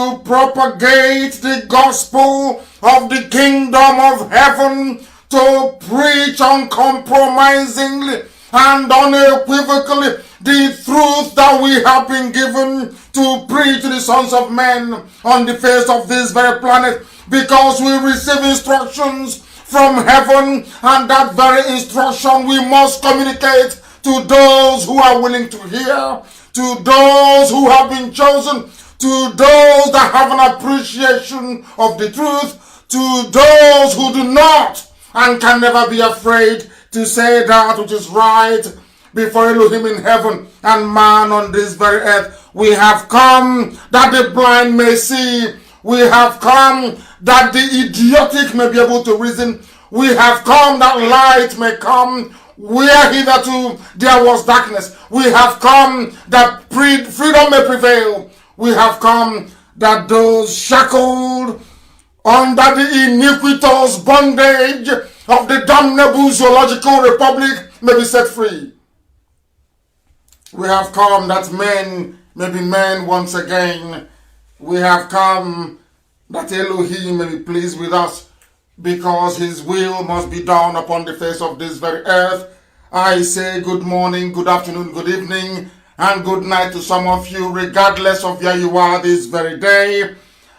to propagate the gospel of the kingdom of heaven, to preach uncompromisingly and unequivocally the truth that we have been given to preach to the sons of men on the face of this very planet, because we receive instructions from heaven, and that very instruction we must communicate to those who are willing to hear, to those who have been chosen, to those that have an appreciation of the truth, to those who do not and can never be afraid to say that which is right before Elohim in heaven and man on this very earth. We have come that the blind may see. We have come that the idiotic may be able to reason. We have come that light may come where hitherto there was darkness. We have come that freedom may prevail. We have come that those shackled under the iniquitous bondage of the damnable zoological republic may be set free. We have come that men may be men once again. We have come that Elohim may be pleased with us, because his will must be done upon the face of this very earth. I say good morning, good afternoon, good evening, and good night to some of you, regardless of where you are this very day.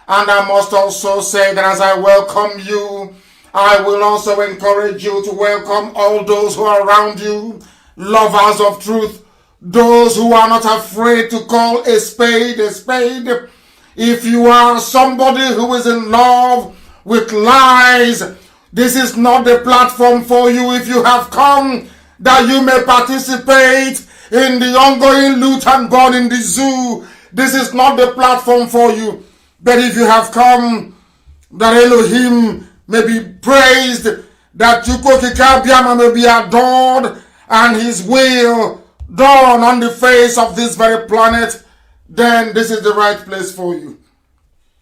And I must also say that as I welcome you, I will also encourage you to welcome all those who are around you, lovers of truth, those who are not afraid to call a spade a spade. If you are somebody who is in love with lies, this is not the platform for you. If you have come that you may participate in the ongoing loot and burn in the zoo, this is not the platform for you. But if you have come that Elohim may be praised, that Chukwokikabiama may be adored, and his will done on the face of this very planet, then this is the right place for you.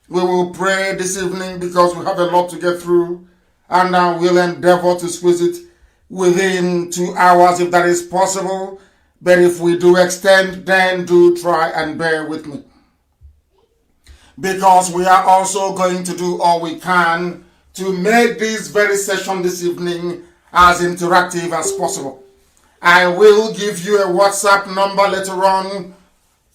We will pray this evening because we have a lot to get through, and I will endeavor to squeeze it within 2 hours if that is possible. But if we do extend, then do try and bear with me, because we are also going to do all we can to make this very session this evening as interactive as possible. I will give you a WhatsApp number later on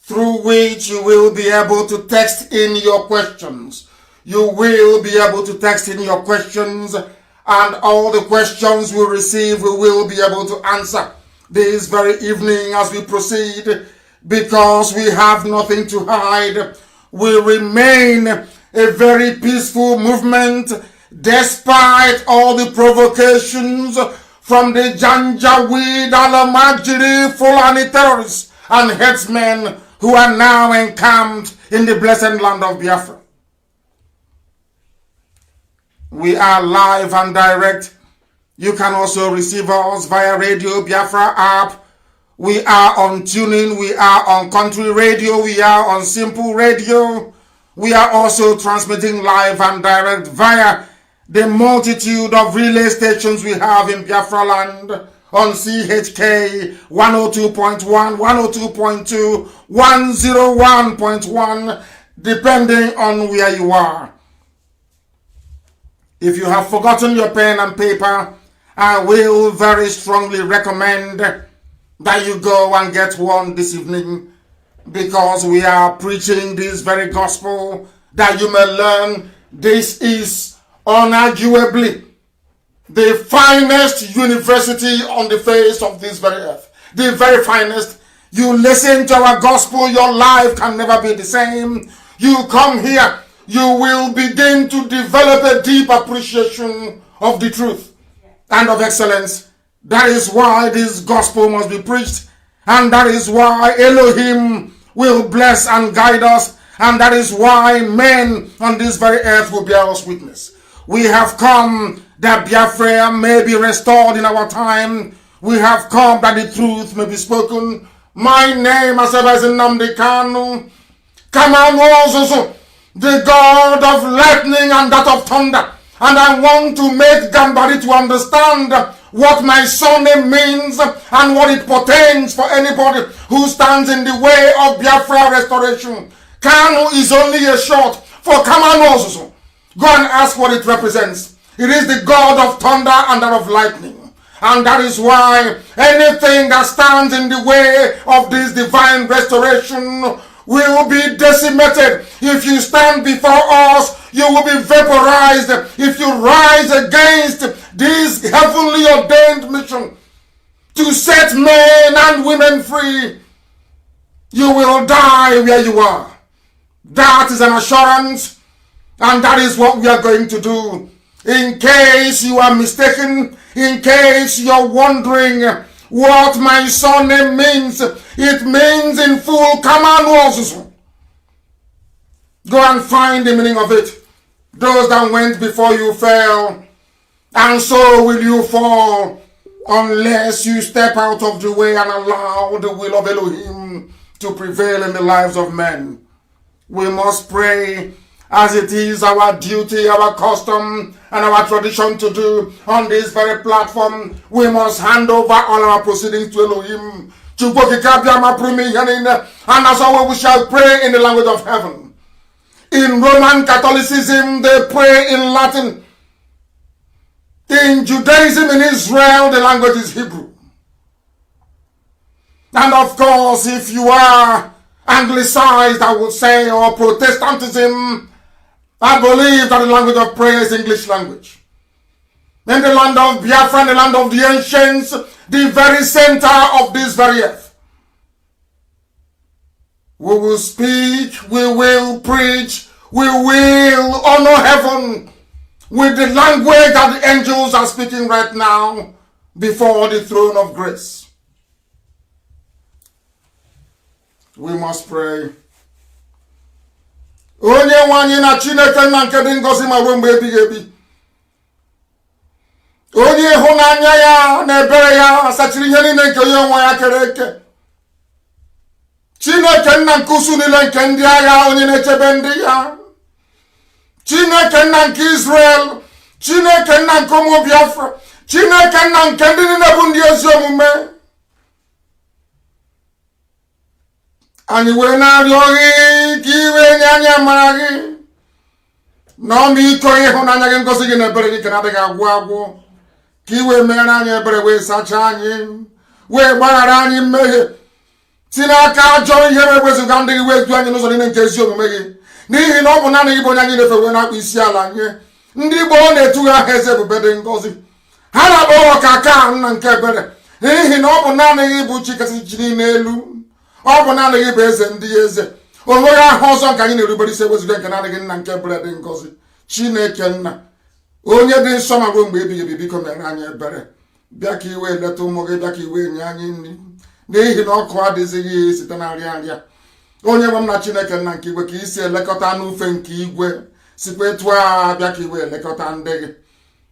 through which you will be able to text in your questions. You will be able to text in your questions, and all the questions we receive we will be able to answer this very evening as we proceed, because we have nothing to hide. We remain a very peaceful movement despite all the provocations from the Janjaweed, Alamajiri, Fulani terrorists and headsmen who are now encamped in the blessed land of Biafra. We are live and direct. You can also receive us via Radio Biafra app. We are on TuneIn, we are on Country Radio, we are on Simple Radio. We are also transmitting live and direct via the multitude of relay stations we have in Biafra land on CHK 102.1, 102.2, 101.1, depending on where you are. If you have forgotten your pen and paper, I will very strongly recommend that you go and get one this evening, because we are preaching this very gospel that you may learn. This is unarguably the finest university on the face of this very earth. The very finest. You listen to our gospel, your life can never be the same. You come here, you will begin to develop a deep appreciation of the truth and of excellence. That is why this gospel must be preached, and that is why Elohim will bless and guide us, and that is why men on this very earth will bear us witness. We have come that Biafra may be restored in our time. We have come that the truth may be spoken. My name, as Mazi Nnamdi Kanu, the God of lightning and that of thunder. And I want to make Gambari to understand what my surname means and what it portends for anybody who stands in the way of Biafra restoration. Kanu is only a short for Kamanos. Go and ask what it represents. It is the God of thunder and that of lightning. And that is why anything that stands in the way of this divine restoration will be decimated. If you stand before us, you will be vaporized. If you rise against this heavenly ordained mission to set men and women free, you will die where you are. That is an assurance, and that is what we are going to do. In case you are mistaken, in case you're wondering what my surname means, it means in full Kamanuosusu. Go and find the meaning of it. Those that went before you fell, and so will you fall, unless you step out of the way and allow the will of Elohim to prevail in the lives of men. We must pray, as it is our duty, our custom, and our tradition to do on this very platform. We must hand over all our proceedings to Elohim. And as always, we shall pray in the language of heaven. In Roman Catholicism, they pray in Latin. In Judaism, in Israel, the language is Hebrew. And of course, if you are Anglicized, I would say, or Protestantism, I believe that the language of prayer is English language. In the land of Biafra, in the land of the ancients, the very center of this very earth, we will speak, we will preach, we will honor heaven with the language that the angels are speaking right now before the throne of grace. We must pray. Onye nwanyị na Chineke nna nke dị ngọzi ma ruo mgbe ebighị ebi. Onye ịhụnanya ya na ebere ya asachiri ihe niile nke onye nwe ya kere eke. Chineke nna nke usu niile nke ndị agha, onye na-echebe ndị ya. Chineke nna nke Israel, Chineke nna nke ụmụ Biafra, Chineke nna nke ndị niile bụ ndị ezi omume. Anyị wee na-arịọ gị ka iwe nye anyị amara gị na ọmịiko ịhụnanya gị, ngọzi gị na ebere gị ka na-adịghị agwụ agwụ, ka iwe mere anyị ebere, wee sachaa anyị, wee gbaghara anyị mmehie, si n'aka ajọ ihe wezụga ndị gị, wee du anyị n'ụzọ niile nke ezi omume gị, n'ihi na ọ bụ naanị gị bụ onye anyị na-efe wee na-akpụ isi ala nye. Ndị Igbo na-etu ha eze ebube dị ngọzi, ha na-akpọ ụwa ka aka nna nke ebere, n'ihi na ọ bụ naanị gị bụ chi kasị chi niile elu. Ọ bụ naanị gị bụ eze ndị eze. O nweghị aha ọzọ nke anyị na-erubere isi ewezuga nke naanị gị nna nke ebere dị ngọzi. Chineke nna onye dị nsọ ma ruo mgbe ebighị ebi, biko mere anyị ebere. Bịa ka iwe leta ụmụ gị, bịa ka iwe nye anyị nri, n'ihi na ọkụ adịzighị site na arịa arịa. Onye nwe m na Chineke nna nke igwe, ka isi elekọta n'ufe nke igwe sikwa etu a, bịa ka iwe elekọta ndị gị.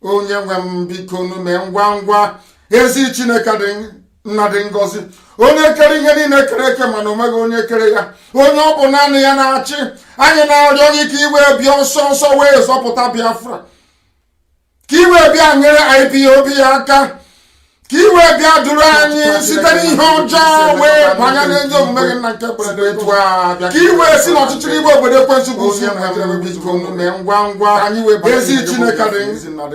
Onye nwe m biko mee ngwa ngwa, ezi Chineke dị nna dị ngọzi, onye kere ihe niile kere eke mana omeghị onye kere ya, onye ọ bụ naanị ya na-achị. Anyị na-arịọ gị ka iwe bịa ọsọ ọsọ wee zọpụta Biafra, ka iwe bịa nyere Ipob aka, ka iwe bịa duru anyị site n'ihe ọjọọ wee banye n'ezi omume gị nna nke ebere etu a, ka iwe si n'ọchịchịrị igbe obodo ekwensu bụ usi mee ngwa ngwa. Anyị wee ezi Chineke dị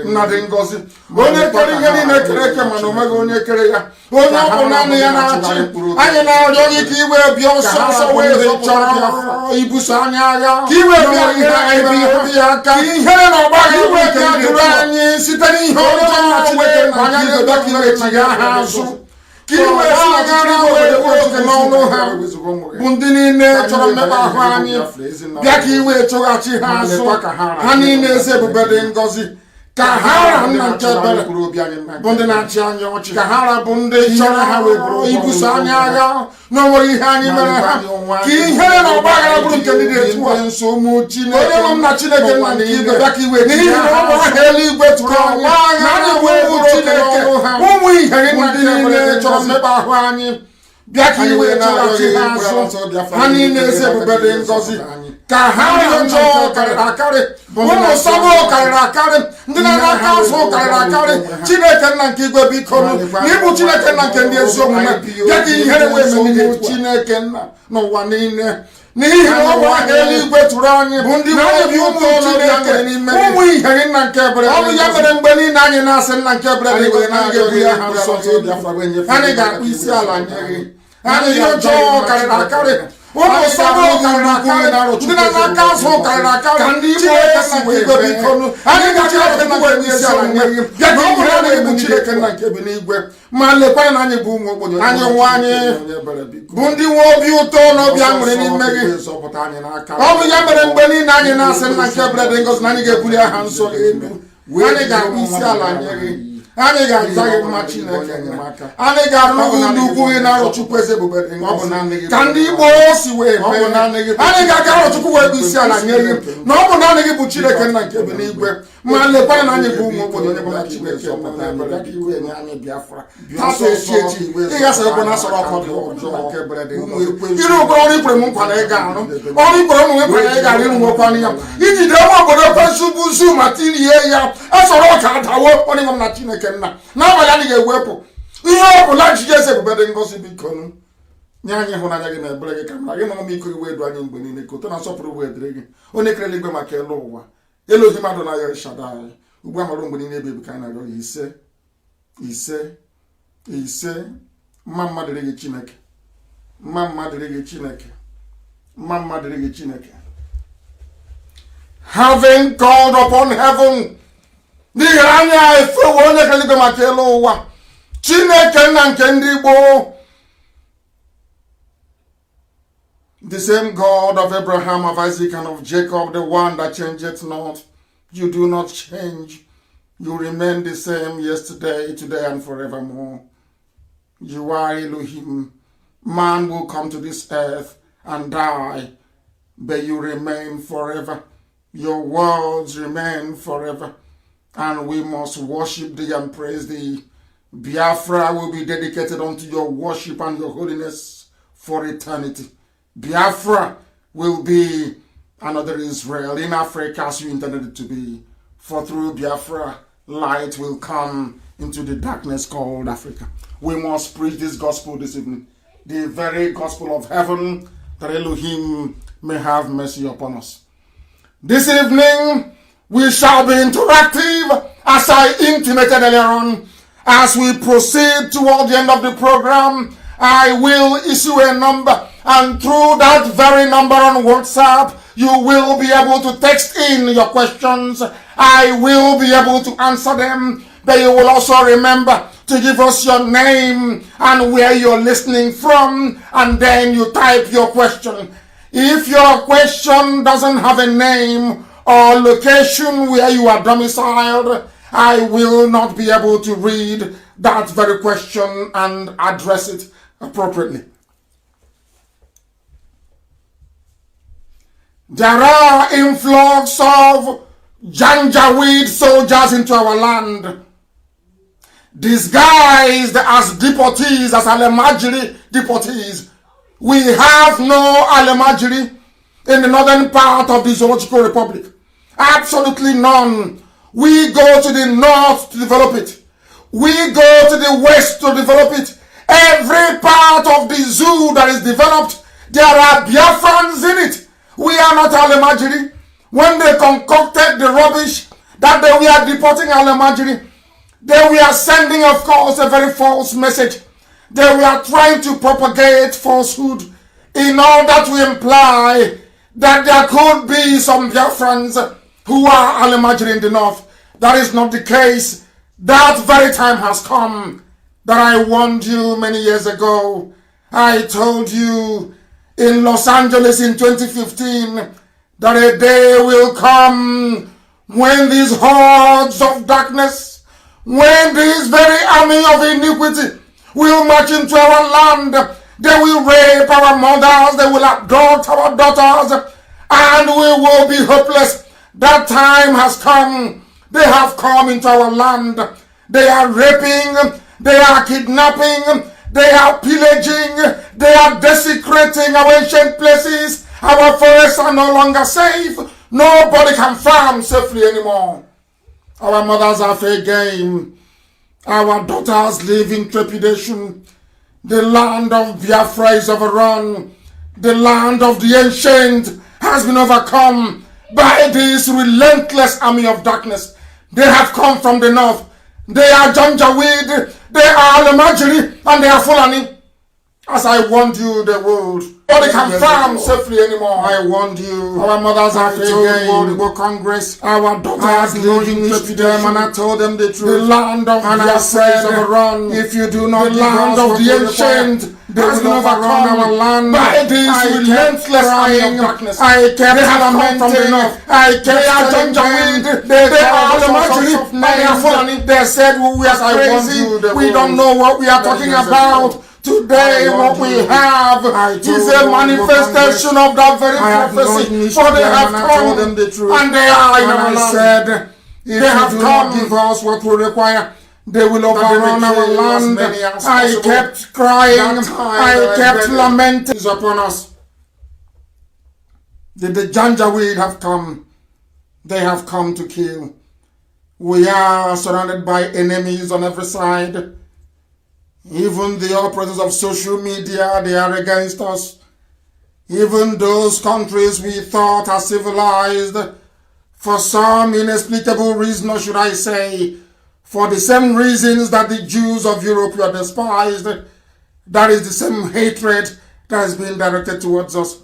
nna dị ngọzi, onye kere ihe niile kere eke mana omeghị onye kere ya, onye ọ bụ naanị ya na-achị. Anyị na-arịọ gị ka iwe bịa ọsọ ọsọ wee zọpụta ibuso anyị agha, ka iwe bịa nyere Ipob aka, ka ihere na ọgbagha iwe bịa duru anyị site n'ihe ọjọọ wee banye n'ebe ka iwe chigha ha azụ, ka iwe si n'ọchịchịrị igbe obodo ekwensu n'ọnụ ha bụ ndị niile chọrọ mmekpa ahụ anyị. Bịa ka iwe chụghachi ha azụ, ha niile ezi ebube dị ngọzi, ka ha ra nna nke ebere bụ ndị na-achị anyị ọchị, ka ha ra bụ ndị chọrọ ha wee ibuso anyị agha n'onweghị ihe anyị mere ha, ka ihere na ọgbaghara bụrụ nke ndị na-etu ha nso ụmụ Chineke. Onye nwe m na Chineke nna nke igwe, bịa ka iwe n'ihi na ọ bụ aha eluigwe tụrụ anyị na anyị bụ ụmụ Chineke, ụmụ ihere ndị niile chọrọ mmekpa ahụ anyị. Bịa ka iwe chụghachi ha azụ, ha niile ezi ebube dị ngọzi, Kahari jo karịrị ụmụ sọgbọ karịrị ndị na-aka azụ karịrị Chineke nna nke igwe biko n'ịbụ Chineke nna nke ndị ezi omume ya ka ihere wee mee Chineke nna n'ụwa niile n'ihi na ọ bụ aha eluigwe tụrụ anyị bụ ndị bụ ụmụ Chineke ụmụ ihere nna nke ebere ọ bụ ya mere mgbe niile anyị na-asị nna nke ebere na ga-ebu ya ha nsọ anyị ga-akpụ isi ala nye gị anyị ihe ọjọọ karịrị ụmụ sọgbọ karịrị ndị na-aka azụ karịrị ndị Chineke si wee igwe biko anyị ga-achọ isi ala nye gị ya ka ọ bụrụ na egbu Chineke nna nke bi n'igwe ma lekwa na anyị bụ ụmụ ogbenye anyị nwe anyị bụ ndị nwe obi ụtọ na obi aṅụrị n'ime gị ọ bụ ya mere mgbe niile anyị na-asị nna nke ebere dị ngọzi na anyị ga-ebuli aha nsọ elu anyị ga-akpụ isi ala nye gị anyị ga-aza gị mma Chineke anyị ga-arụ ụlọ ukwu gị na arụ Chukwu eze ebube dị ngọzi ka ndị Igbo si wee mee anyị ga-aga arụ Chukwu wee bụ isi ala nye gị na ọ bụ naanị gị bụ Chineke nna nke bi n'igwe ma lekwa na anyị bụ ụmụ ogbenye onye bụla Chineke ị ga-asịrịkwa na asọrọ ọkọ dị iri ụgbọrọ ọrụ ikwere m nkwa na ị ga-arụ ọrụ ikwere ụmụ nkwa na ị ga-arụ ịrụ nwekwa ya ijide nwa obodo kwesị bụ zu ma tirie ya asọrọ ọka adawo onye nwe m na Chineke nna n'abalị anyị ga-ewepụ ihe ọ bụla njije eze ebube dị ngọzi biko nye anyị ịhụnanya gị na ebere gị ka mara gị na ọmịiko gị wee du anyị mgbe niile ka ụtọ na nsọpụrụ wee dịrị gị onye kere eluigwe maka elu ụwa Elohim Adonai Shaddai ugbu a mara mgbe niile ebe ka anyị na-arịọ ya ise mma mma dịrị gị Chineke mma mma dịrị gị Chineke mma mma dịrị gị Chineke having called upon heaven n'ihi anya efewe onye kere eluigwe maka elu ụwa Chineke nna nke ndị Igbo the same God of Abraham, of Isaac, and of Jacob, the one that changeth not. You do not change. You remain the same yesterday, today, and forevermore. You are Elohim. Man will come to this earth and die, but you remain forever. Your words remain forever, and we must worship thee and praise thee. Biafra will be dedicated unto your worship and your holiness for eternity. Biafra will be another Israel in Africa as you intended it to be. For through Biafra, light will come into the darkness called Africa. We must preach this gospel this evening. The very gospel of heaven, that Elohim may have mercy upon us. This evening, we shall be interactive as I intimated earlier on. As we proceed toward the end of the program, I will issue a number, and through that very number on WhatsApp, you will be able to text in your questions. I will be able to answer them, but you will also remember to give us your name and where you're listening from, and then you type your question. If your question doesn't have a name or location where you are domiciled, I will not be able to read that very question and address it appropriately. There are influx of Janjaweed soldiers into our land, disguised as deportees, as Alemajiri deportees. We have no Alemajiri in the northern part of the Zoological Republic. Absolutely none. We go to the north to develop it. We go to the west to develop it. Every part of the zoo that is developed, there are Biafrans in it. We are not Alemajiri. When they concocted the rubbish that they were deporting Alemajiri, they were sending, of course, a very false message. They were trying to propagate falsehood in order to imply that there could be some Biafrans who are Alemajiri in the north. That is not the case. That very time has come that I warned you many years ago. I told you in Los Angeles in 2015 that a day will come when these hordes of darkness, when this very army of iniquity will march into our land. They will rape our mothers, they will abduct our daughters, and we will be hopeless. That time has come. They have come into our land. They are raping, they are kidnapping, they are pillaging, they are desecrating our ancient places, Our forests are no longer safe. Nobody can farm safely anymore. Our mothers have a game. Our daughters live in trepidation. The land of Biafra is overrun. The land of the ancient has been overcome by this relentless army of darkness. They have come from the north. They are Janjaweed, they are Alamajiri, and they are Fulani. As I warned you, the world. Nobody can farm safely anymore. I warned you. Our mothers have told World Congress. Our daughters live in them, and I told them the truth. The land of Biafra is overrun. If you do not, the land of the ancient has been overcome our land by this relentless army of darkness. I kept lamenting. I kept Janjaweed. They are Alamajiri, and they are Fulani. They said we are crazy. We don't know what we are talking about. Today, what we have is a manifestation of that very prophecy. For they have come, and they are in our land. They have come. Give us what we require. They will overrun our land. I kept crying. I kept lamenting. It's upon us. The Janjaweed have come. They have come to kill. We are surrounded by enemies on every side. Even the operators of social media, they are against us. Even those countries we thought are civilized, for some inexplicable reason, or should I say, for the same reasons that the Jews of Europe were despised, that is the same hatred that has been directed towards us.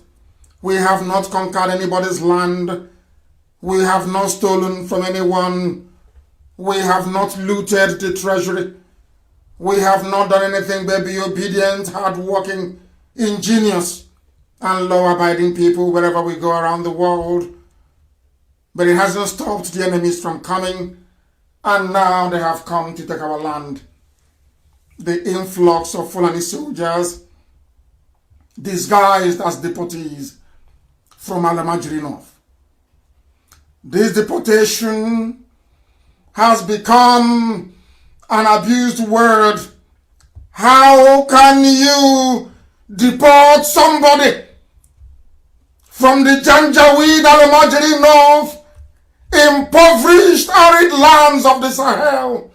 We have not conquered anybody's land. We have not stolen from anyone. We have not looted the treasury. We have not done anything but be obedient, hard-working, ingenious, and law-abiding people wherever we go around the world. But it hasn't stopped the enemies from coming, and now they have come to take our land. The influx of Fulani soldiers, disguised as deportees from Alamajiri North. This deportation has become an abused word. How can you deport somebody from the Janjaweed Alamajiri North, impoverished arid lands of the Sahel?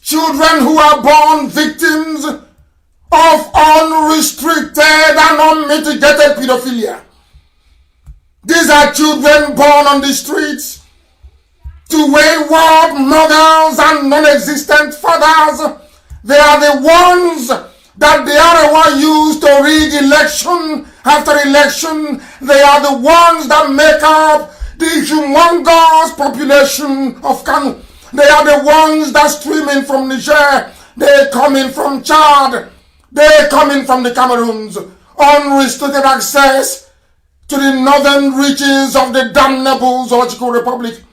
Children who are born victims of unrestricted and unmitigated pedophilia. These are children born on the streets to wayward mothers and non-existent fathers. They are the ones that the Arewa use to rig election after election. They are the ones that make up the humongous population of Kanu. They are the ones that stream in from Niger. They come in from Chad. They come in from the Cameroons. Unrestricted access to the northern reaches of the damnable Zoological Republic.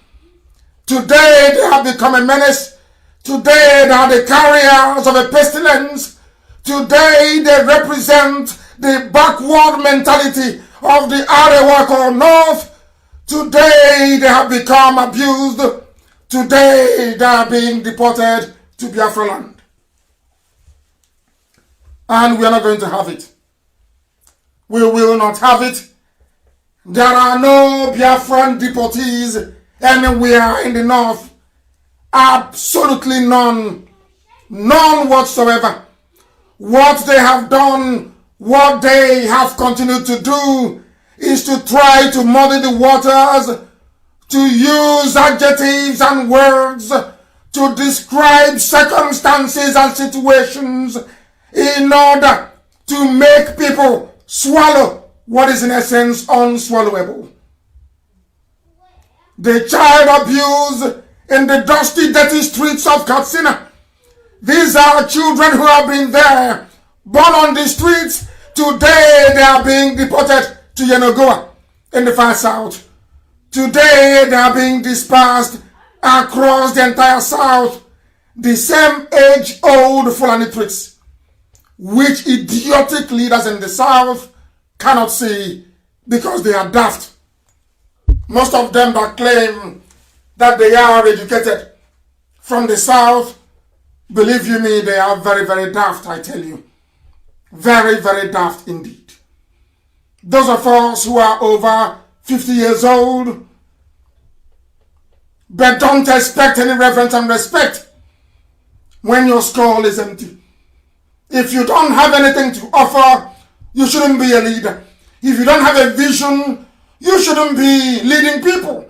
Today they have become a menace. Today they are the carriers of a pestilence. Today they represent the backward mentality of the Arewa North. Today they have become abused. Today they are being deported to Biafra land. And we are not going to have it. We will not have it. There are no Biafran deportees anywhere in the north. Absolutely none. None whatsoever. What they have done, what they have continued to do, is to try to muddy the waters, to use adjectives and words to describe circumstances and situations in order to make people swallow what is in essence unswallowable. The child abuse in the dusty, dirty streets of Katsina. These are children who have been there, born on the streets. Today they are being deported to Yenagoa in the far south. Today they are being dispersed across the entire south. The same age-old Fulani tricks, which idiotic leaders in the south cannot see because they are daft. Most of them that claim that they are educated from the south, believe you me, they are very, very daft, I tell you. Very, very daft indeed. Those of us who are over 50 years old, but don't expect any reverence and respect when your skull is empty. If you don't have anything to offer, you shouldn't be a leader. If you don't have a vision, you shouldn't be leading people.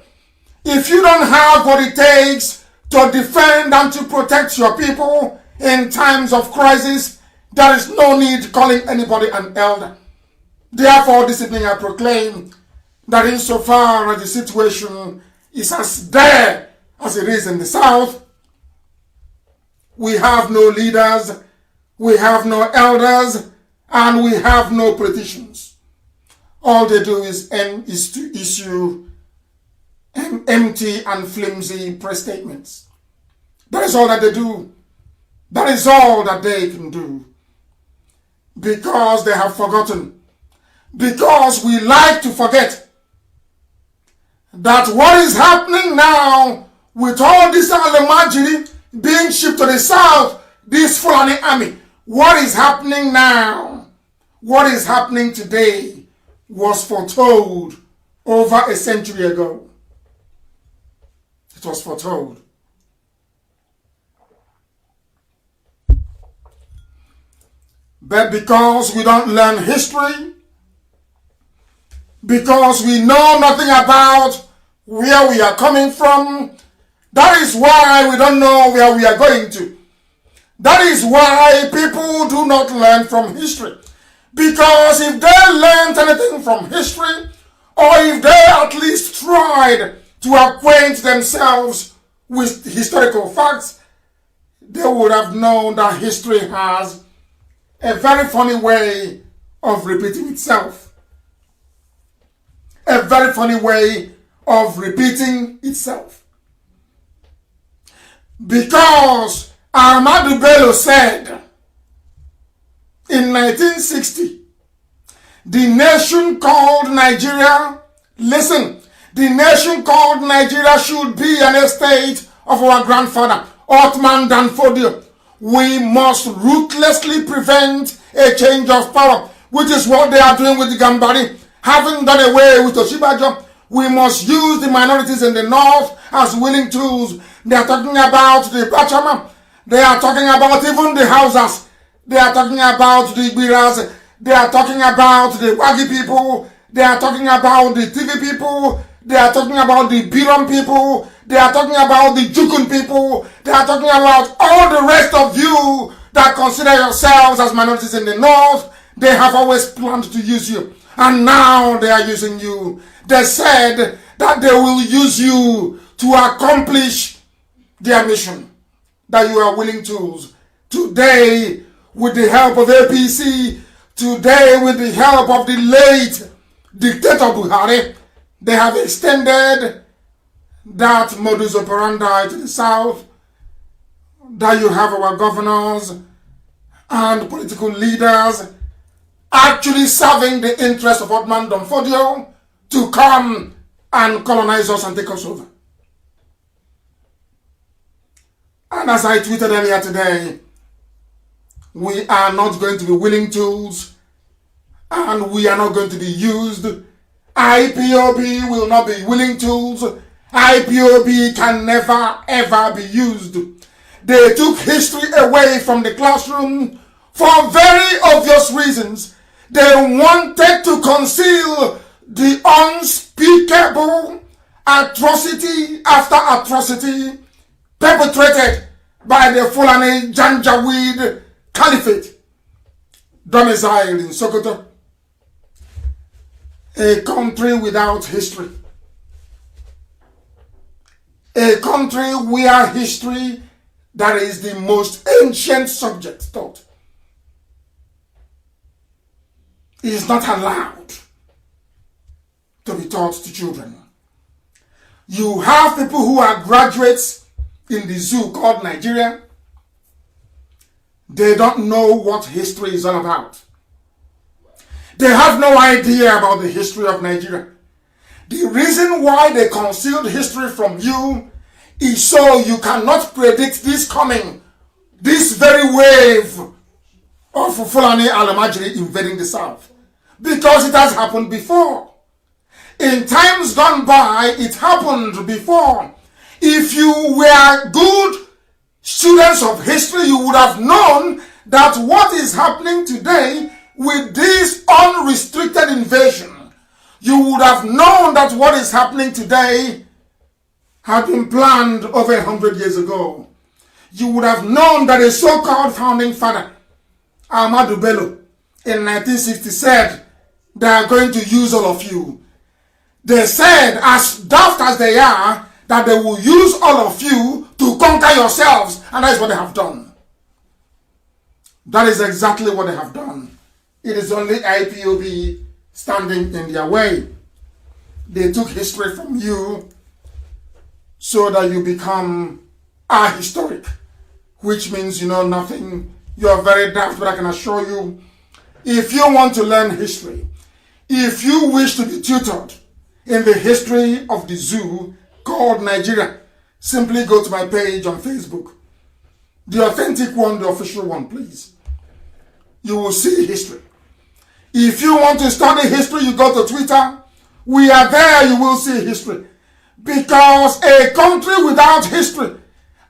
If you don't have what it takes to defend and to protect your people in times of crisis, there is no need calling anybody an elder. Therefore, this evening I proclaim that insofar as the situation is as dire as it is in the South, we have no leaders, we have no elders, and we have no politicians. All they do is to issue empty and flimsy press statements. That is all that they do. That is all that they can do. Because they have forgotten. Because we like to forget that what is happening now with all this Alamajiri being shipped to the South, this Fulani army, what is happening now, what is happening today was foretold over a century ago. It was foretold. But because we don't learn history, because we know nothing about where we are coming from, that is why we don't know where we are going to. That is why people do not learn from history. Because if they learned anything from history, or if they at least tried to acquaint themselves with historical facts, they would have known that history has a very funny way of repeating itself. A very funny way of repeating itself. Because Ahmadu Bello said in 1960, the nation called Nigeria, listen, the nation called Nigeria should be an estate of our grandfather, Othman Dan Fodio. We must ruthlessly prevent a change of power, which is what they are doing with the Gambari. Having done away with Oshibajo, we must use the minorities in the north as willing tools. They are talking about the Bachama. They are talking about even the Hausas. They are talking about the Biras. They are talking about the Wagi people. They are talking about the TV people. They are talking about the Biram people. They are talking about the Jukun people. They are talking about all the rest of you that consider yourselves as minorities in the north. They have always planned to use you. And now they are using you. They said that they will use you to accomplish their mission. That you are willing tools. Today, with the help of APC, today with the help of the late dictator Buhari, they have extended that modus operandi to the south. That you have our governors and political leaders actually serving the interest of Othman Dan Fodio to come and colonize us and take us over. And as I tweeted earlier today, we are not going to be willing tools and we are not going to be used. IPOB will not be willing tools. IPOB can never ever be used. They took history away from the classroom for very obvious reasons. They wanted to conceal the unspeakable atrocity after atrocity perpetrated by the Fulani Janjaweed Caliphate, domiciled in Sokoto, a country without history, a country where history that is the most ancient subject taught is not allowed to be taught to children. You have people who are graduates in the zoo called Nigeria. They don't know what history is all about. They have no idea about the history of Nigeria. The reason why they concealed history from you is so you cannot predict this coming, this very wave of Fulani Alamajiri invading the south. because it has happened before. In times gone by, it happened before. If you were good students of history, you would have known that what is happening today with this unrestricted invasion, you would have known that what is happening today had been planned over 100 years ago. You would have known that a so-called founding father, Ahmadu Bello, in 1960 said, they are going to use all of you. They said, as daft as they are, that they will use all of you to conquer yourselves, and that is what they have done. That is exactly what they have done. It is only IPOB standing in their way. They took history from you so that you become ahistoric, which means you know nothing. You are very daft, but I can assure you, if you want to learn history, if you wish to be tutored in the history of the zoo called Nigeria, simply go to my page on Facebook. The authentic one, the official one, please. You will see history. If you want to study history, you go to Twitter. We are there, you will see history. Because a country without history,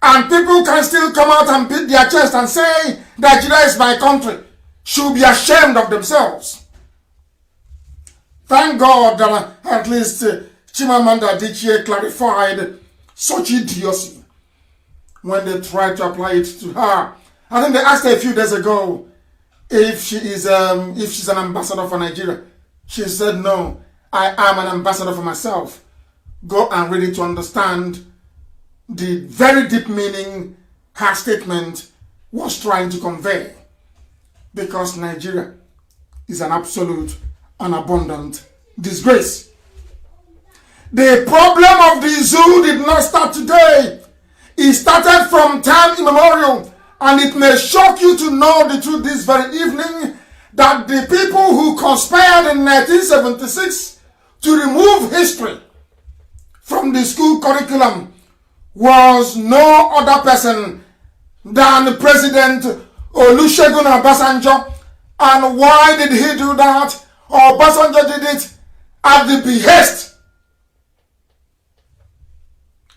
and people can still come out and beat their chest and say, Nigeria is my country, should be ashamed of themselves. Thank God that at least Chimamanda Adichie clarified such idiocy when they tried to apply it to her. I think they asked her a few days ago if she's an ambassador for Nigeria. She said, no, I am an ambassador for myself. Go and read it to understand the very deep meaning her statement was trying to convey. Because Nigeria is an absolute and abundant disgrace. The problem of the zoo did not start today. It started from time immemorial. And it may shock you to know the truth this very evening that the people who conspired in 1976 to remove history from the school curriculum was no other person than President Olusegun Obasanjo. And why did he do that? Obasanjo did it at the behest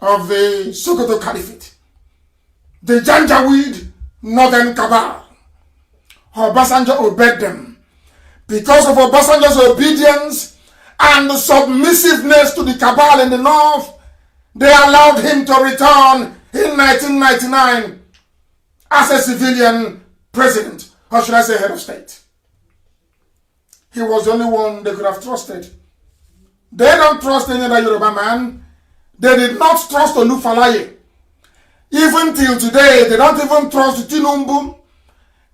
of the Sokoto Caliphate, the Janjaweed Northern Cabal. Obasanjo obeyed them. Because of Obasanjo's obedience and submissiveness to the cabal in the north, they allowed him to return in 1999 as a civilian president, or should I say head of state. He was the only one they could have trusted. They don't trust any other Yoruba man. They did not trust Olufalaye. Even till today, they don't even trust Tinubu.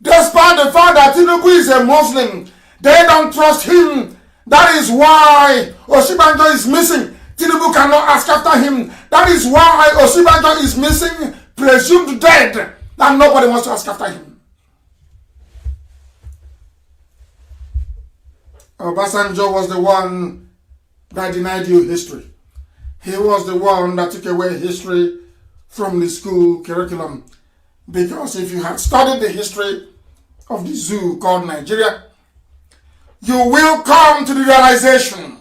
Despite the fact that Tinubu is a Muslim, they don't trust him. That is why Osibanjo is missing. Tinubu cannot ask after him. That is why Osibanjo is missing, presumed dead, and nobody wants to ask after him. Obasanjo was the one that denied you history. He was the one that took away history from the school curriculum. Because if you had studied the history of the zoo called Nigeria, you will come to the realization,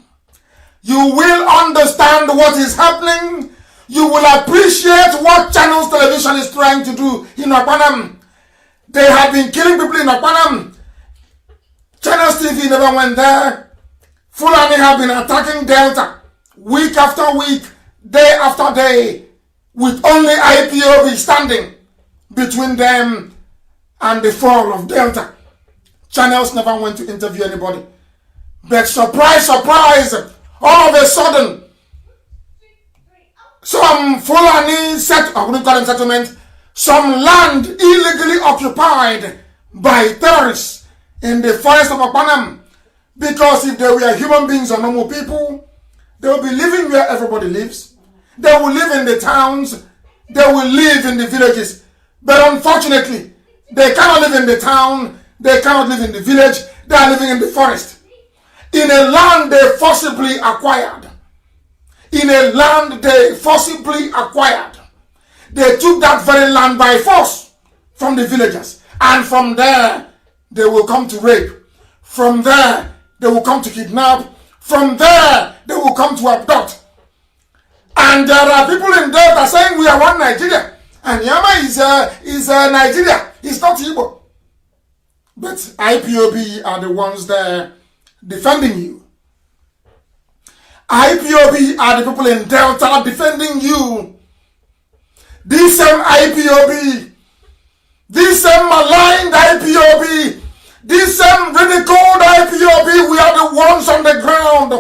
you will understand what is happening, you will appreciate what Channels Television is trying to do in Okpanam. They have been killing people in Okpanam. Channels TV never went there. Fulani have been attacking Delta week after week, day after day, with only IPOB standing between them and the fall of Delta. Channels never went to interview anybody. But surprise, surprise, all of a sudden, some Fulani I wouldn't call them settlement, some land illegally occupied by terrorists in the forest of Okpanam. Because if they were human beings or normal people, they will be living where everybody lives. They will live in the towns. They will live in the villages. But unfortunately, they cannot live in the town. They cannot live in the village. They are living in the forest. In a land they forcibly acquired. In a land they forcibly acquired. They took that very land by force from the villagers. And from there, they will come to rape. From there, they will come to kidnap. From there, they will come to abduct. And there are people in Delta saying we are one Nigeria. And Yama is Nigeria. It's not Igbo. But IPOB are the ones there defending you. IPOB are the people in Delta defending you. This same IPOB, this same maligned IPOB, this same ridiculed IPOB, we are the ones on the ground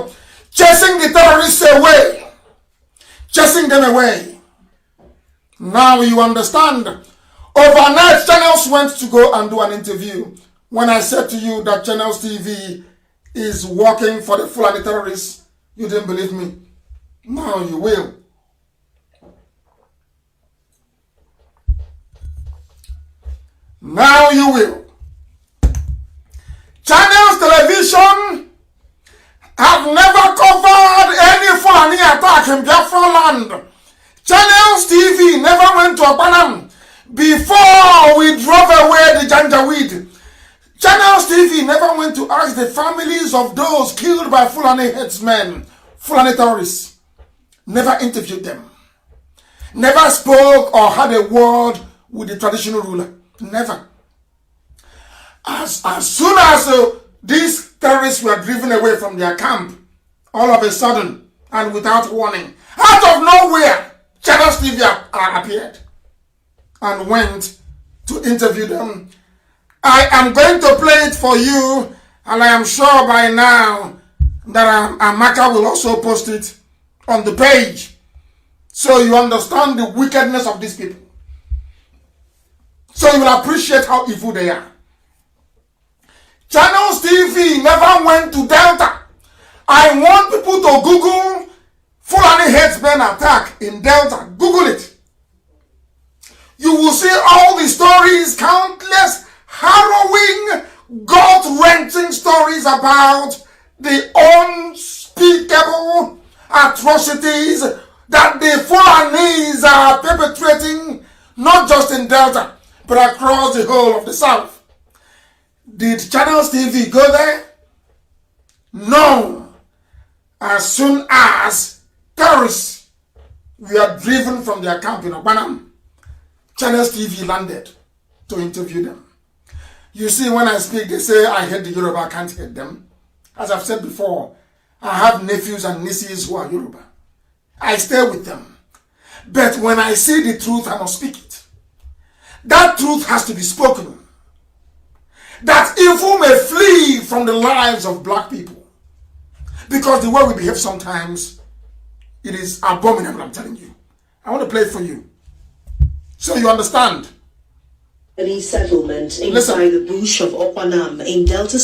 chasing the terrorists away. Chasing them away. Now you understand. Overnight, Channels went to go and do an interview. When I said to you that Channels TV is working for the Fulani terrorists, you didn't believe me. Now you will. Now you will. Channels Television have never covered any Fulani attack in Biafra land. Channels TV never went to Opanam before we drove away the Janjaweed. Channels TV never went to ask the families of those killed by Fulani headsmen, Fulani terrorists. Never interviewed them. Never spoke or had a word with the traditional ruler. Never. As soon as these terrorists were driven away from their camp, all of a sudden and without warning, out of nowhere, Channels TV appeared and went to interview them. I am going to play it for you, and I am sure by now that Amaka will also post it on the page, so you understand the wickedness of these people. So you will appreciate how evil they are. Channels TV never went to Delta. I want people to Google Fulani headsmen attack in Delta. Google it. You will see all the stories, countless harrowing, gut-wrenching stories about the unspeakable atrocities that the Fulanis are perpetrating, not just in Delta, but across the whole of the South. Did Channels TV go there? No. As soon as terrorists were driven from their camp in Obanam, Channels TV landed to interview them. You see, when I speak, they say I hate the Yoruba, I can't hate them. As I've said before, I have nephews and nieces who are Yoruba. I stay with them. But when I say the truth, I must speak it. That truth has to be spoken. That evil may flee from the lives of black people. Because the way we behave sometimes, it is abominable, I'm telling you. I want to play it for you, so you understand. Any settlement inside the bush of Opanam in Delta.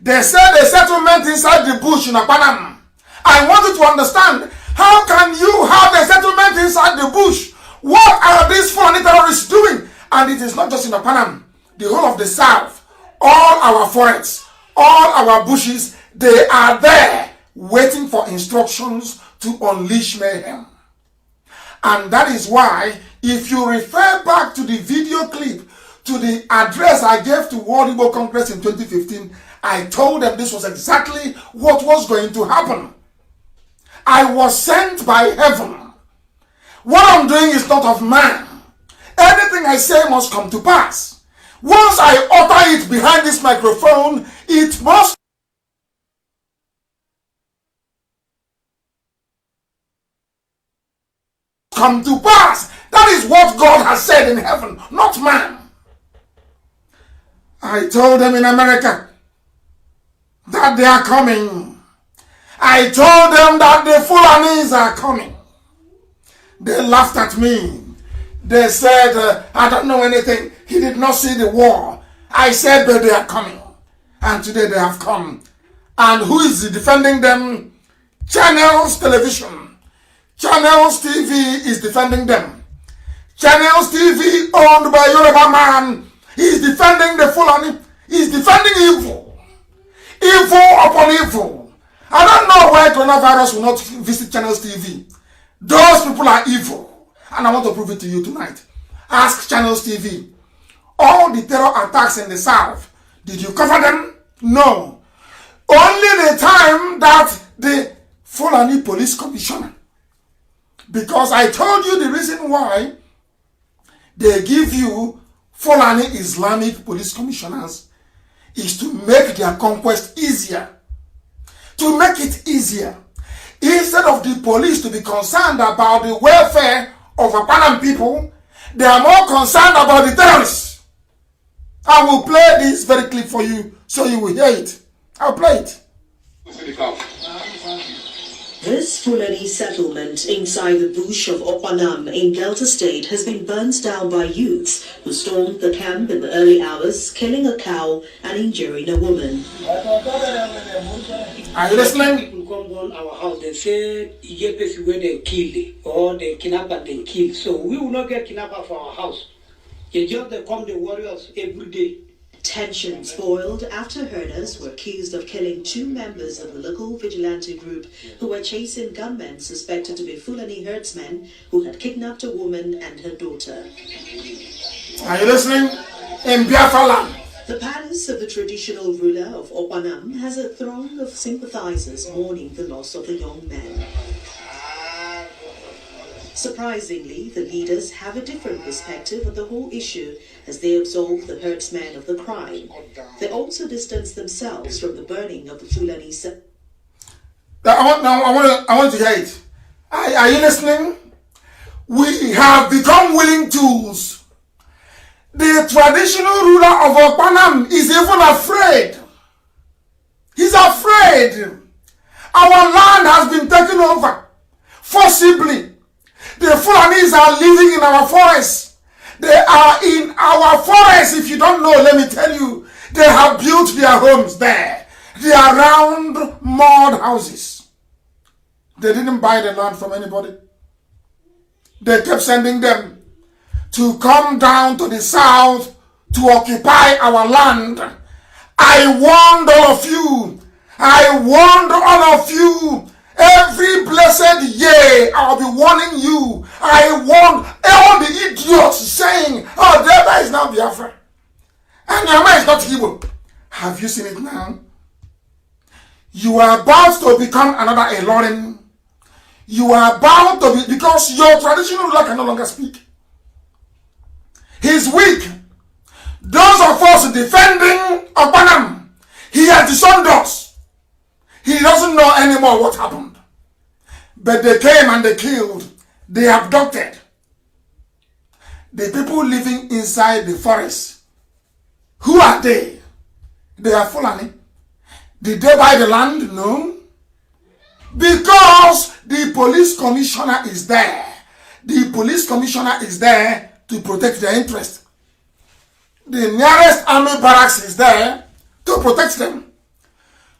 They said a settlement inside the bush in Opanam. I want you to understand. How can you have a settlement inside the bush? What are these Fulani terrorists doing? And it is not just in Opanam. The whole of the South, all our forests, all our bushes, they are there waiting for instructions to unleash mayhem. And that is why, if you refer back to the video clip, to the address I gave to World Igbo Congress in 2015, I told them this was exactly what was going to happen. I was sent by heaven. What I'm doing is not of man. Anything I say must come to pass. Once I utter it behind this microphone, it must come to pass. That is what God has said in heaven, not man. I told them in America that they are coming. I told them that the Fulanis are coming. They laughed at me. They said, I don't know anything. He did not see the war. I said, but they are coming. And today they have come. And who is defending them? Channels Television. Channels TV is defending them. Channels TV, owned by Yoruba man, is defending the Fulani. He's defending evil. Evil upon evil. I don't know why coronavirus will not visit Channels TV. Those people are evil. And I want to prove it to you tonight. Ask Channels TV. All the terror attacks in the South, did you cover them? No. Only the time that the Fulani police commissioner, because I told you the reason why they give you Fulani Islamic police commissioners is to make their conquest easier. To make it easier. Instead of the police to be concerned about the welfare of Okpanam people, they are more concerned about the terrorists. I will play this very clip for you so you will hear it. I'll play it. This Fulani settlement inside the bush of Okpanam in Delta State has been burnt down by youths who stormed the camp in the early hours, killing a cow and injuring a woman. Are you listening? People come on our house, they say, Yepes where they kill or they kidnap and they kill. So we will not get kidnapped for our house. They just they come the warriors every day. Tensions boiled after herders were accused of killing 2 members of the local vigilante group who were chasing gunmen suspected to be Fulani herdsmen who had kidnapped a woman and her daughter. Are you listening? In Biafra land. The palace of the traditional ruler of Okpanam has a throng of sympathizers mourning the loss of the young man. Surprisingly, the leaders have a different perspective of the whole issue as they absolve the herdsmen of the crime. They also distance themselves from the burning of the Fulani. I want to hear it. Are you listening? We have become willing tools. The traditional ruler of Okpanam is even afraid. He's afraid. Our land has been taken over forcibly. The Fulanis are living in our forests. They are in our forests. If you don't know, let me tell you, they have built their homes there. They are round mud houses. They didn't buy the land from anybody. They kept sending them to come down to the south to occupy our land. I warned all of you. I warned all of you. Every blessed year, I'll be warning you. I warn all the idiots saying, oh, Deba is now Biafra. And Yama is not Igbo. Have you seen it now? You are about to become another Elorin. You are about to be, because your traditional ruler can no longer speak. He's weak. Those of us defending Okpanam, he has disowned us. He doesn't know anymore what happened. But they came and they killed. They abducted. The people living inside the forest. Who are they? They are Fulani. Did they buy the land? No. Because the police commissioner is there. The police commissioner is there to protect their interest. The nearest army barracks is there to protect them.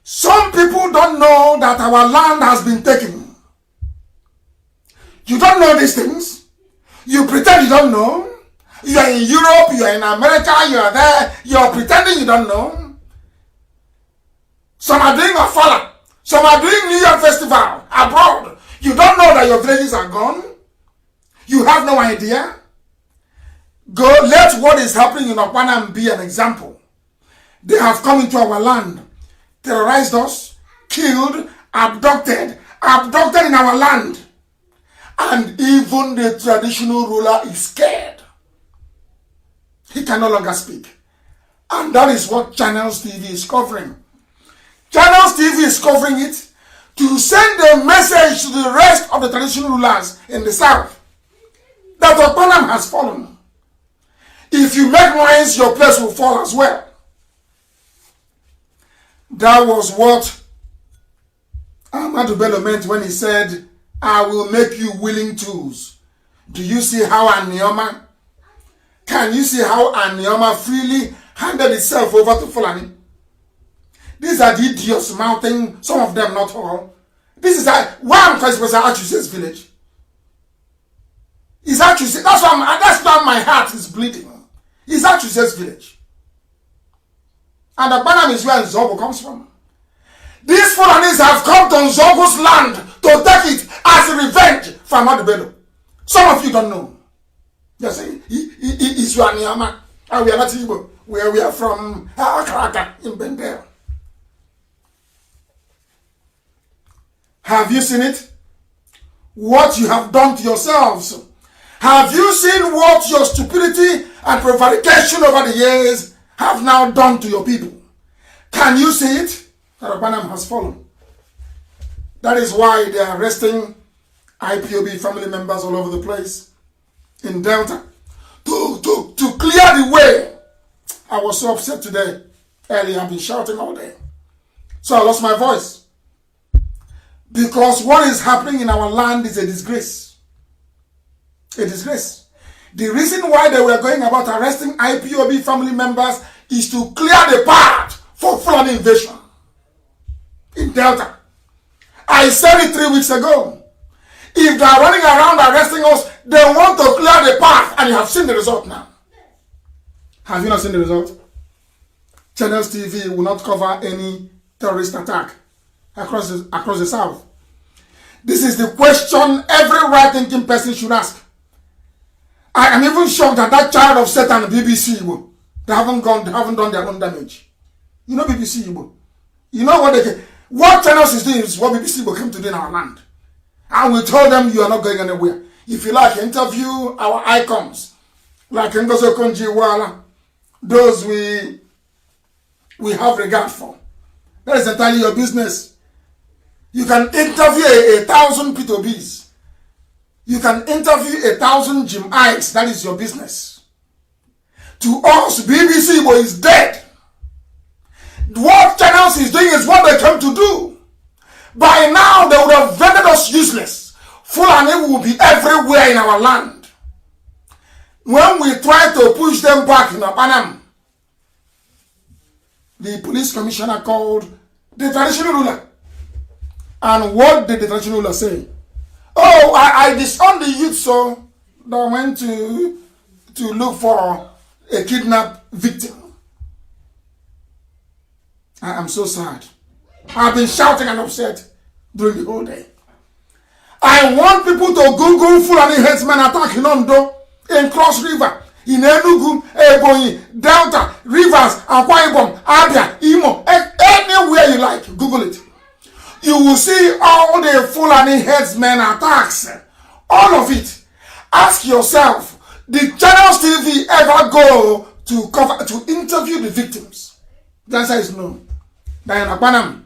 Some people don't know that our land has been taken. You don't know these things. You pretend you don't know. You are in Europe, you are in America, you are there. You are pretending you don't know. Some are doing Ofala. Some are doing New Year festival abroad. You don't know that your villages are gone. You have no idea. Go, let what is happening in Okpanam be an example. They have come into our land, terrorized us, killed, abducted in our land. And even the traditional ruler is scared. He can no longer speak. And that is what Channels TV is covering. Channels TV is covering it to send a message to the rest of the traditional rulers in the south that Okpanam has fallen. If you make noise, your place will fall as well. That was what Ahmadu Bello meant when he said, I will make you willing tools. Do you see how Anioma? Can you see how Anioma freely handed itself over to Fulani? These are the idiots mouthing, some of them, not all. This is why I'm calling Achuse's village. It's Achuse. That's why my heart is bleeding. It's Achuse's village. And the Banam is where Nzobo comes from. These Fulanis have come to Nzobo's land to take it as a revenge from Ahmadu Bello. Some of you don't know. They say, it's Yuaniama, and we are not Igbo, where we are from Akaraka in Bendel. Have you seen it? What you have done to yourselves? Have you seen what your stupidity and prevarication over the years have now done to your people? Can you see it? Karabanam has fallen. That is why they are arresting IPOB family members all over the place in Delta to clear the way. I was so upset today. Earlier, I've been shouting all day. So I lost my voice. Because what is happening in our land is a disgrace. A disgrace. The reason why they were going about arresting IPOB family members is to clear the path for Fulani invasion in Delta. I said it 3 weeks ago. If they are running around arresting us, they want to clear the path, and you have seen the result now. Have you not seen the result? Channels TV will not cover any terrorist attack across the South. This is the question every right-thinking person should ask. I am even shocked that that child of Satan, BBC, they haven't done their own damage. You know BBC, you know what channels is doing is what BBC will come to do in our land. And we told them you are not going anywhere. If you like, interview our icons, like Ngozo Konji-Iweala, those we have regard for. That is entirely your business. You can interview 1,000 P2Bs. You can interview 1,000 Jim Ikes. That is your business. To us, BBC is dead. What channels is doing is what they came to do. By now, they would have rendered us useless. Fulani will be everywhere in our land. When we try to push them back in Apanam, the police commissioner called the traditional ruler. And what did the traditional ruler say? Oh, I disowned the youth, so they went to look for a kidnapped victim. I am so sad. I've been shouting and upset during the whole day. I want people to Google Fulani headsmen attack in Ondo, in Cross River, in Enugu, Ebonyi, Delta, Rivers, Akwa Ibom, Abia, Imo, anywhere you like, Google it. You will see all the Fulani headsmen attacks, all of it. Ask yourself, did Channels TV ever go to interview the victims? The answer is no. They are Panam,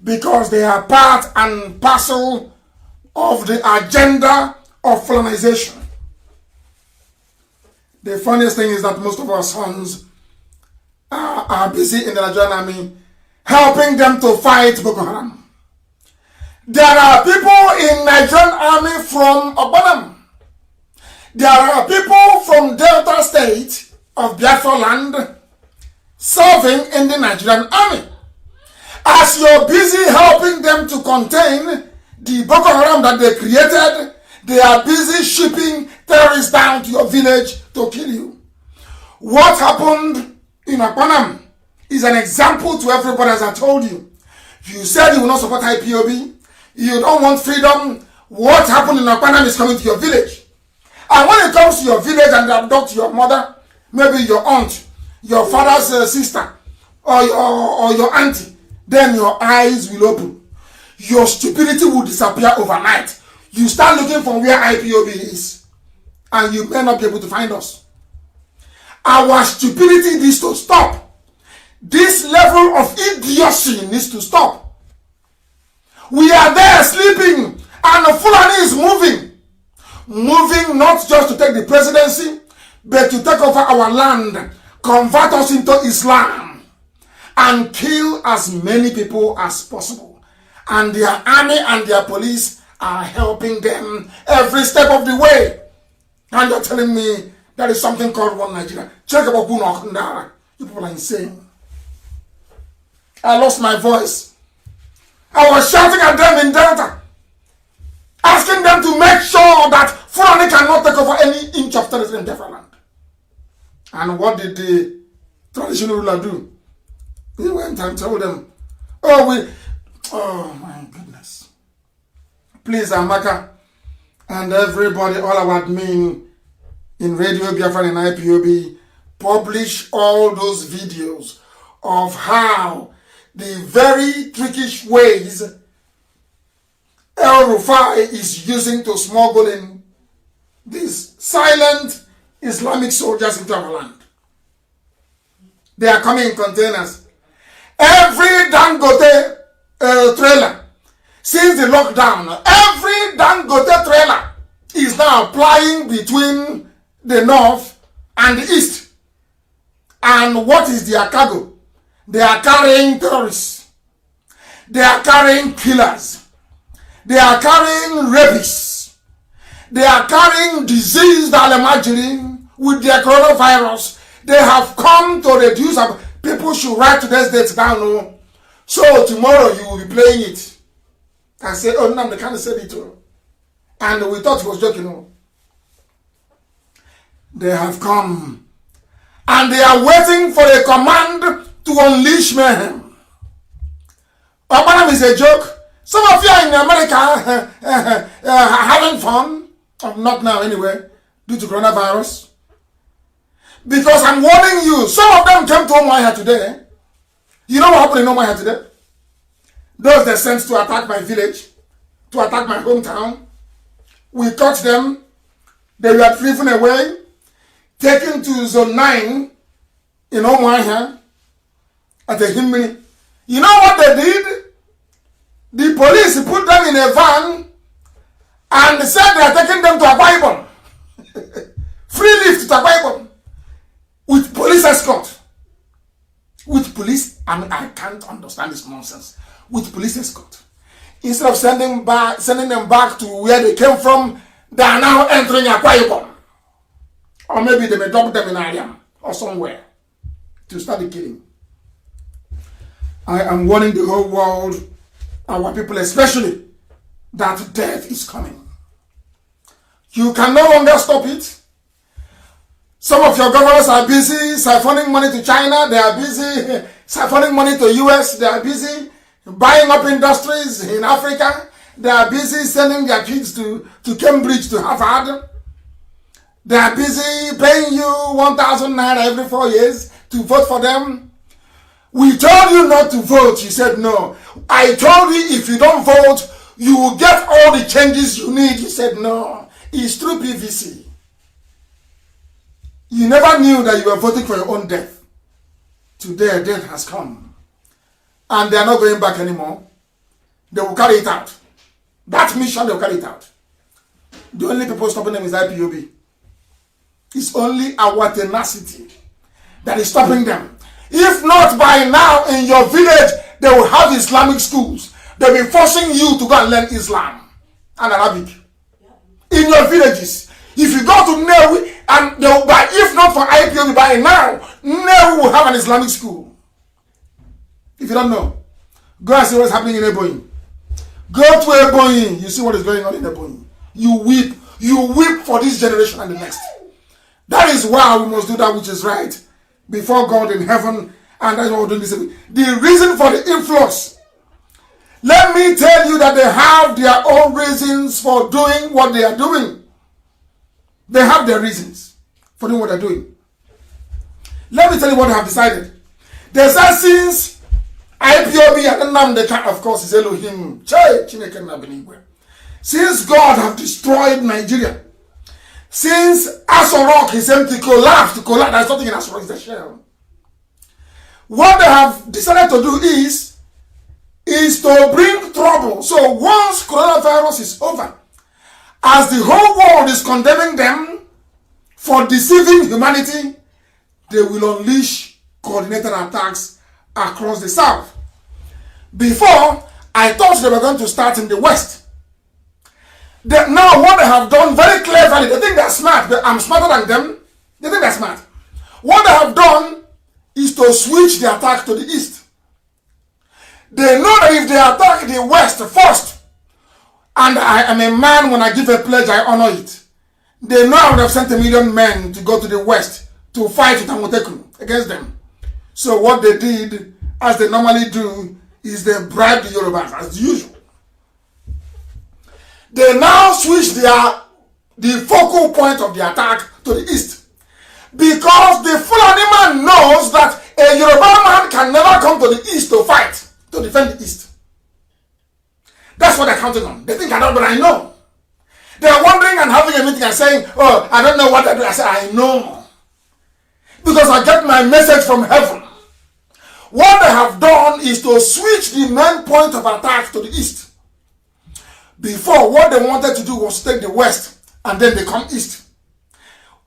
because they are part and parcel of the agenda of Fulanization. The funniest thing is that most of our sons are busy in the Nigerian army helping them to fight Boko Haram. There are people in Nigerian army from Obanam. There are people from Delta State of Biafra land serving in the Nigerian army. As you're busy helping them to contain the Boko Haram that they created, they are busy shipping terrorists down to your village to kill you. What happened in Akpanam is an example to everybody, as I told you. You said you will not support IPOB. You don't want freedom. What happened in Akpanam is coming to your village. And when it comes to your village and they abduct your mother, maybe your aunt, your father's sister, or your auntie, then your eyes will open. Your stupidity will disappear overnight. You start looking for where IPOB is, and you may not be able to find us. Our stupidity needs to stop. This level of idiocy needs to stop. We are there sleeping, and the Fulani is moving. Moving not just to take the presidency, but to take over our land, convert us into Islam, and kill as many people as possible. And their army and their police are helping them every step of the way. And you're telling me there is something called one Nigeria. Check about Bunokundara. You people are insane. I lost my voice. I was shouting at them in Delta, asking them to make sure that Fulani cannot take over any inch of territory in Biafra land. And what did the traditional ruler do? He went and told them, oh my goodness. Please, Amaka, and everybody, all our admin in Radio Biafra and IPOB, publish all those videos of how the very trickish ways El Rufai is using to smuggle in these silent Islamic soldiers into our land. They are coming in containers. Every Dangote trailer, since the lockdown, every Dangote trailer is now plying between the north and the east. And what is their cargo? They are carrying terrorists. They are carrying killers. They are carrying rapists. They are carrying diseased Almajiri with their coronavirus. They have come to reduce. People should write today's date down. No? So tomorrow you will be playing it. And say, oh, Nnamdi Kanu said it. And we thought he was joking. No? They have come. And they are waiting for a command to unleash mayhem. Obanam is a joke. Some of you are in America having fun. Not now anyway, due to coronavirus. Because I'm warning you, some of them came to Omaya today. You know what happened in Omaya today? Those they sent to attack my village, to attack my hometown. We caught them. They were driven away, taken to zone 9 in Omaya at the Himini. You know what they did? The police put them in a van and said they are taking them to a Bible. Free lift to a Bible. With police escort. With police, I can't understand this nonsense. With police escort. Instead of sending them back to where they came from, they are now entering a Bible. Or maybe they may dump them in Ariam or somewhere to start the killing. I am warning the whole world, our people especially, that death is coming. You can no longer stop it. Some of your governors are busy siphoning money to China. They are busy siphoning money to US. They are busy buying up industries in Africa. They are busy sending their kids to Cambridge, to Harvard. They are busy paying you 1,000 naira every 4 years to vote for them. We told you not to vote. You said no. I told you if you don't vote, you will get all the changes you need. You said no. It's through PVC. You never knew that you were voting for your own death. Today, death has come. And they are not going back anymore. They will carry it out. That mission, they will carry it out. The only people stopping them is IPOB. It's only our tenacity that is stopping them. If not by now, in your village, they will have Islamic schools. They'll be forcing you to go and learn Islam and Arabic. In your villages. If you go to Newi, and they will buy, if not for IPOB by now, Newi will have an Islamic school. If you don't know, go and see what's happening in Ebonyi. Go to Ebonyi, you see what is going on in Ebonyi. You weep for this generation and the next. That is why we must do that which is right before God in heaven, and that's what we're doing this. The reason for the influx, let me tell you that they have their own reasons for doing what they are doing. They have their reasons for doing what they're doing. Let me tell you what they have decided. They said since IPOB and Nnamdi Kanu, of course, is Elohim. Since God have destroyed Nigeria, since Asorok is empty, collapsed, there's nothing in Asorok, it's a shell. What they have decided to do is to bring trouble. So once coronavirus is over, as the whole world is condemning them for deceiving humanity, they will unleash coordinated attacks across the south. Before, I thought they were going to start in the west. Now what they have done very cleverly, they think they're smart, but I'm smarter than them. They think they're smart. What they have done is to switch the attack to the east. They know that if they attack the west first, and I am a man, when I give a pledge, I honor it. They know I would have sent 1 million men to go to the west to fight with Amotekun against them. So what they did, as they normally do, is they bribed the Yorubas, as usual. They now switch the focal point of the attack to the east. Because the Fulani man knows that a Yoruba man can never come to the east to fight, to defend the east. That's what they counting on? They think I don't, but I know. They're wondering and having a meeting and saying, oh, I don't know what I do. I say, I know. Because I get my message from heaven. What they have done is to switch the main point of attack to the east. Before, what they wanted to do was take the west, and then they come east.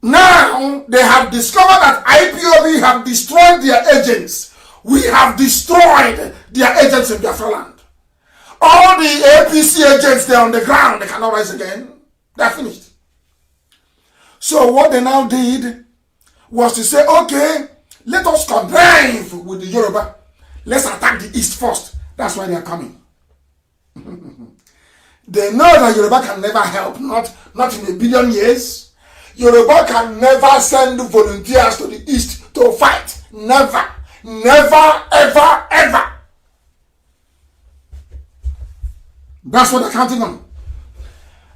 Now, they have discovered that IPOB have destroyed their agents. We have destroyed their agents in Biafra land. All the APC agents, they're on the ground. They cannot rise again. They're finished. So what they now did was to say, okay, let us connive with the Yoruba. Let's attack the east first. That's why they are coming. They know that Yoruba can never help, not in a billion years. Yoruba can never send volunteers to the east to fight. Never. Never, ever, ever. That's what they're counting on.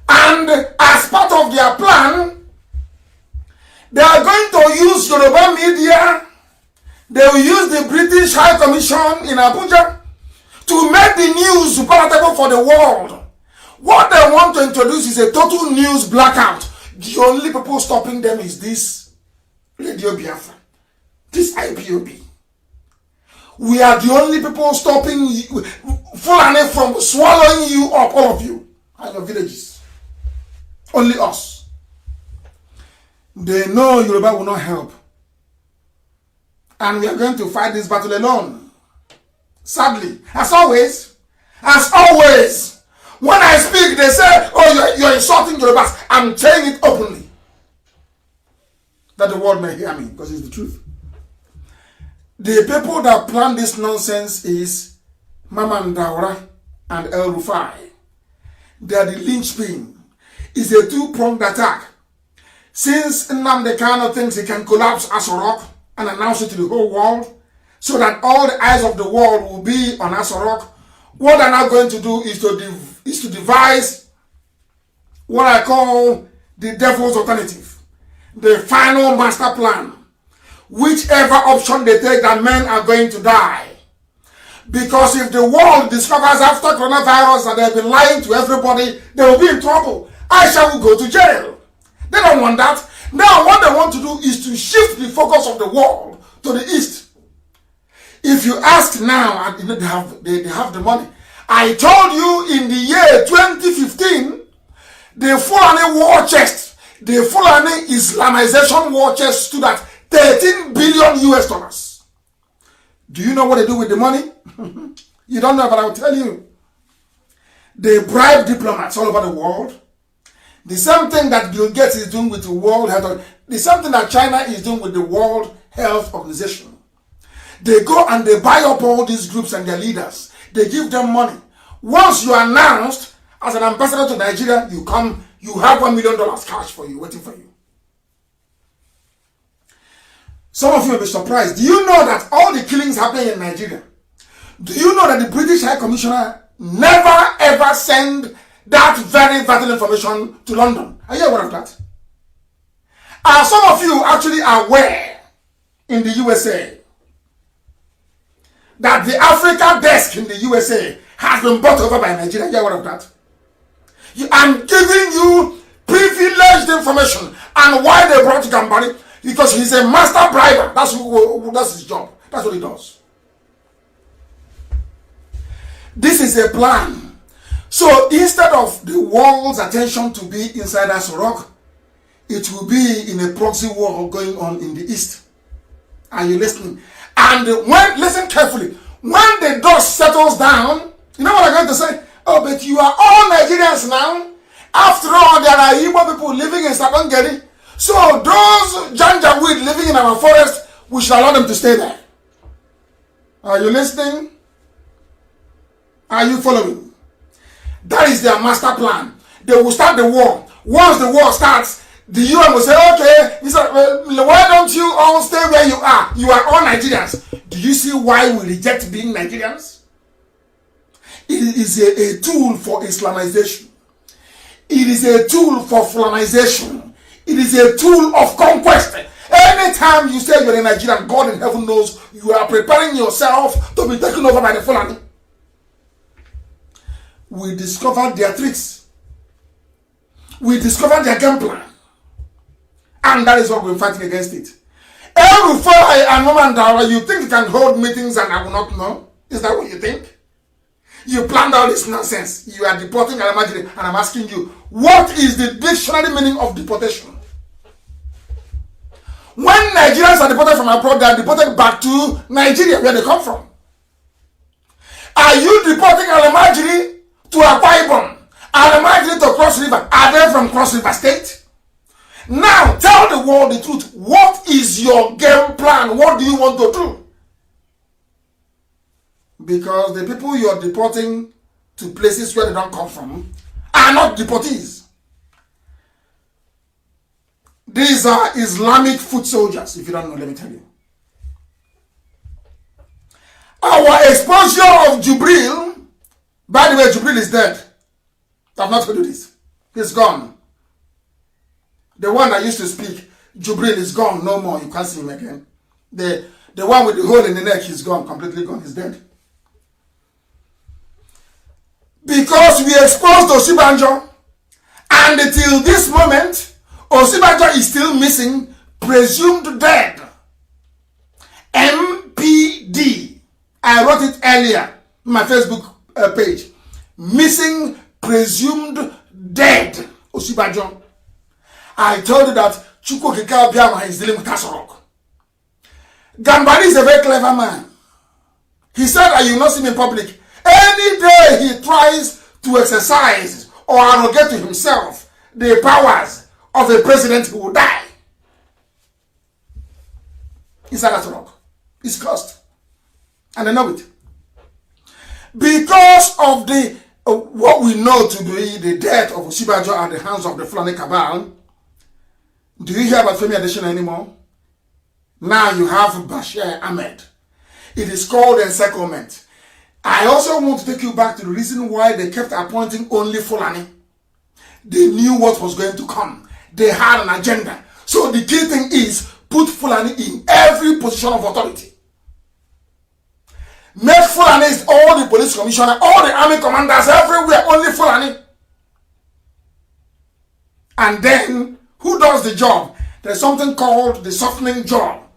And as part of their plan, they are going to use Yoruba media. They will use the British High Commission in Abuja to make the news palatable for the world. What they want to introduce is a total news blackout. The only people stopping them is this Radio Biafra, this IPOB. We are the only people stopping you, Fulani from swallowing you up, all of you, and your villages. Only us. They know Yoruba will not help. And we are going to fight this battle alone. Sadly, as always, when I speak, they say, oh, you're insulting Yorubas. I'm saying it openly. That the world may hear me, because it's the truth. The people that plan this nonsense is Mama Ndaura and El Rufai. They are the linchpin. It's a two-pronged attack. Since Nnamdi Kanu thinks he can collapse Aso Rock and announce it to the whole world, so that all the eyes of the world will be on Aso Rock, what they're now going to do is to devise what I call the devil's alternative, the final master plan. Whichever option they take, that men are going to die. Because if the world discovers after coronavirus that they've been lying to everybody, they will be in trouble. Aisha will go to jail. They don't want that. Now what they want to do is to shift the focus of the world to the east. If you ask now, and they have the money. I told you in the year 2015, the Fulani war chest, the Fulani Islamization war chest stood at 13 billion US dollars. Do you know what they do with the money? You don't know, but I will tell you. They bribe diplomats all over the world. The same thing that Bill Gates is doing with the World Health, the same thing that China is doing with the World Health Organization. They go and they buy up all these groups and their leaders. They give them money. Once you are announced as an ambassador to Nigeria, you come, you have $1 million cash for you, waiting for you. Some of you may be surprised. Do you know that all the killings happening in Nigeria? Do you know that the British High Commissioner never ever sent that very vital information to London? Are you aware of that? Are some of you actually aware in the USA that the Africa desk in the USA has been bought over by Nigeria? Are you aware of that? I'm giving you privileged information. And why they brought Gambari? Because he's a master briber. That's his job. That's what he does. This is a plan. So instead of the world's attention to be inside Aso Rock, it will be in a proxy war going on in the east. Are you listening? And listen carefully. When the dust settles down, you know what I'm going to say? Oh, but you are all Nigerians now. After all, there are Igbo people living in Sabangeri. So those Janjaweed living in our forest, we shall allow them to stay there. Are you listening? Are you following? That is their master plan. They will start the war. Once the war starts, the UN will say, okay, why don't you all stay where you are? You are all Nigerians. Do you see why we reject being Nigerians? It is a tool for Islamization. It is a tool for Fulanization. It is a tool of conquest. Anytime you say you're a Nigerian, God in heaven knows you are preparing yourself to be taken over by the Fulani. we discovered their tricks. We discovered their game plan. And that is what we're fighting against it. Every and woman, you think you can hold meetings and I will not know? Is that what you think? You planned all this nonsense. You are deporting Alamajiri, and I'm asking you, what is the dictionary meaning of deportation? When Nigerians are deported from abroad, they are deported back to Nigeria, where they come from. Are you deporting Alamajiri to Akwa Ibom? Alamajiri to Cross River? Are they from Cross River State? Now, tell the world the truth. What is your game plan? What do you want to do? Because the people you are deporting to places where they don't come from are not deportees. These are Islamic foot soldiers, if you don't know, let me tell you. Our exposure of Jubril, by the way, Jubril is dead. I've not told you this. He's gone. The one that used to speak, Jubril is gone, no more. You can't see him again. The one with the hole in the neck, he's gone, completely gone, he's dead. Because we exposed Osibanjo, and until this moment, Osibanjo is still missing, presumed dead. MPD. I wrote it earlier in my Facebook page. Missing, presumed dead. Osibanjo. I told you that Chukwu Kika Biama is dealing with Kasorok. Gambari is a very clever man. He said, I will not see him in public. Any day he tries to exercise or arrogate to himself the powers of a president who will die. It's a rock. It's cursed. And I know it. Because of the what we know to be the death of Osibanjo at the hands of the Fulani cabal, do you hear about Femi Adesina anymore? Now you have Bashir Ahmed. It is called encirclement. I also want to take you back to the reason why they kept appointing only Fulani. They knew what was going to come. They had an agenda. So the key thing is put Fulani in every position of authority. Make Fulani all the police commissioner, all the army commanders, everywhere, only Fulani. And then, who does the job? There's something called the softening job.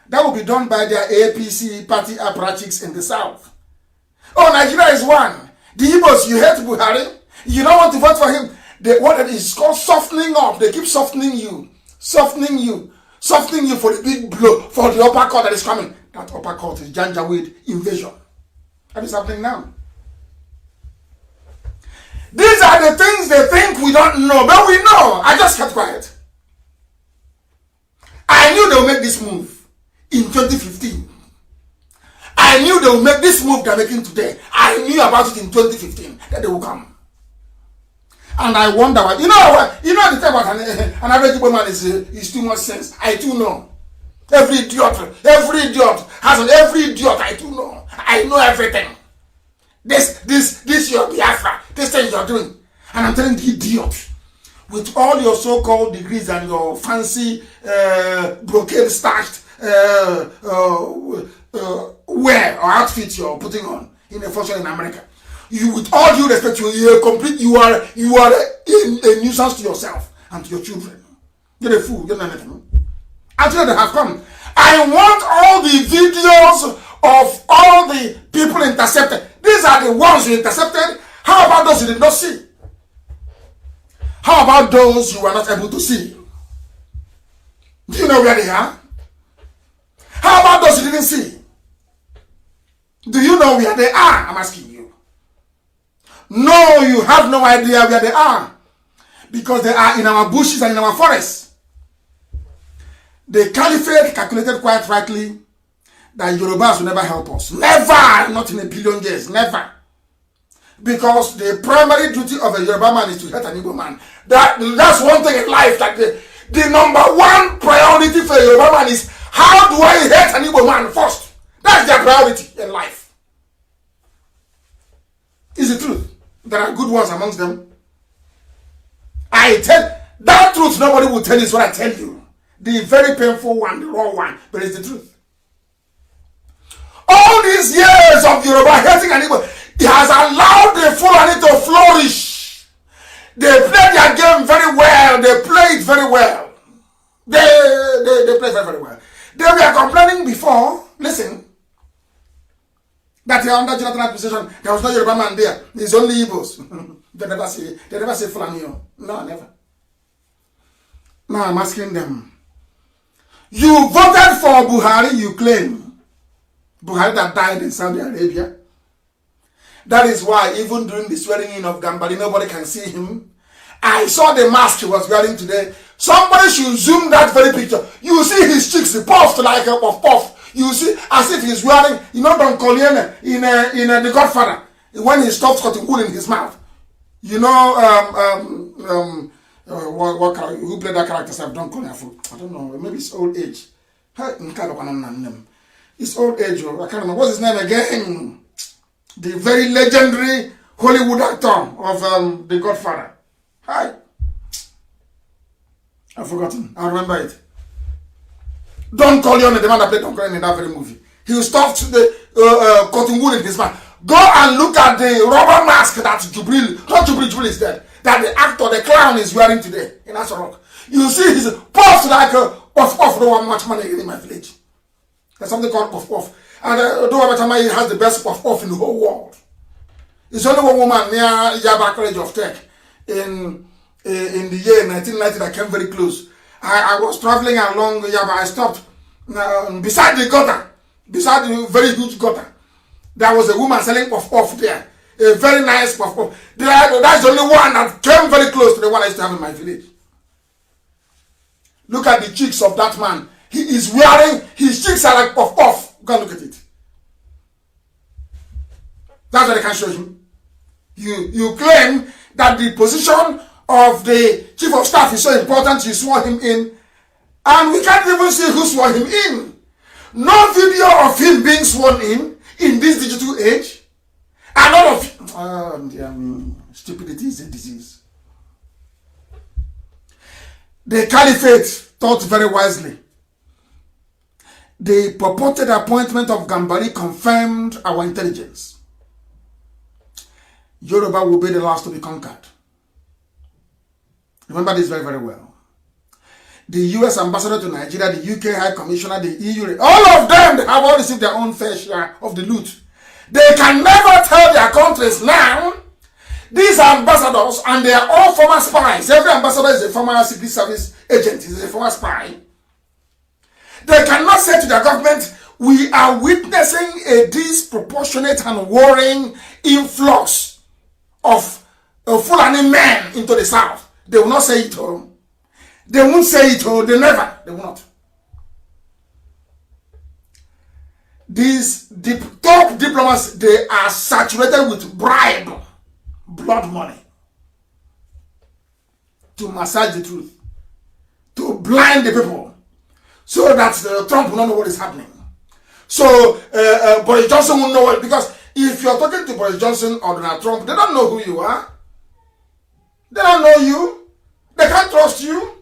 That will be done by their APC party apparatchiks in the south. Oh, Nigeria is one. The Igbos, you hate Buhari. You don't want to vote for him. What it is called softening up. They keep softening you. Softening you. Softening you for the big blow, for the upper court that is coming. That upper court is Janjaweed invasion. That is happening now. These are the things they think we don't know, but we know. I just kept quiet. I knew they would make this move in 2015. I knew they would make this move they're making today. I knew about it in 2015 that they will come. And I wonder why. You know the thing about an average woman is too much sense. I too know. Every idiot has every idiot I too know. I know everything. This your Biafra. This thing you're doing. And I'm telling the idiot, with all your so-called degrees and your fancy brocade starched wear or outfit you're putting on in a function in America. You, with all due respect, you are a nuisance to yourself and to your children. You're a fool. You're not anything. Until they have come, I want all the videos of all the people intercepted. These are the ones you intercepted. How about those you did not see? How about those you were not able to see? Do you know where they are? How about those you didn't see? Do you know where they are? I'm asking you. No, you have no idea where they are. Because they are in our bushes and in our forests. The caliphate calculated quite rightly that Yorubas will never help us. Never! Not in a billion years. Never. Because the primary duty of a Yoruba man is to hate an Igbo man. That's one thing in life. That the number one priority for a Yoruba man is, how do I hate an Igbo man first? That's their priority in life. It's the truth. There are good ones amongst them. I tell that truth, nobody will tell you, is what I tell you. The very painful one, the raw one, but it's the truth. All these years of Yoruba hating an Igbo, He has allowed the Fulani to flourish. They play their game very well. They play it very well. They play very, very well. They were complaining before, listen, that under Jonathan administration, there was no Yoruba man there. It's only Igbos. They never say Fulani. No, never. Now I'm asking them. You voted for Buhari, you claim. Buhari that died in Saudi Arabia. That is why even during the swearing in of Gambari, nobody can see him. I saw the mask he was wearing today. Somebody should zoom that very picture. You see his cheeks puffed like a puff. You see as if he's wearing, Don Corleone in The Godfather, when he stops cutting wool in his mouth. Who played that character? I don't know. Maybe it's old age. It's old age. I can't remember. What's his name again? The very legendary Hollywood actor of The Godfather. Hi. I've forgotten. I'll remember it. Don Corleone, the man that played Don Corleone in that very movie. He stuffed the cotton wool in his mouth. Go and look at the rubber mask that Jubril is dead. That the actor, the clown is wearing today in Asarok. You see he's puffed like a puff. No one much money in my village. There's something called puff. And he has the best puff in the whole world. It's only one woman near Yaba College of Tech in the year 1990 that came very close. I was traveling along Yaba. I stopped beside the gutter, beside the very huge gutter. There was a woman selling puff there. A very nice puff. That's the only one that came very close to the one I used to have in my village. Look at the cheeks of that man. He is wearing, his cheeks are like puff. Go and look at it. That's what I can show you. You claim that the position of the chief of staff is so important, you swore him in, and we can't even see who swore him in. No video of him being sworn in this digital age. And all of stupidity is a disease. The caliphate thought very wisely. The purported appointment of Gambari confirmed our intelligence. Yoruba will be the last to be conquered. Remember this very, very well. The US ambassador to Nigeria, the UK High Commissioner, the EU, all of them, they have all received their own fair share of the loot. They can never tell their countries now. These ambassadors, and they are all former spies. Every ambassador is a former secret service agent, is a former spy. They cannot say to their government, we are witnessing a disproportionate and worrying influx of Fulani men into the south. They will not say it all. They won't say it all. They never. They will not. These top diplomats, they are saturated with bribe, blood money, to massage the truth, to blind the people, so that Trump will not know what is happening. So Boris Johnson will know it, because if you're talking to Boris Johnson or Donald Trump, they don't know who you are. They don't know you. They can't trust you.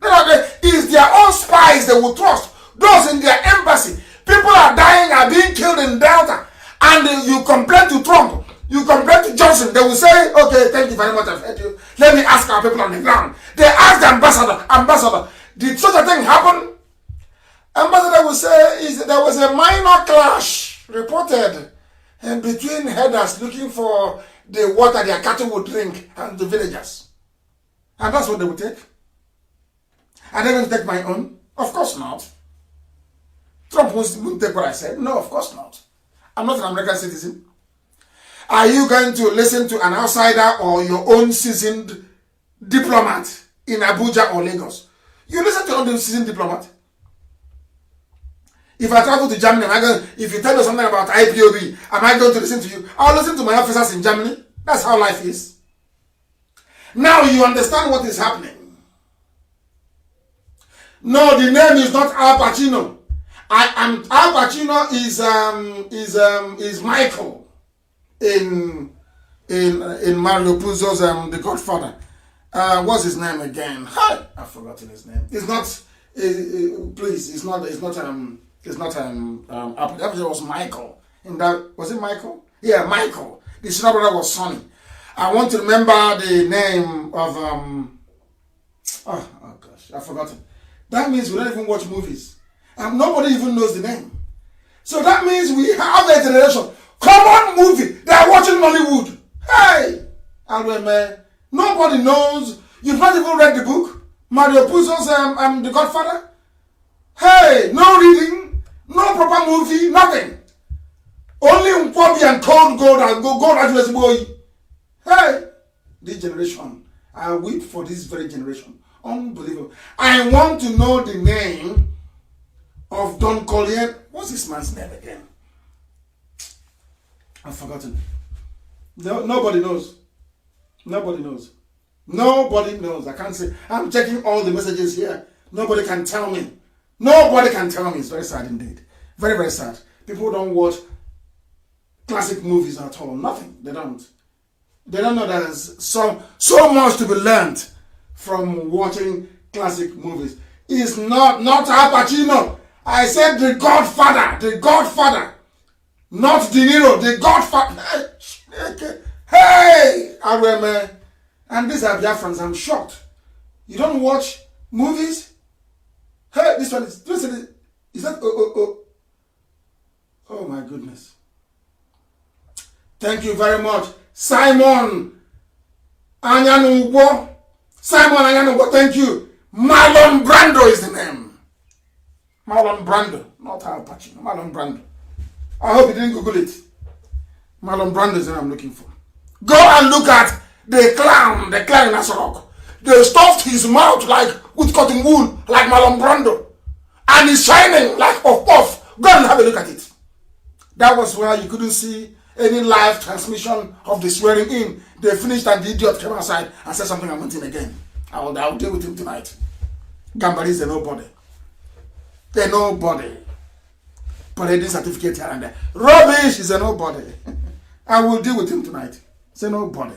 It's their own spies they will trust. Those in their embassy. People are dying, are being killed in Delta. And you complain to Trump. You complain to Johnson. They will say, okay, thank you very much, I've heard you. Let me ask our people on the ground. They ask the ambassador, did such a thing happen? Ambassador will say, there was a minor clash reported between herders looking for the water their cattle would drink and the villagers. And that's what they would take. Are they going to take my own? Of course not. Trump won't take what I said. No, of course not. I'm not an American citizen. Are you going to listen to an outsider or your own seasoned diplomat in Abuja or Lagos? You listen to the seasoned diplomat. If I travel to Germany, if you tell me something about IPOB, am I going to listen to you? I'll listen to my officers in Germany. That's how life is. Now you understand what is happening. No, the name is not Al Pacino. Al Pacino is Michael in Mario Puzo's The Godfather. What's his name again? Hi, I've forgotten his name. It's not. Please, it's not. It was Michael. In that, was it Michael? Yeah, Michael. The senior brother was Sonny. I want to remember the name of oh gosh, I've forgotten. That means we don't even watch movies. And nobody even knows the name. So that means we have a generation. Common movie. They are watching Hollywood. Hey! And nobody knows. You've not even read the book. Mario Puzo's The Godfather. Hey! No reading. No proper movie. Nothing. Only Ipob and cold gold and gold as boy. Hey! This generation. I weep for this very generation. Unbelievable. I want to know the name of Don Collier. What's this man's name again? I've forgotten. No, nobody knows. Nobody knows. Nobody knows. I can't say. I'm checking all the messages here. Nobody can tell me. Nobody can tell me. It's very sad indeed. Very, very sad. People don't watch classic movies at all. Nothing. They don't. They don't know there's so much to be learned from watching classic movies. It's not Al Pacino. I said The Godfather. The Godfather. Not De Niro. The Godfather. Hey! And these are Biafrans. I'm shocked. You don't watch movies? Hey, this one is that oh my goodness. Thank you very much. Simon Anyanubo. Thank you. Marlon Brando is the name. Marlon Brando, not Al Pacino. Marlon Brando. I hope you didn't Google it. Marlon Brando is what I'm looking for. Go and look at the clown in Asorok. They stuffed his mouth like with cotton wool, like Marlon Brando. And he's shining like puff. Go and have a look at it. That was where you couldn't see any live transmission of the swearing in. They finished and the idiot came outside and said something. I went in again. I'll deal with him tonight. Gambari is a nobody. They're nobody. Parading certificate here and there. Rubbish is a nobody. I will deal with him tonight. It's a nobody.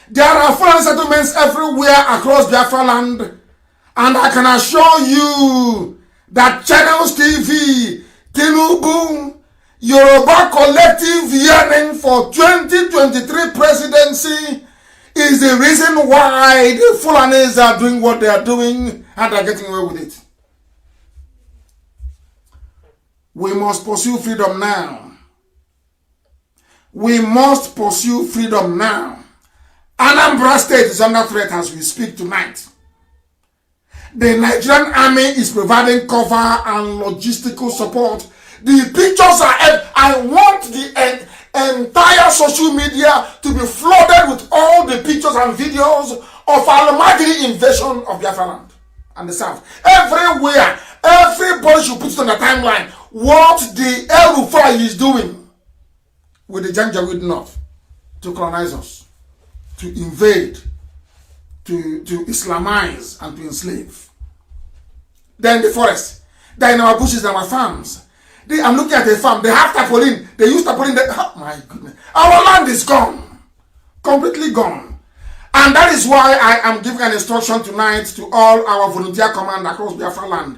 There are foreign settlements everywhere across Biafra land, and I can assure you that Channels TV, Tinubu, Yoruba collective yearning for 2023 presidency is the reason why the Fulanis are doing what they are doing and are getting away with it. We must pursue freedom now. We must pursue freedom now. Anambra State is under threat as we speak tonight. The Nigerian army is providing cover and logistical support. The pictures are... I want the entire social media to be flooded with all the pictures and videos of Al-Mahdi invasion of Biafra land and the south. Everywhere, everybody should put it on the timeline what the El Rufai is doing with the Janjaweed North to colonize us, to invade, to Islamize and to enslave. Then the forest, then in our bushes and our farms. I'm looking at a farm, they have tarpaulin, they use tarpaulin, oh my goodness. Our land is gone, completely gone. And that is why I am giving an instruction tonight to all our volunteer command across Biafra land.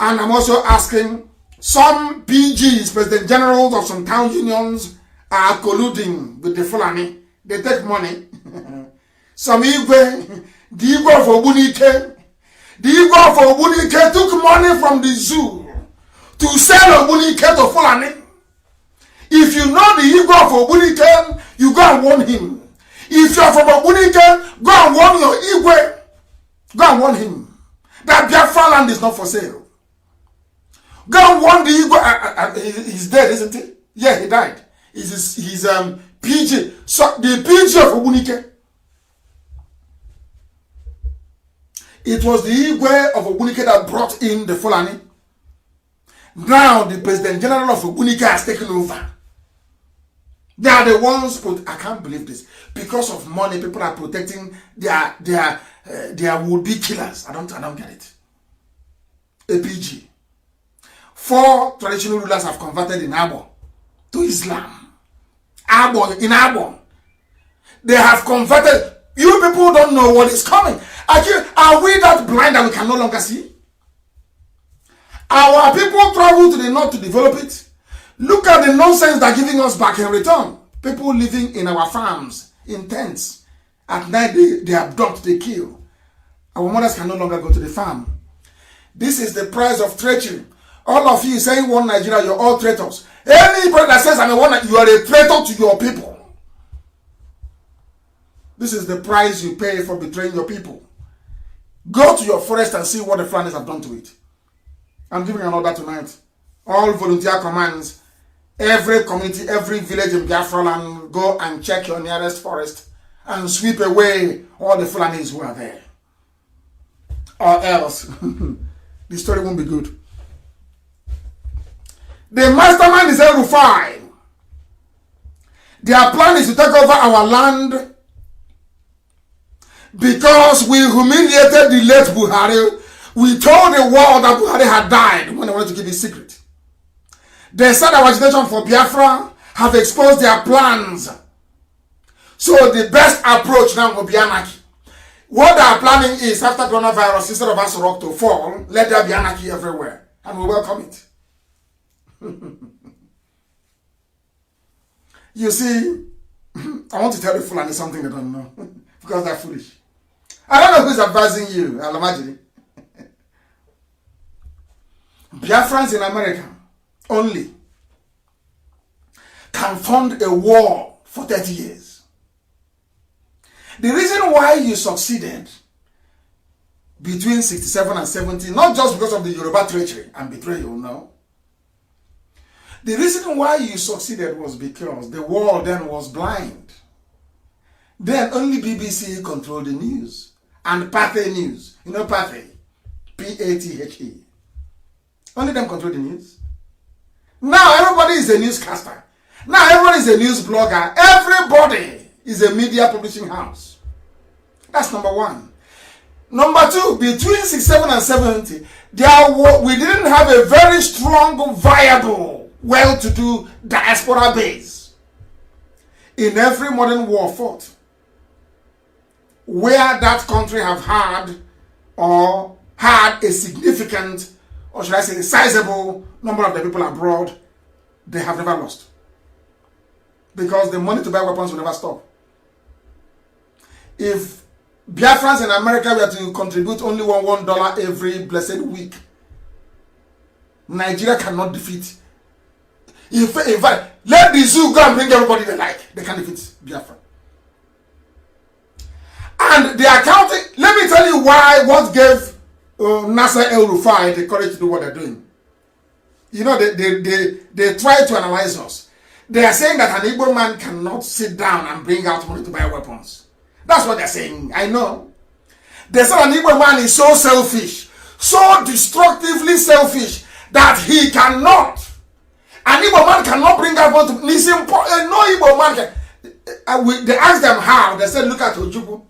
And I'm also asking some PGs, President Generals of some town unions, are colluding with the Fulani. They take money. Some Igwe, the Igwe of Obunike, took money from the zoo to sell Obunike to Fulani. If you know the Igwe of Obunike, you go and warn him. If you're from Obunike, go and warn your Igwe. Go and warn him that Biafra land is not for sale. Go and warn the Igwe. He's dead, isn't he? Yeah, he died. He's PG. So the PG of Obunike. It was the Igwe of Obunike that brought in the Fulani. Now the President General of Obunike has taken over. They are the ones, I can't believe this. Because of money, people are protecting their would-be killers. I don't get it. APG. 4 traditional rulers have converted in Abo to Islam. In Abo. They have converted. You people don't know what is coming. Are we that blind that we can no longer see? Our people travel to the north to develop it. Look at the nonsense they're giving us back in return. People living in our farms, in tents. At night, they abduct, they kill. Our mothers can no longer go to the farm. This is the price of treachery. All of you saying one Nigeria, you're all traitors. Anybody that says I'm a one, you are a traitor to your people. This is the price you pay for betraying your people. Go to your forest and see what the Fulanis have done to it. I'm giving an order tonight. All volunteer commands, every community, every village in Biafra land, go and check your nearest forest and sweep away all the Fulanis who are there. Or else, the story won't be good. The mastermind is El Rufai. Their plan is to take over our land because we humiliated the late Buhari. We told the world that Buhari had died when they wanted to keep it secret. They said our agitation for Biafra have exposed their plans. So the best approach now will be anarchy. What they are planning is, after coronavirus, instead of us rock to fall, let there be anarchy everywhere. And we welcome it. You see, I want to tell the Fulani something they don't know. Because they're foolish. I don't know who's advising you, I'll imagine. Biafrans in America only can fund a war for 30 years. The reason why you succeeded between 67 and 70, not just because of the Yoruba treachery and betrayal, no. The reason why you succeeded was because the world then was blind. Then only BBC controlled the news. And Pathe News. You know Pathe? P-A-T-H-E. Only them control the news. Now everybody is a newscaster. Now everybody is a news blogger. Everybody is a media publishing house. That's number one. Number two, between 67 and 70, we didn't have a very strong, viable, well-to-do diaspora base. In every modern war fought, where that country have had or had a significant, or should I say a sizable number of the people abroad, they have never lost. Because the money to buy weapons will never stop. If Biafrans in America were to contribute only $1 every blessed week, Nigeria cannot defeat. In fact, let the zoo go and bring everybody they like. They can defeat Biafra. And the accounting, let me tell you what gave Nasser El Rufai the courage to do what they're doing. You know, they try to analyze us. They are saying that an Igbo man cannot sit down and bring out money to buy weapons. That's what they're saying. I know. They said an Igbo man is so selfish, so destructively selfish, that he cannot. An Igbo man cannot bring out money to... It's important. No Igbo man can... They asked them how. They said, look at Ojukwu.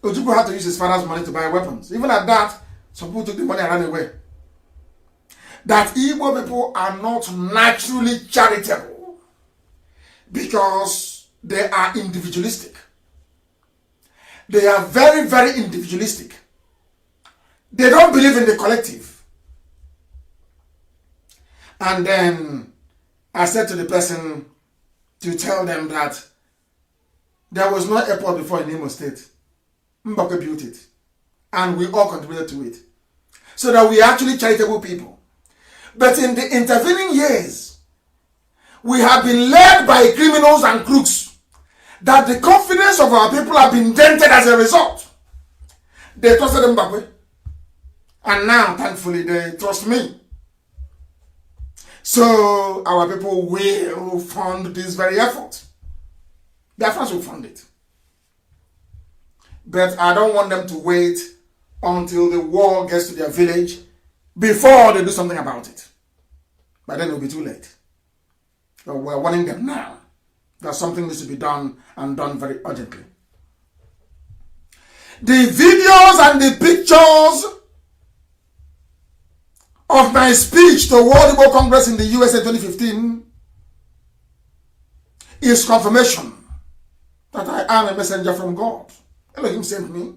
Ojukwu had to use his father's money to buy weapons. Even at that, some people took the money and ran away. That Igbo people are not naturally charitable because they are individualistic. They are very, very individualistic. They don't believe in the collective. And then I said to the person to tell them that there was no airport before in Imo State. Mbaka built it. And we all contributed to it. So that we are actually charitable people. But in the intervening years, we have been led by criminals and crooks, that the confidence of our people have been dented as a result. They trusted Mbakwe. And now, thankfully, they trust me. So, our people will fund this very effort. Their friends will fund it. But I don't want them to wait until the war gets to their village before they do something about it. But then it will be too late. So we're warning them now that something needs to be done, and done very urgently. The videos and the pictures of my speech to World Igbo Congress in the USA 2015 is confirmation that I am a messenger from God. Elohim sent me.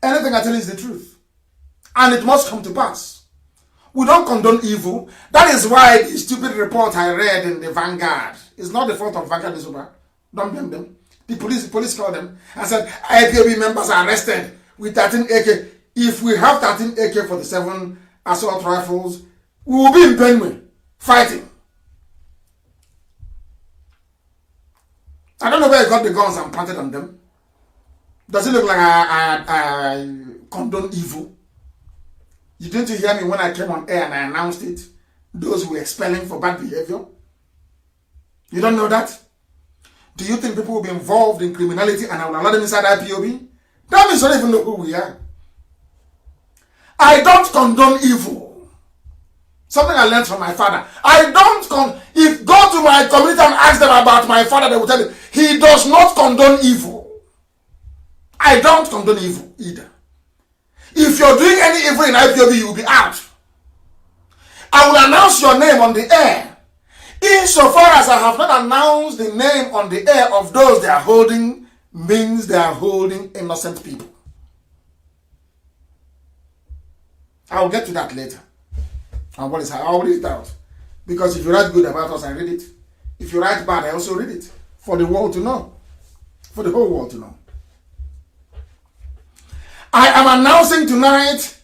Anything I tell you is the truth. And it must come to pass. We don't condone evil. That is why the stupid report I read in the Vanguard is not the fault of Vanguard newspaper. Don't blame them. The police called them and said IPOB members are arrested with 13 AK. If we have 13 AK-47 assault rifles, we will be in Benue fighting. I don't know where I got the guns and planted on them. Does it look like I condone evil? You didn't hear me when I came on air and I announced it? Those who were expelling for bad behavior? You don't know that? Do you think people will be involved in criminality and I will allow them inside IPOB? That means you don't even know who we are. I don't condone evil. Something I learned from my father. If go to my community and ask them about my father, they will tell you, he does not condone evil. I don't condone evil either. If you're doing any evil in IPOB, you will be out. I will announce your name on the air. Insofar as I have not announced the name on the air of those they are holding, means they are holding innocent people. I will get to that later. And what is I will read it out. Because if you write good about us, I read it. If you write bad, I also read it. For the world to know. For the whole world to know. I am announcing tonight,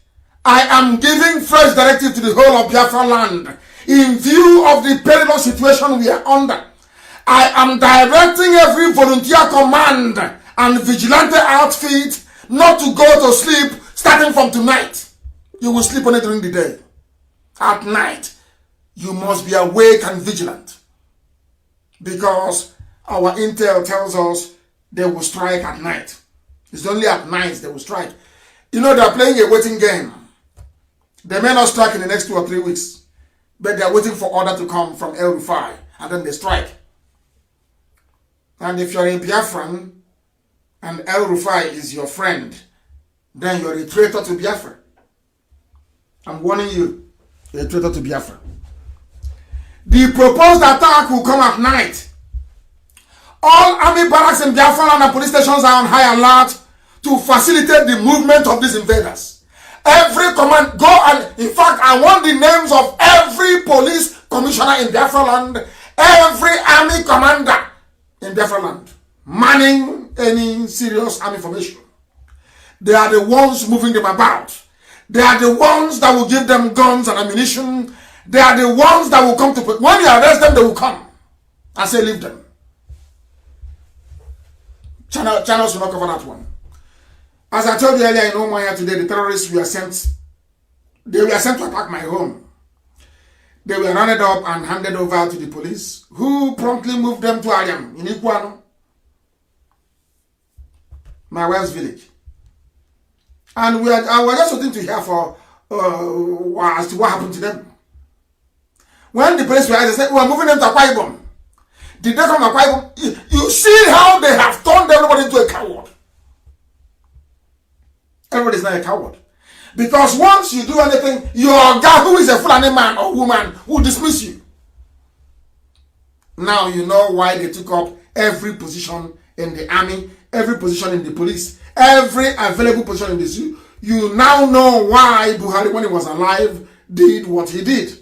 I am giving fresh directive to the whole of Biafra land in view of the perilous situation we are under. I am directing every volunteer command and vigilante outfit not to go to sleep starting from tonight. You will sleep only during the day. At night, you must be awake and vigilant. Because our intel tells us they will strike at night. It's only at night they will strike. You know, they are playing a waiting game. They may not strike in the next 2 or 3 weeks, but they are waiting for order to come from El Rufai, and then they strike. And if you're a Biafran, and El Rufai is your friend, then you're a traitor to Biafra. I'm warning you, you're a traitor to Biafra. The proposed attack will come at night. All army barracks in Biafra land and police stations are on high alert to facilitate the movement of these invaders. Every command, go and, in fact, I want the names of every police commissioner in Biafra land, every army commander in Biafra land, manning any serious army formation. They are the ones moving them about. They are the ones that will give them guns and ammunition. They are the ones that will come to, when you arrest them, they will come and say, leave them. Channels will not cover that one. As I told you earlier in Omaya today, the terrorists were sent. They were sent to attack my home. They were rounded up and handed over to the police, who promptly moved them to Ariam in Iguano, my wife's village. And I was just waiting to hear for as to what happened to them. When the police were there, they said, we are moving them to Akwa Ibom. Did they come to Akwa Ibom? You see how they have turned everybody into a coward. Everybody is not a coward. Because once you do anything, your guy who is a Fulani man or woman will dismiss you. Now you know why they took up every position in the army, every position in the police, every available position in the zoo. You now know why Buhari, when he was alive, did what he did.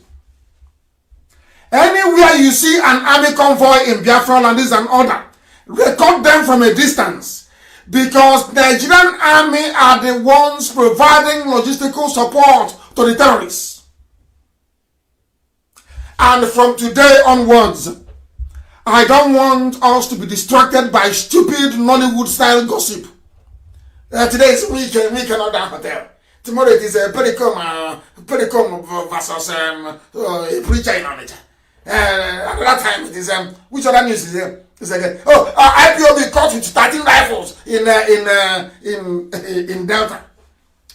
Anywhere you see an army convoy in Biafra land, is an order. Record them from a distance. Because the Nigerian army are the ones providing logistical support to the terrorists. And from today onwards, I don't want us to be distracted by stupid Nollywood-style gossip. Today is weekend at that hotel. Tomorrow it is a Pericom versus a preacher in on it. Another time it is, which other news is there? It's like, IPOB caught with 13 rifles in Delta.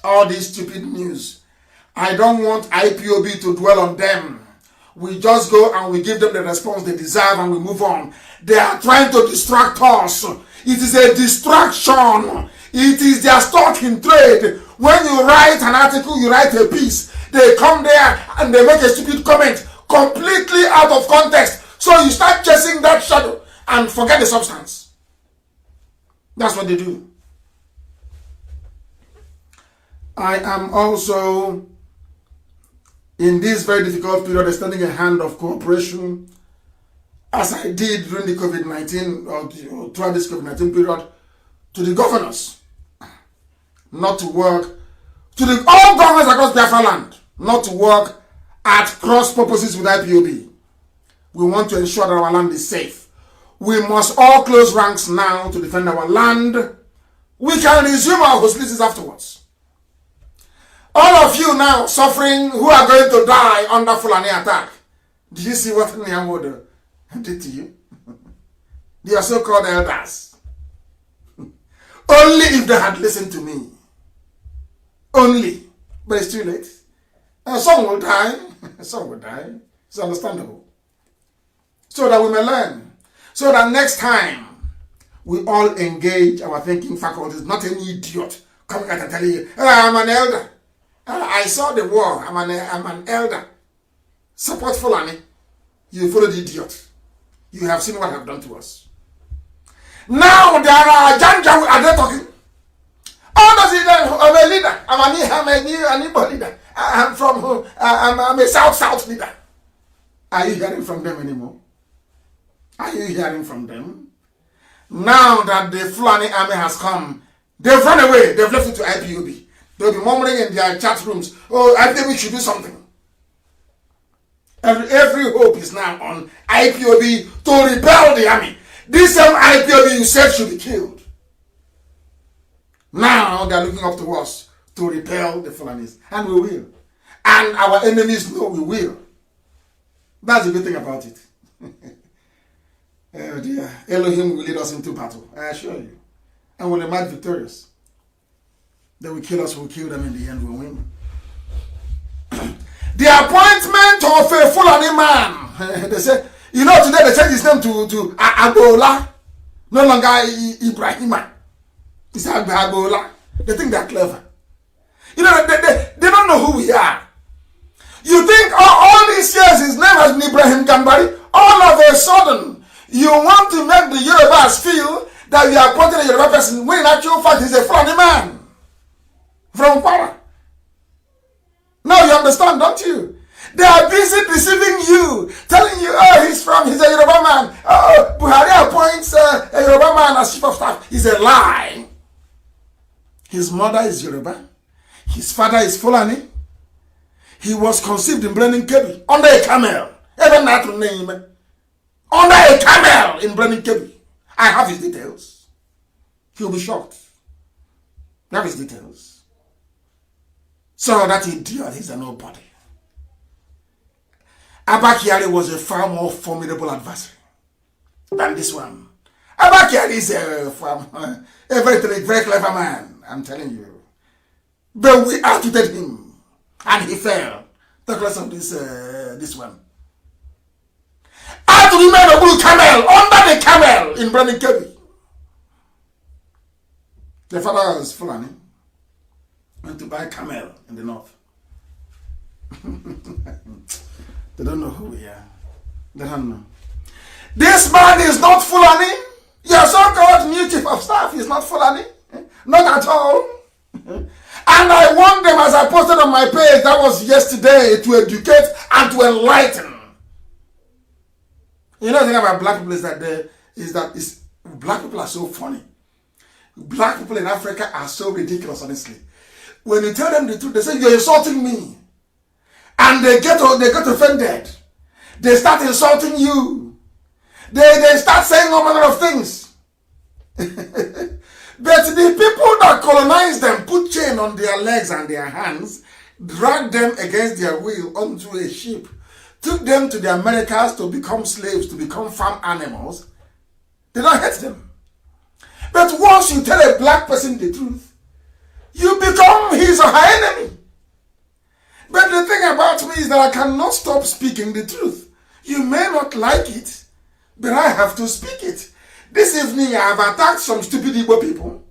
All these stupid news. I don't want IPOB to dwell on them. We just go and we give them the response they deserve and we move on. They are trying to distract us. It is a distraction. It is their stock in trade. When you write an article, you write a piece. They come there and they make a stupid comment completely out of context. So you start chasing that shadow and forget the substance. That's what they do. I am also in this very difficult period, extending a hand of cooperation, as I did during the COVID-19 or throughout this COVID-19 period, to the governors, not to work, to all governors across Biafra land, not to work at cross purposes with IPOB. We want to ensure that our land is safe. We must all close ranks now to defend our land. We can resume our hostilities afterwards. All of you now suffering who are going to die under Fulani attack. Did you see what Nyamwodo did to you? They are so-called elders. Only if they had listened to me. Only. But it's too late. Some will die. Some will die. It's understandable. So that we may learn. So that next time we all engage our thinking faculties, not any idiot coming and telling you, I'm an elder. I saw the war. I'm an elder. Support Fulani. You follow the idiot. You have seen what I've done to us. Now there are Janja, are they talking? Oh, does it? I'm a leader. I'm an Igbo leader. I'm from. I'm a South leader. Are you hearing from them anymore? Are you hearing from them? Now that the Fulani army has come, they've run away. They've left it to IPOB. They'll be murmuring in their chat rooms, oh, IPOB should do something. Every hope is now on IPOB to repel the army. This same IPOB you said should be killed. Now they're looking up to us to repel the Fulanis. And we will. And our enemies know we will. That's the good thing about it. Oh dear. Elohim will lead us into battle, I assure you. And we'll emerge victorious. They will kill us, we'll kill them, in the end we'll win. The appointment of a Fulani man. They say, you know, today they changed his name to Agbola. No longer Ibrahima. It's Agbola. They think they're clever. You know, they don't know who we are. You think all these years his name has been Ibrahim Gambari? All of a sudden, you want to make the Yorubas feel that you are appointed a Yoruba person when in actual fact he's a Fulani man from Kwara. Now you understand, don't you? They are busy deceiving you, telling you, oh, he's a Yoruba man. Oh, Buhari appoints a Yoruba man as chief of staff. It's a lie. His mother is Yoruba. His father is Fulani. He was conceived in Brennan Kebi under a camel. Even that name. Under a camel in Brennan Kebi. I have his details. He'll be shocked. I have his details. So that idiot is a nobody. Abba Kyari was a far more formidable adversary than this one. Abba Kyari is a very clever man, I'm telling you. But we outwitted him, and he fell. Talk less of this one. How to remain a blue camel, under the camel in Brennan Kebi. The father was Fulani. Went to buy camel in the north. They don't know who we are. They don't know. This man is not Fulani. Your so-called new chief of staff is not Fulani. Not at all. And I want them, as I posted on my page, that was yesterday, to educate and to enlighten. You know the thing about black people is black people are so funny. Black people in Africa are so ridiculous, honestly. When you tell them the truth, they say, you're insulting me. And they get offended. They start insulting you. They start saying all manner of things. But the people that colonized them put chain on their legs and their hands, dragged them against their will onto a ship, took them to the Americas to become slaves, to become farm animals. They don't hate them. But once you tell a black person the truth, you become his or her enemy. But the thing about me is that I cannot stop speaking the truth. You may not like it, but I have to speak it. This evening I have attacked some stupid Igbo people.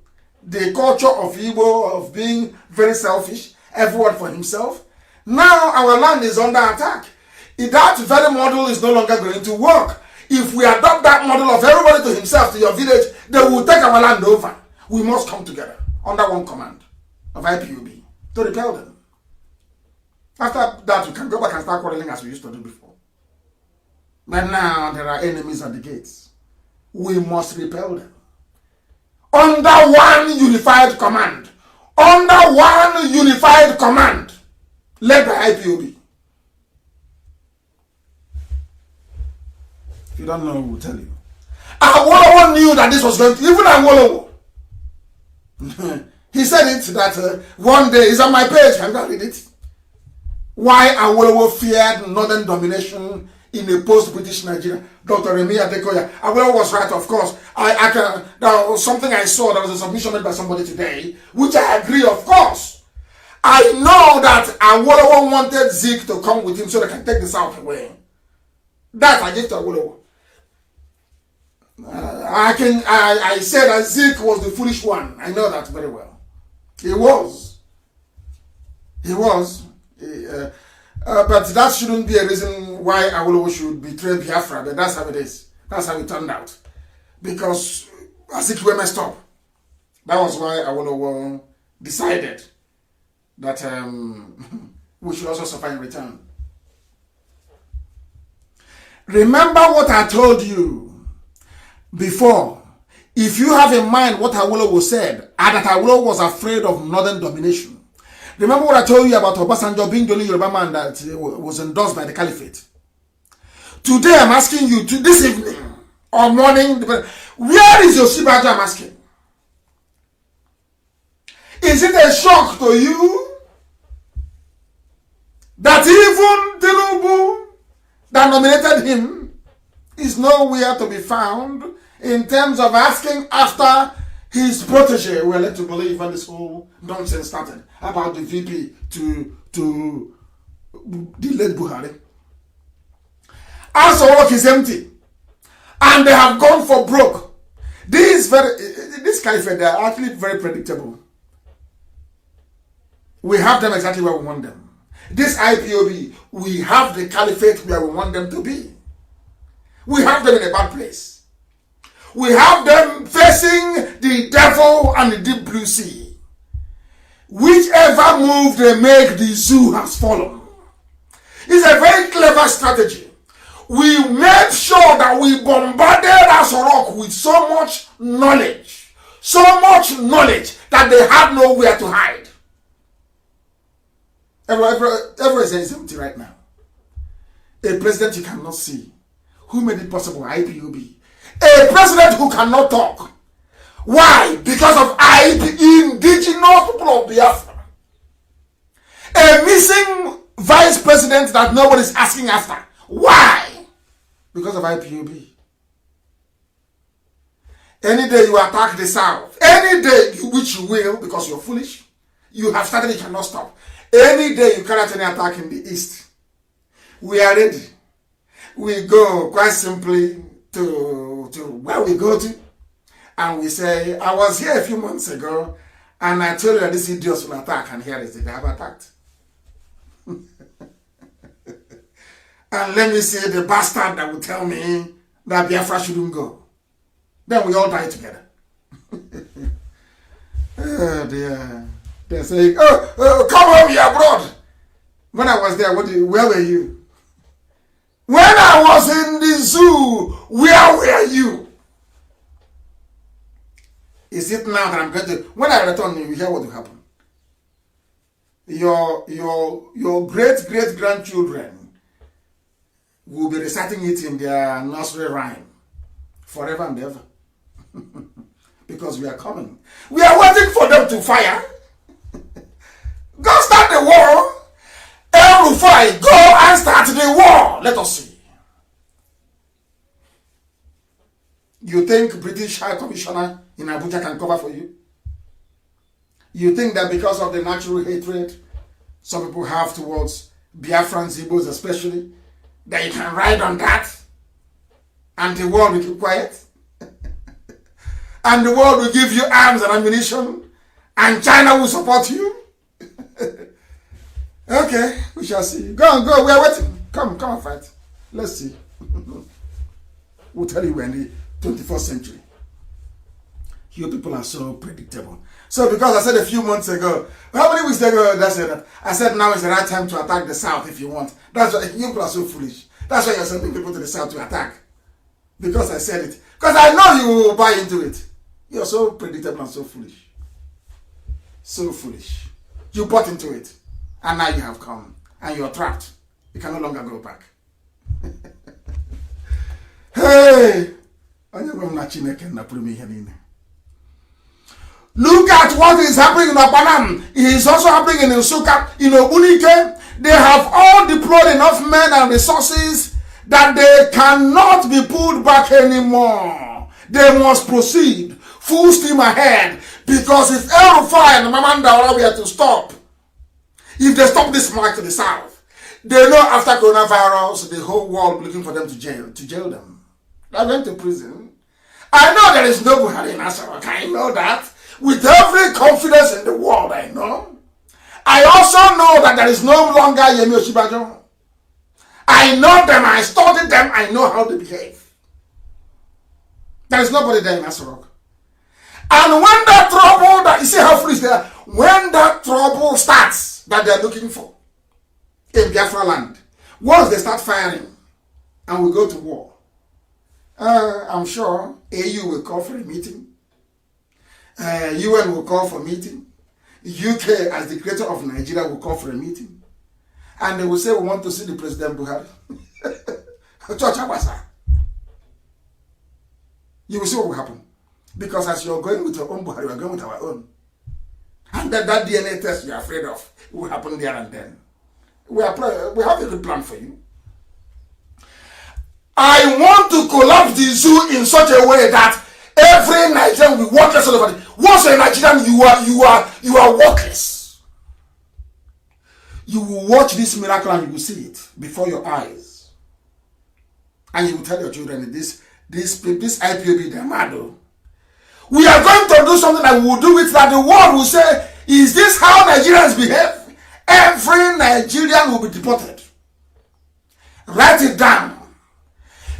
The culture of Igbo, of being very selfish, everyone for himself. Now our land is under attack. That very model is no longer going to work. If we adopt that model of everybody to himself, to your village, they will take our land over. We must come together under one command of IPOB to repel them. After that we can go back and start quarreling as we used to do before. But now there are enemies at the gates. We must repel them. Under one unified command. Under one unified command. Led by IPOB. If you don't know, we'll tell you. Awolowo knew that this was going to, even Awolowo. He said it that one day, it's on my page, can you read it? Why Awolowo feared northern domination in a post-British Nigeria. Dr. Remi Adekoya. Awolowo was right, of course. There was something I saw, there was a submission made by somebody today, which I agree, of course. I know that Awolowo wanted Zeke to come with him so they can take the South away. That I give to Awolowo. I said that Zeke was the foolish one. I know that very well. He was. But that shouldn't be a reason why Awolowo should betray Biafra. But that's how it is. That's how it turned out. Because Zeke were messed up. That was why Awolowo decided that we should also suffer in return. Remember what I told you before. If you have in mind what Awolowo said, and that Awolowo was afraid of northern domination. Remember what I told you about Obasanjo being the only Yoruba man that was endorsed by the caliphate. Today I'm asking you, this evening or morning, where is Yosibajo? I'm asking. Is it a shock to you that even Tinubu that nominated him is nowhere to be found in terms of asking after his protege? We're led to believe when this whole nonsense started about the VP to the late Buhari. As work is empty and they have gone for broke. This caliphate, they are actually very predictable. We have them exactly where we want them. This IPOB, we have the caliphate where we want them to be. We have them in a bad place. We have them facing the devil and the deep blue sea. Whichever move they make, the zoo has fallen. It's a very clever strategy. We made sure that we bombarded Asorok with so much knowledge that they had nowhere to hide. Everyone is empty right now. A president you cannot see. Who made it possible? IPOB. A president who cannot talk. Why? Because of indigenous people of Biafra. A missing vice president that nobody is asking after. Why? Because of IPOB. Any day you attack the South, any day which you will, because you're foolish, you have started, you cannot stop. Any day you carry out any attack in the East, we are ready. We go quite simply to where we go to, and we say, I was here a few months ago, and I told you that these idiots will attack, and here is it, they have attacked. And let me see the bastard that will tell me that Biafra shouldn't go. Then we all die together. Oh dear. They're saying, come home, you're abroad. When I was there, where were you? When I was in the zoo, where were you? Is it now that I'm going to, when I return, you hear what will happen? Your great-great-grandchildren will be reciting it in their nursery rhyme forever and ever. Because we are coming. We are waiting for them to fire. Go start the war. El Rufai, go and start the war. Let us see. You think British High Commissioner in Abuja can cover for you? You think that because of the natural hatred some people have towards Biafrans, Igbos especially, that you can ride on that and the world will keep quiet? And the world will give you arms and ammunition and China will support you? Okay, we shall see. Go on, go. We are waiting. Come and fight. Let's see. We'll tell you we're in the 21st century. You people are so predictable. So because I said a few months ago, how many weeks ago did I say that? I said now is the right time to attack the South if you want. That's why you people are so foolish. That's why you're sending people to the South to attack. Because I said it. Because I know you will buy into it. You're so predictable and so foolish. So foolish. You bought into it. And now you have come. And you're trapped. You can no longer go back. Hey! Look at what is happening in Apanam. It is also happening in Nsukka, in Obunike. They have all deployed enough men and resources that they cannot be pulled back anymore. They must proceed full steam ahead, because if El Rufai and Mamanda were to stop, if they stop this march to the south, they know after coronavirus, the whole world will be looking for them to jail them. They're going to prison. I know there is no Buhari in Asarok. I know that. With every confidence in the world, I know. I also know that there is no longer Yemi Oshibajo. I know them, I studied them, I know how they behave. There is nobody there in Asarok. And when that trouble, you see how foolish they are, when that trouble starts that they are looking for in Biafra land, once they start firing and we go to war, I'm sure AU will call for a meeting. UN will call for a meeting. UK, as the creator of Nigeria, will call for a meeting. And they will say, we want to see the President Buhari. You will see what will happen. Because as you're going with your own Buhari, we're going with our own. And that DNA test you're afraid of will happen there and then. We have a good plan for you. I want to collapse the zoo in such a way that every Nigerian will be worthless all over. Once you're a Nigerian, you are worthless. You will watch this miracle and you will see it before your eyes. And you will tell your children, this IPOB, they're mad. We are going to do something that we will do it that the world will say, is this how Nigerians behave? Every Nigerian will be deported. Write it down.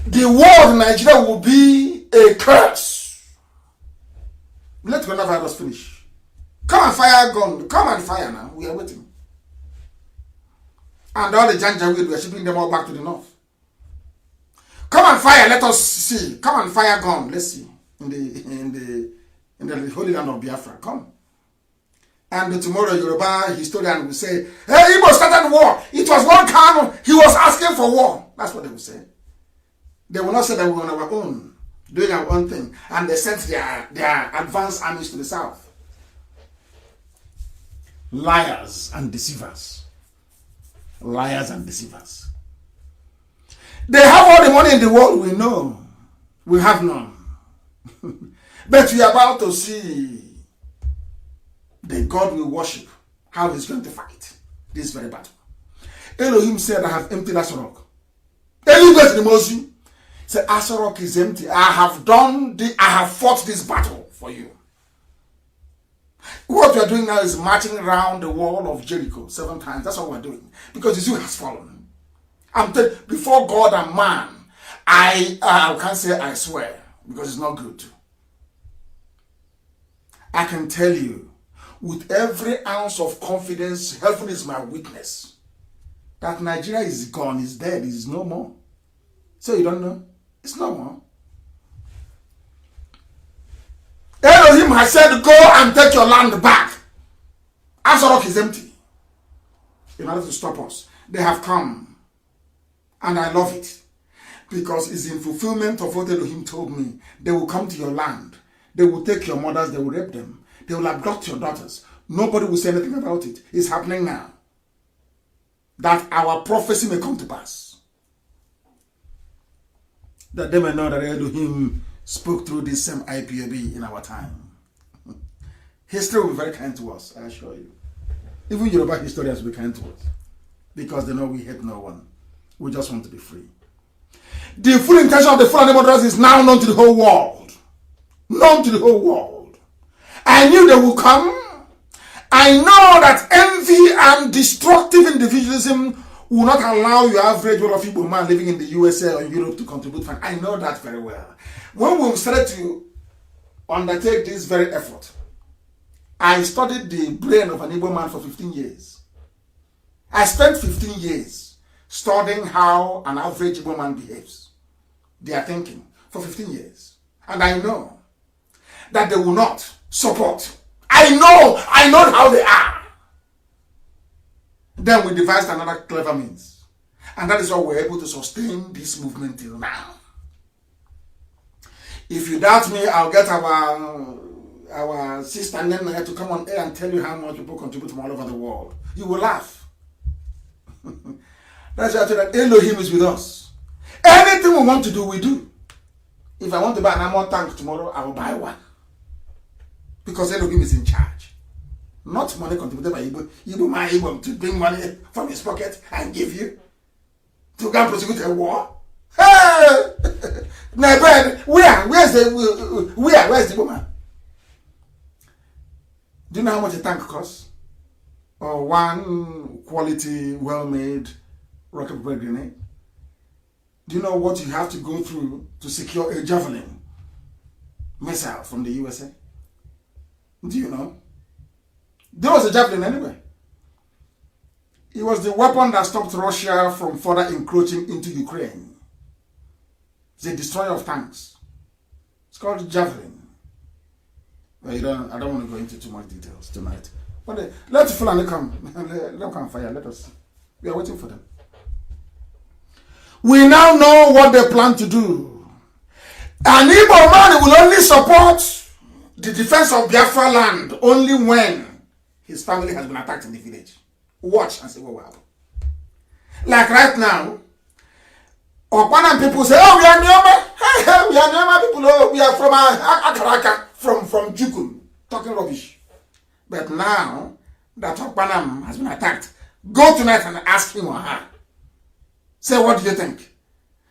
The world in Nigeria will be a curse. Let coronavirus finish. Come and fire a gun. Come and fire now. We are waiting. And all the Janjaweed, we are shipping them all back to the north. Come and fire. Let us see. Come and fire gun. Let's see. In the holy land of Biafra. Come. And tomorrow Yoruba historian will say, hey, Igbo started war. It was one Kanu. He was asking for war. That's what they will say. They will not say that we were on our own, doing our own thing. And they sent their advanced armies to the south. Liars and deceivers. Liars and deceivers. They have all the money in the world, we know. We have none. But we are about to see the God we worship, how he's going to fight this very battle. Elohim said, I have emptied Asarok. Elohim goes to the Moses. Said, Asarok is empty. I have fought this battle for you. What we are doing now is marching around the wall of Jericho 7 times. That's what we're doing. Because the zoo has fallen. I'm telling you, before God and man, I can't say I swear, because it's not good. I can tell you, with every ounce of confidence, heaven is my witness, that Nigeria is gone, is dead, is no more. So you don't know? It's no more. Elohim has said, go and take your land back. Asarok is empty. In order to stop us, they have come. And I love it. Because it's in fulfillment of what Elohim told me. They will come to your land. They will take your mothers, they will rape them. They will abduct your daughters. Nobody will say anything about it. It's happening now. That our prophecy may come to pass. That they may know that Elohim spoke through this same IPOB in our time. History will be very kind to us, I assure you. Even Yoruba historians will be kind to us. Because they know we hate no one. We just want to be free. The full intention of the Fulani Moderators is now known to the whole world. Known to the whole world. I knew they would come. I know that envy and destructive individualism will not allow your average Igbo man living in the USA or Europe to contribute. I know that very well. When we started to undertake this very effort. I studied the brain of an Igbo man for 15 years. I spent 15 years studying how an average Igbo man behaves. They are thinking for 15 years. And I know that they will not support. I know how they are. Then we devised another clever means. And that is how we're able to sustain this movement till now. If you doubt me, I'll get our sister Nena to come on air and tell you how much people contribute from all over the world. You will laugh. That's why I tell you that Elohim is with us. Anything we want to do, we do. If I want to buy an ammo tank tomorrow, I will buy one. Because Elohim is in charge. Not money contributed by Igbo to bring money from his pocket and give you to go and prosecute a war. Hey! My bread, where's the woman? Do you know how much a tank costs? Or one quality, well-made rocket propelled grenade? Do you know what you have to go through to secure a javelin missile from the USA? Do you know? There was a javelin anyway. It was the weapon that stopped Russia from further encroaching into Ukraine. It's a destroyer of tanks. It's called javelin. Well, I don't want to go into too much details tonight. But let Fulani come. Let them come fire. Let us. We are waiting for them. We now know what they plan to do. An Igbo man will only support the defense of Biafra land only when his family has been attacked in the village. Watch and see what will happen. Like right now, Okwanan people say, oh, we are Nyoma. Hey, we are Nyoma people. Oh, we are from Akaraka, from Jukun, talking rubbish. But now that Okwanan has been attacked, go tonight and ask him or her. Say, what do you think?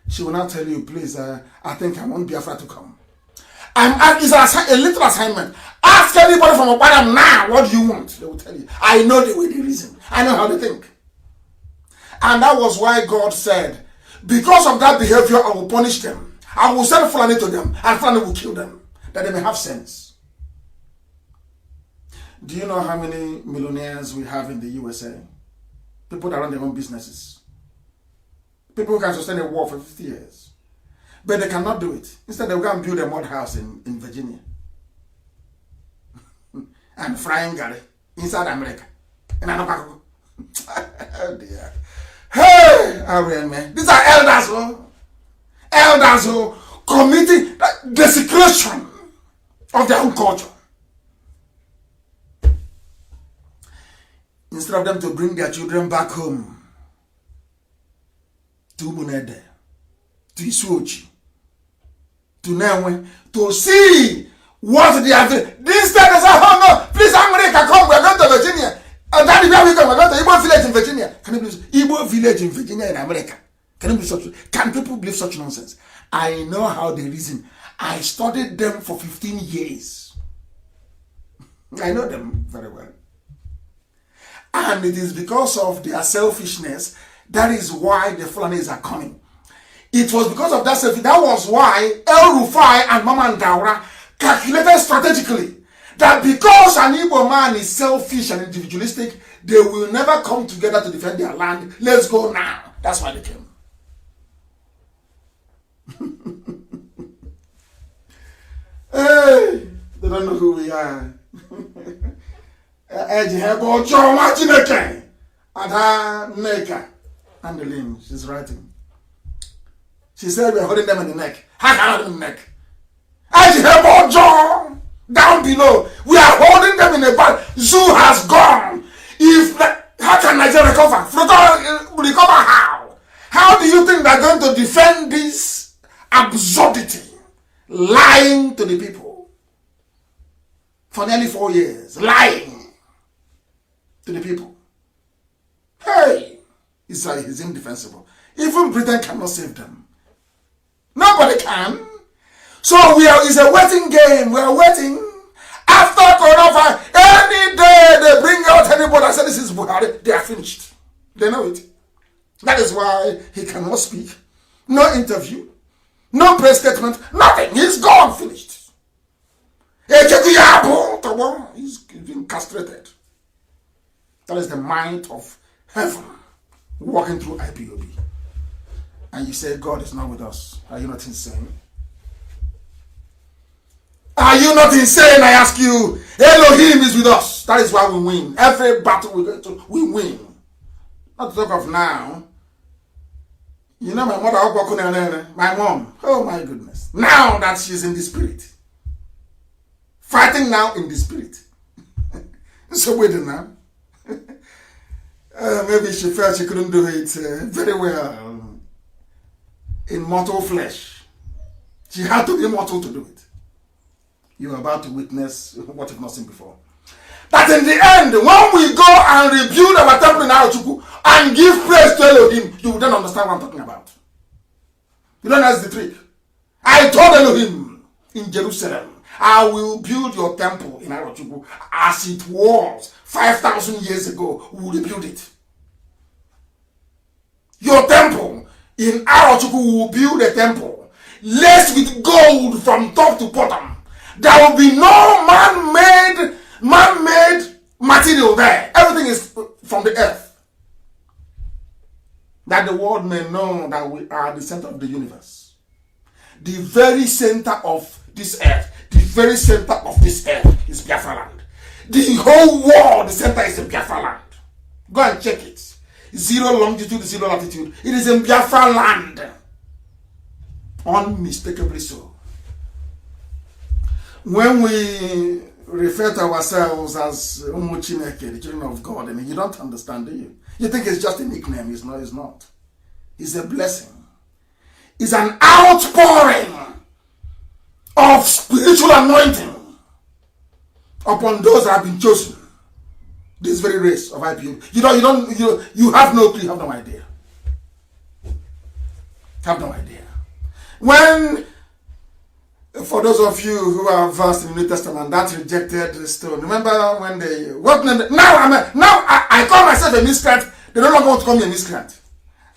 She will now tell you, please, I think I want Biafra to come. It's a little assignment. Ask anybody from Okwanan now, what do you want? They will tell you. I know the way they reason. I know how they think. And that was why God said, because of that behavior, I will punish them. I will send Fulani to them, and Fulani will kill them, that they may have sense. Do you know how many millionaires we have in the USA? People that run their own businesses. People who can sustain a war for 50 years. But they cannot do it. Instead, they will go and build a mud house in Virginia. And frying Gary inside America. In Anopako. Oh dear. Hey, Ariel, man. These are elders who committing desecration of their own culture. Instead of them to bring their children back home to Munede, to Isuochi, to Newe, to see what they are doing. Instead, they say, oh no, please, America, come, we're going to Virginia. And that is where we come. We're going to Igbo village in Virginia. Can you believe Igbo village in Virginia in America? Can people believe such nonsense? I know how they reason. I studied them for 15 years. I know them very well. And it is because of their selfishness, that is why the Fulanis are coming. It was because of that selfishness. That was why El Rufai and Mama Ndaura calculated strategically that because an Igbo man is selfish and individualistic, they will never come together to defend their land. Let's go now. That's why they came. Hey, they don't know who we are. And the limb, she's writing. She said we're holding them in the neck. How can I hold them in the neck? Down below, we are holding them in a bag. Zoo has gone. How can Nigeria recover? Recover how? How do you think they're going to defend this absurdity? Lying to the people for nearly 4 years. Lying to the people. Hey, it's indefensible. Even Britain cannot save them. Nobody can. So it's a waiting game. We are waiting. After coronavirus, any day they bring out anybody that says this is Buhari, they are finished. They know it. That is why he cannot speak. No interview. No press statement. Nothing. He's gone. Finished. He's been castrated. That is the might of heaven walking through IPOB. And you say God is not with us. Are you not insane? Are you not insane? I ask you. Elohim is with us. That is why we win. Every battle we go to, we win. Not to talk of now. You know my mother, my mom. Oh my goodness. Now that she's in the spirit. Fighting now in the spirit. So waiting now. Maybe she felt she couldn't do it very well in mortal flesh. She had to be mortal to do it. You are about to witness what you've not seen before. That in the end, when we go and rebuild our temple in Arochukwu and give praise to Elohim, you will then understand what I'm talking about. You don't know that's the trick. I told Elohim in Jerusalem, I will build your temple in Arochukwu as it was 5,000 years ago. We will rebuild it. Your temple in Arochukwu, we will build a temple laced with gold from top to bottom. There will be no man-made material there. Everything is from the earth. That the world may know that we are the center of the universe. The very center of this earth. The very center of this earth is Biafra land. The whole world, the center is in Biafra land. Go and check it. 0 longitude, 0 latitude. It is in Biafra land. Unmistakably so. When we refer to ourselves as Umuchineke, the children of God, I mean, you don't understand, do you? You think it's just a nickname. It's not. It's not. It's a blessing. It's an outpouring of spiritual anointing upon those that have been chosen. This very race of IPO. You have no clue. You have no idea. Have no idea. When, for those of you who are versed in the New Testament, that rejected stone. Remember when they I call myself a miscreant. They no longer want to call me a miscreant.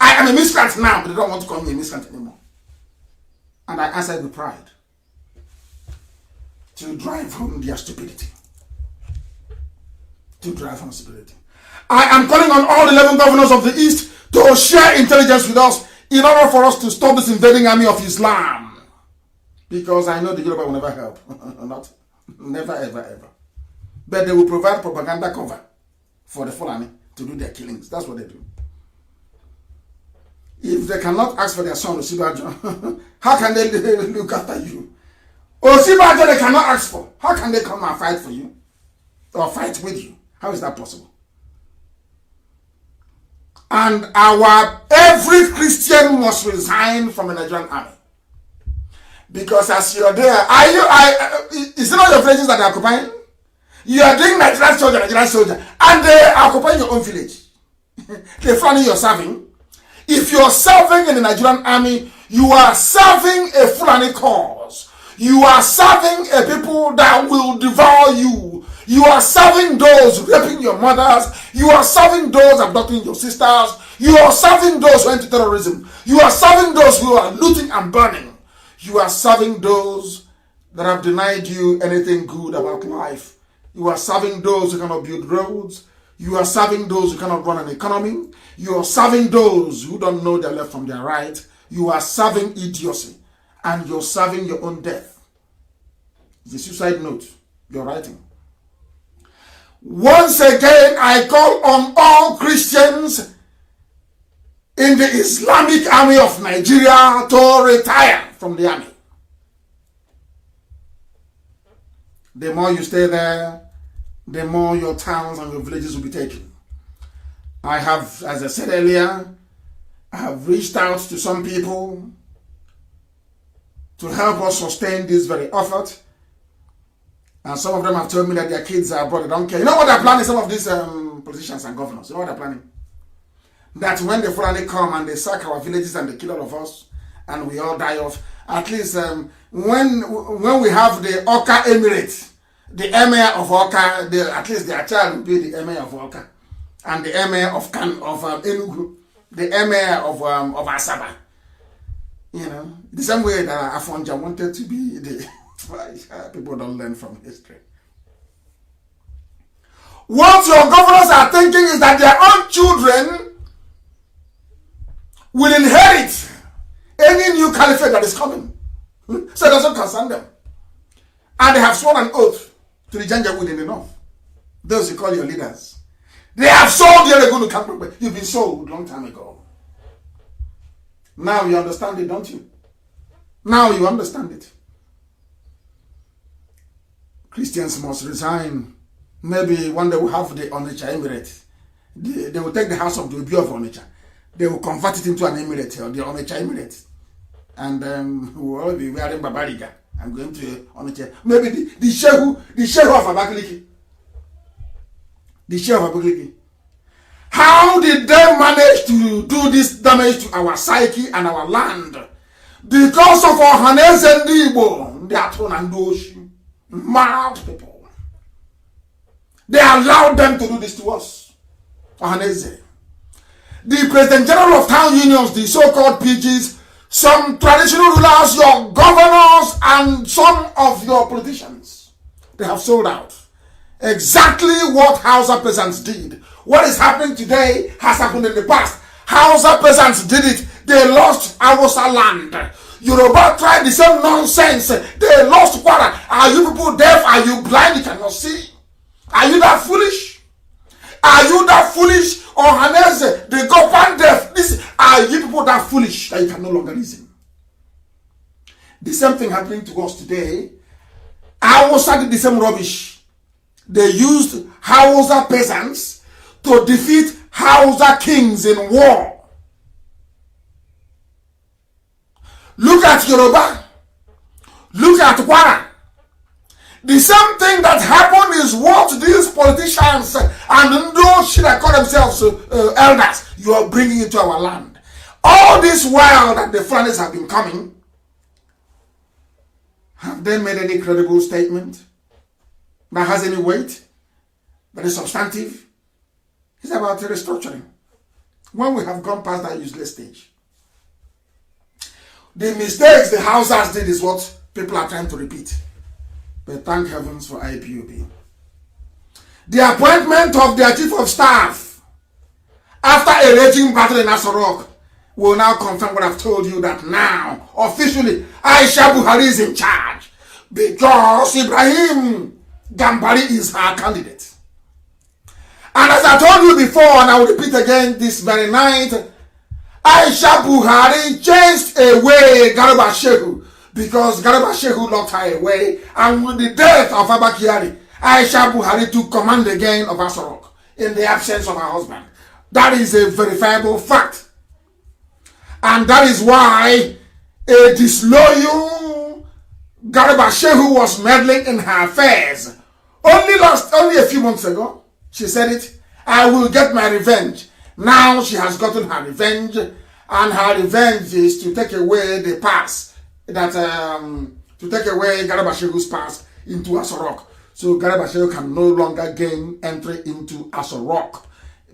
I am a miscreant now, but they don't want to call me a miscreant anymore. And I answered with pride to drive home their stupidity. To drive home stupidity. I am calling on all 11 governors of the East to share intelligence with us in order for us to stop this invading army of Islam. Because I know the Yoruba will never help. Never, ever, ever. But they will provide propaganda cover for the Fulani to do their killings. That's what they do. If they cannot ask for their son, Osibajo, how can they look after you? Osibajo they cannot ask for. How can they come and fight for you? Or fight with you? How is that possible? And every Christian must resign from the Nigerian army. Because as you're there, is it not your villages that are occupying? You are doing Nigerian soldier, and they are occupying your own village. The Fulani you're serving. If you're serving in the Nigerian army, you are serving a Fulani cause. You are serving a people that will devour you. You are serving those raping your mothers. You are serving those abducting your sisters. You are serving those who are into terrorism. You are serving those who are looting and burning. You are serving those that have denied you anything good about life. You are serving those who cannot build roads. You are serving those who cannot run an economy. You are serving those who don't know their left from their right. You are serving idiocy. And you're serving your own death. It's a suicide note you're writing. Once again, I call on all Christians in the Islamic Army of Nigeria to retire from the army. The more you stay there, the more your towns and your villages will be taken. I have, as I said earlier, I have reached out to some people to help us sustain this very effort. And some of them have told me that their kids are abroad, they don't care. You know what they're planning, some of these politicians and governors? You know what they're planning? That when the Fulani come and they sack our villages and they kill all of us, and we all die off, at least when we have the Oka Emirate, the emir of Oka, at least their child will be the emir of Oka, and the emir of Enugu, the emir of Asaba. You know, the same way that Afonja wanted to be the People don't learn from history. What your governors are thinking is that their own children will inherit any new caliphate that is coming. So it doesn't concern them. And they have sworn an oath to the Janjaweed in the north. Those you call your leaders. They have sold you, they're going to come. You've been sold a long time ago. Now you understand it, don't you? Now you understand it. Christians must resign. Maybe one day we'll have the Onitsha Emirate. They will take the house of the Obi of Onitsha. They will convert it into an emirate, or the Onitsha Emirate. And we'll all be wearing Babariga. I'm going to Onitsha. Maybe the Shehu of Abakaliki. The Shehu of Abakaliki. How did they manage to do this damage to our psyche and our land? Because of our Hanez and Igbo, they are thrown and those mad people. They allowed them to do this to us. Haneze. The President General of Town Unions, the so-called PGs, some traditional rulers, your governors, and some of your politicians, they have sold out. Exactly what Hausa peasants did. What is happening today has happened in the past. Hausa peasants did it. They lost Hausa land. Yoruba tried the same nonsense. They lost Kwara. Are you people deaf? Are you blind? You cannot see. Are you that foolish? Are you that foolish? Or Haneze, the government deaf? Are you people that foolish that you can no longer listen? The same thing happening to us today. Hausa did the same rubbish. They used Hausa peasants to defeat Hausa kings in war. Look at Yoruba. Look at Kwara. The same thing that happened is what these politicians and those that call themselves elders, you are bringing into our land. All this while that the Fulanis have been coming, have they made any credible statement that has any weight, that is substantive? It's about restructuring. When we have gone past that useless stage. The mistakes the Hausas did is what people are trying to repeat. But thank heavens for IPOB. The appointment of their chief of staff after a raging battle in Asorok will now confirm what I've told you, that now, officially, Aisha Buhari is in charge because Ibrahim Gambari is her candidate. And as I told you before, and I will repeat again this very night, Aisha Buhari chased away Garba Shehu because Garba Shehu locked her away, and with the death of Abba Kyari, Aisha Buhari took command again of Asorok in the absence of her husband. That is a verifiable fact. And that is why a disloyal Garba Shehu was meddling in her affairs. Only a few months ago, she said it, I will get my revenge. Now she has gotten her revenge, and her revenge is to take away the pass, that to take away Garba Shehu's pass into Asorok. So Garba Shehu can no longer gain entry into Asorok.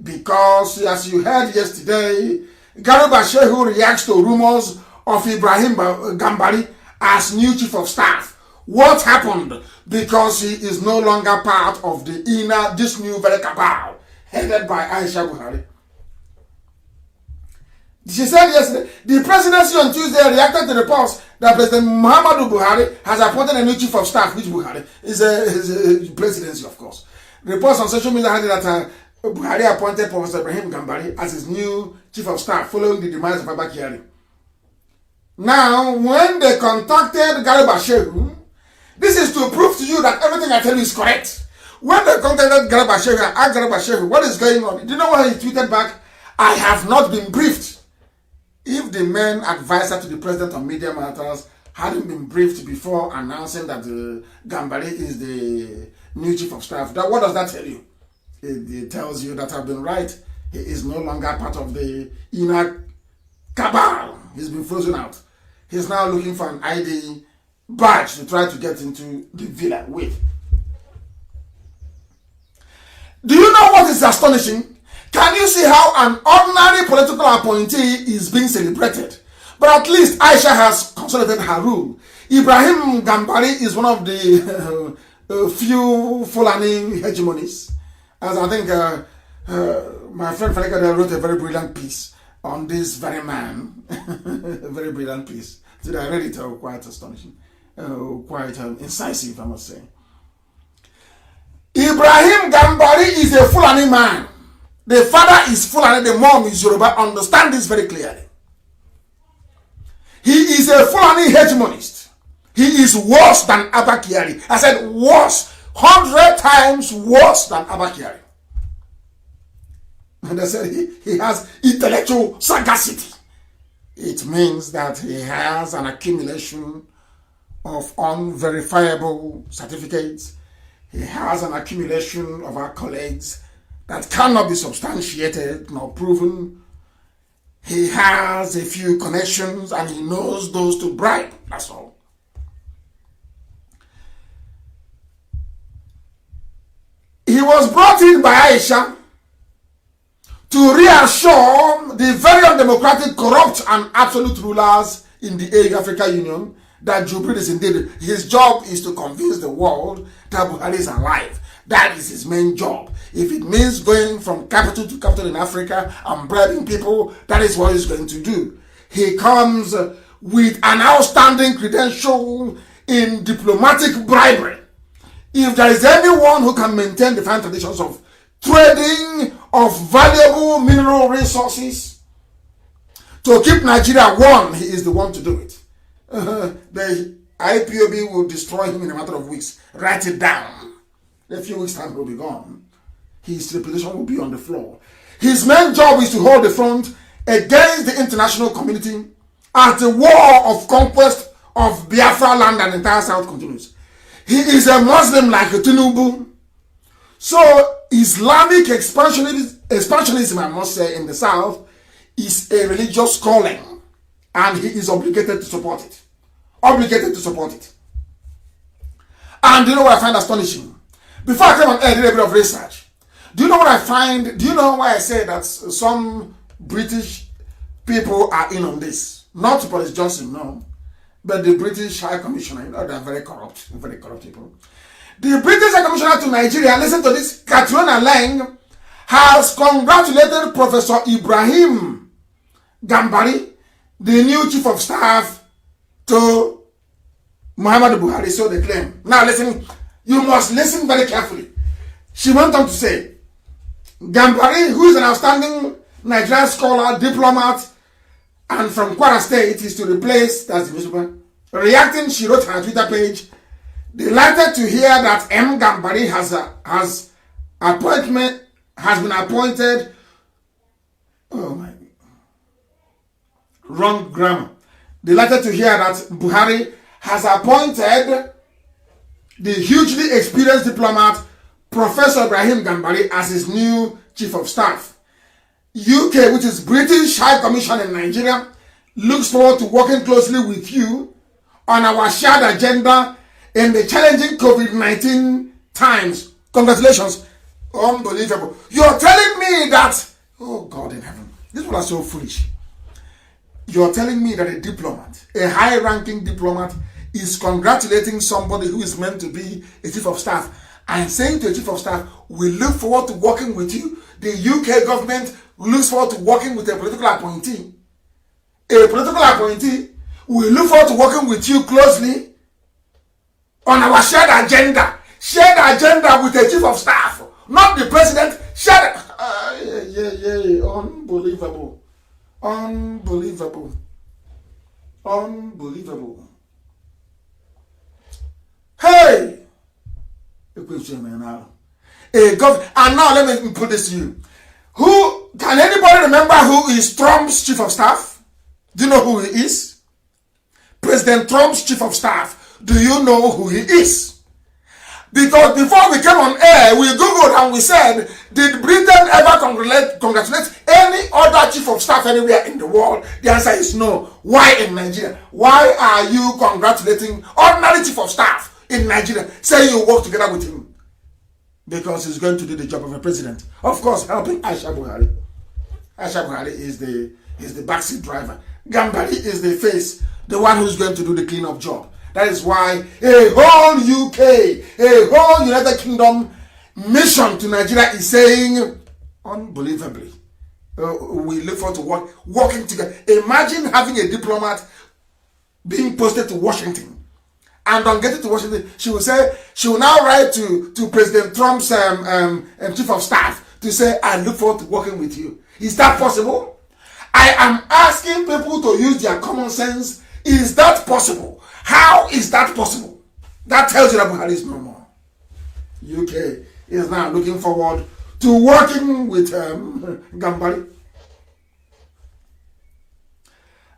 Because as you heard yesterday, Garba Shehu reacts to rumors of Ibrahim Gambari as new chief of staff. What happened? Because he is no longer part of this new very cabal headed by Aisha Buhari. She said yesterday, the presidency on Tuesday reacted to reports that President Muhammadu Buhari has appointed a new chief of staff, which Buhari is a presidency, of course. Reports on social media had that Buhari appointed Professor Ibrahim Gambari as his new chief of staff following the demise of Abba Kyari. Now, when they contacted Garba Shehu, this is to prove to you that everything I tell you is correct. When they contacted Garba Shehu and asked Garba Shehu, what is going on? Do you know what he tweeted back? I have not been briefed. If the main advisor to the president on media matters hadn't been briefed before announcing that Gambari is the new chief of staff, what does that tell you? It tells you that I've been right. He is no longer part of the inner cabal. He's been frozen out. He's now looking for an ID badge to try to get into the villa with. Do you know what is astonishing? Can you see how an ordinary political appointee is being celebrated? But at least Aisha has consolidated her rule. Ibrahim Gambari is one of the few Fulani hegemonies. As I think my friend Faleka wrote a very brilliant piece on this very man. A very brilliant piece. Did I read it? Quite astonishing. Quite incisive, I must say. Ibrahim Gambari is a Fulani man. The father is Fulani, the mom is Yoruba. Understand this very clearly. He is a Fulani hegemonist. He is worse than Abba Kyari. I said worse, 100 times worse than Abba Kyari. And I said he has intellectual sagacity. It means that he has an accumulation of unverifiable certificates. He has an accumulation of accolades that cannot be substantiated nor proven. He has a few connections and he knows those to bribe. That's all. He was brought in by Aisha to reassure the very undemocratic, corrupt, and absolute rulers in the African Union that Jubril is indeed, his job is to convince the world that Buhari is alive. That is his main job. If it means going from capital to capital in Africa and bribing people, that is what he's going to do. He comes with an outstanding credential in diplomatic bribery. If there is anyone who can maintain the fine traditions of trading of valuable mineral resources to keep Nigeria warm, he is the one to do it. The IPOB will destroy him in a matter of weeks. Write it down. In a few weeks' time, he will be gone. His reputation will be on the floor. His main job is to hold the front against the international community as the war of conquest of Biafra land and entire South continues. He is a Muslim like Tinubu. So Islamic expansionism, I must say, in the South is a religious calling, and he is obligated to support it. Obligated to support it. And do you know what I find astonishing? Before I came on air, I did a bit of research. Do you know what I find? Do you know why I say that some British people are in on this? Not Boris Johnson, no. But the British High Commissioner, you know, they're very corrupt people. The British High Commissioner to Nigeria, listen to this, Katrina Lang, has congratulated Professor Ibrahim Gambari, the new Chief of Staff to Muhammadu Buhari, so they claim. Now listen, you must listen very carefully. She went on to say, Gambari, who is an outstanding Nigerian scholar, diplomat, and from Kwara State, is to replace, that's the newspaper. Reacting, she wrote on her Twitter page, delighted to hear that M. Gambari has been appointed. Oh my, wrong grammar. Delighted to hear that Buhari has appointed the hugely experienced diplomat Professor Ibrahim Gambari as his new Chief of Staff. UK, which is British High Commission in Nigeria, looks forward to working closely with you on our shared agenda in the challenging COVID-19 times. Congratulations. Unbelievable. You're telling me that, oh God in heaven, these people are so foolish. You're telling me that a diplomat, a high-ranking diplomat, is congratulating somebody who is meant to be a Chief of Staff and saying to a Chief of Staff, we look forward to working with you. The UK government looks forward to working with a political appointee. A political appointee, we look forward to working with you closely on our shared agenda. Shared agenda with a Chief of Staff, not the President. Shared. Unbelievable. Unbelievable. Unbelievable. Hey! And now let me put this to you. Who can anybody remember who is Trump's Chief of Staff? Do you know who he is? President Trump's Chief of Staff. Do you know who he is? Because before we came on air, we googled and we said, did Britain ever congratulate any other Chief of Staff anywhere in the world? The answer is no. Why in Nigeria? Why are you congratulating ordinary Chief of Staff in Nigeria, saying you work together with him? Because he's going to do the job of a president. Of course, helping Aisha Buhari. Aisha Buhari is the backseat driver. Gambari is the face, the one who's going to do the cleanup job. That is why a whole UK, a whole United Kingdom mission to Nigeria is saying, unbelievably, we look forward to working together. Imagine having a diplomat being posted to Washington. And on getting to Washington, she will now write to President Trump's chief of staff to say, I look forward to working with you. Is that possible? I am asking people to use their common sense. Is that possible? How is that possible? That tells you that Buhari is no more. UK is now looking forward to working with Gambari.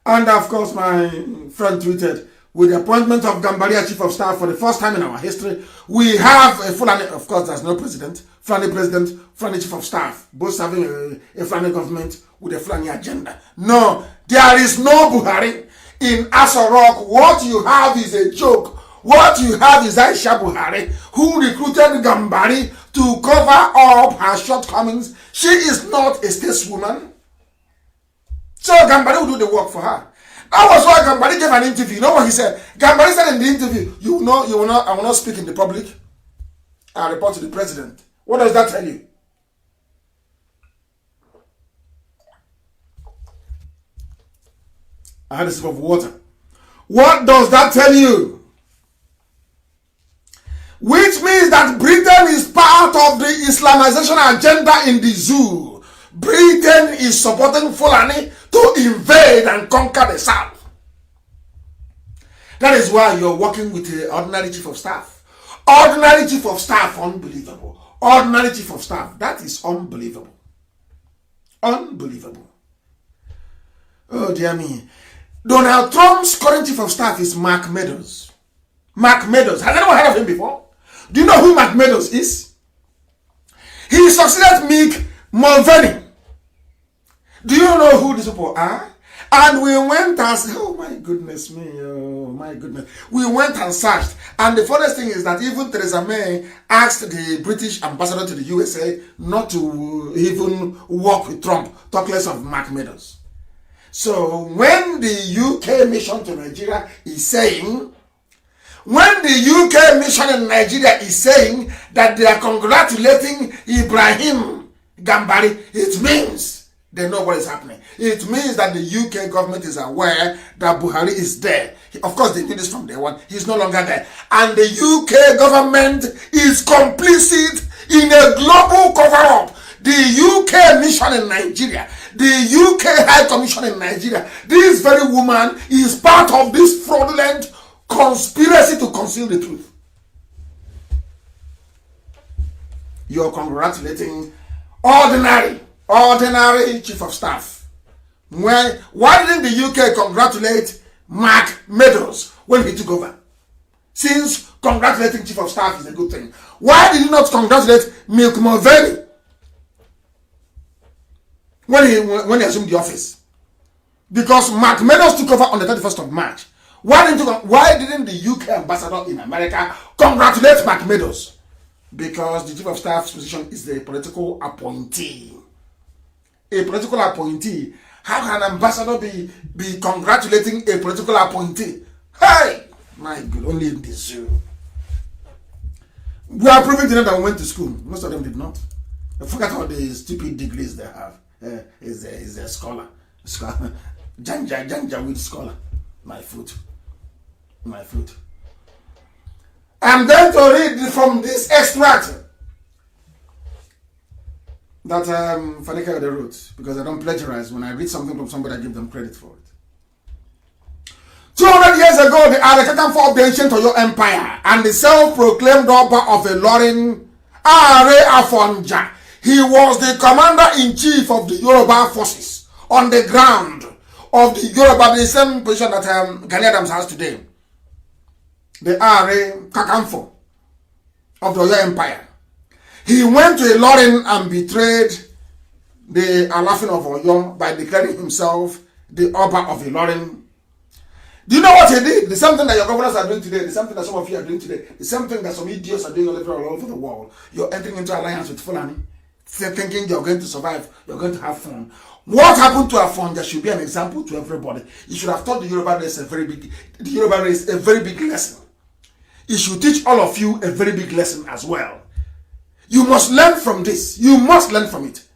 And of course, my friend tweeted, with the appointment of Gambari as chief of staff for the first time in our history, we have a Fulani, of course there's no president, Fulani president, Fulani chief of staff, both serving a Fulani government with a Fulani agenda. No, there is no Buhari in Aso Rock. What you have is a joke. What you have is Aisha Buhari, who recruited Gambari to cover up her shortcomings. She is not a stateswoman. So Gambari will do the work for her. That was why Gambari gave an interview. You know what he said? Gambari said in the interview, I will not speak in the public. I'll report to the president. What does that tell you? I had a sip of water. What does that tell you? Which means that Britain is part of the Islamization agenda in the zoo. Britain is supporting Fulani to invade and conquer the South. That is why you're working with the ordinary chief of staff. Ordinary chief of staff, unbelievable. Ordinary chief of staff, that is unbelievable. Unbelievable. Oh dear me. Donald Trump's current chief of staff is Mark Meadows. Mark Meadows. Has anyone heard of him before? Do you know who Mark Meadows is? He succeeded Mick Mulvaney. Do you know who these people are? And we went and oh my goodness me, oh my goodness. We went and searched. And the funniest thing is that even Theresa May asked the British ambassador to the USA not to even work with Trump, talk less of Mark Meadows. So when the UK mission to Nigeria is saying, when the UK mission in Nigeria is saying that they are congratulating Ibrahim Gambari, it means they know what is happening. It means that the UK government is aware that Buhari is there. Of course, they knew this from day one. He's no longer there. And the UK government is complicit in a global cover-up. The UK mission in Nigeria, the UK High Commission in Nigeria, this very woman is part of this fraudulent conspiracy to conceal the truth. You're congratulating ordinary chief of staff. Why didn't the UK congratulate Mark Meadows when he took over? Since congratulating chief of staff is a good thing, why did you not congratulate Mick Mulvaney when he assumed the office? Because Mark Meadows took over on the 31st of March. Why didn't the UK ambassador in America congratulate Mark Meadows? Because the chief of staff's position is the political appointee. A political appointee. How can an ambassador be congratulating a political appointee? Hey! My God, only in the zoo. We are proving to them that we went to school. Most of them did not. I forgot all the stupid degrees they have. Is a scholar. Janja with scholar. My foot. I'm going to read from this extract that Fanika wrote, because I don't plagiarize. When I read something from somebody, I give them credit for it. 200 years ago, the Arakatan of the ancient Oyo Empire and the self-proclaimed Oba of Ilorin, Are Afonja, he was the commander-in-chief of the Yoruba forces on the ground of the Yoruba, the same position that Gani Adams has today. The Are Kakanfo of the Oyo Empire. He went to Ilorin and betrayed the Alafin of Oyo by declaring himself the Oba of Ilorin. Do you know what he did? The same thing that your governors are doing today, the same thing that some of you are doing today, the same thing that some idiots are doing all over the world. You're entering into alliance with Fulani, thinking you're going to survive, you're going to have fun. What happened to Afonja should be an example to everybody. You should have taught the Yoruba race a very big lesson. It should teach all of you a very big lesson as well. You must learn from this. You must learn from it.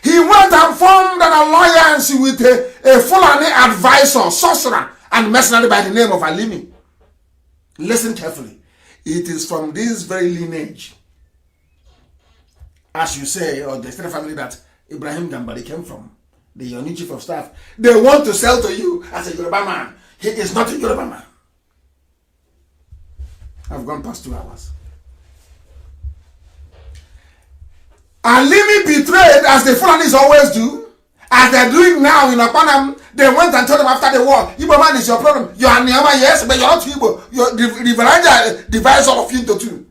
He went and formed an alliance with a Fulani advisor, sorcerer, and mercenary by the name of Alimi. Listen carefully. It is from this very lineage, as you say, or the extended family that Ibrahim Gambari came from, the new chief of staff. They want to sell to you as a Yoruba man. He is not a Yoruba man. I've gone past 2 hours. Alimi betrayed, as the Fulanis always do, as they're doing now in Apanam. They went and told them after the war, Igbo man is your problem. You are Niyama, yes, but you're not Igbo. The Varanja divides all of you into 2.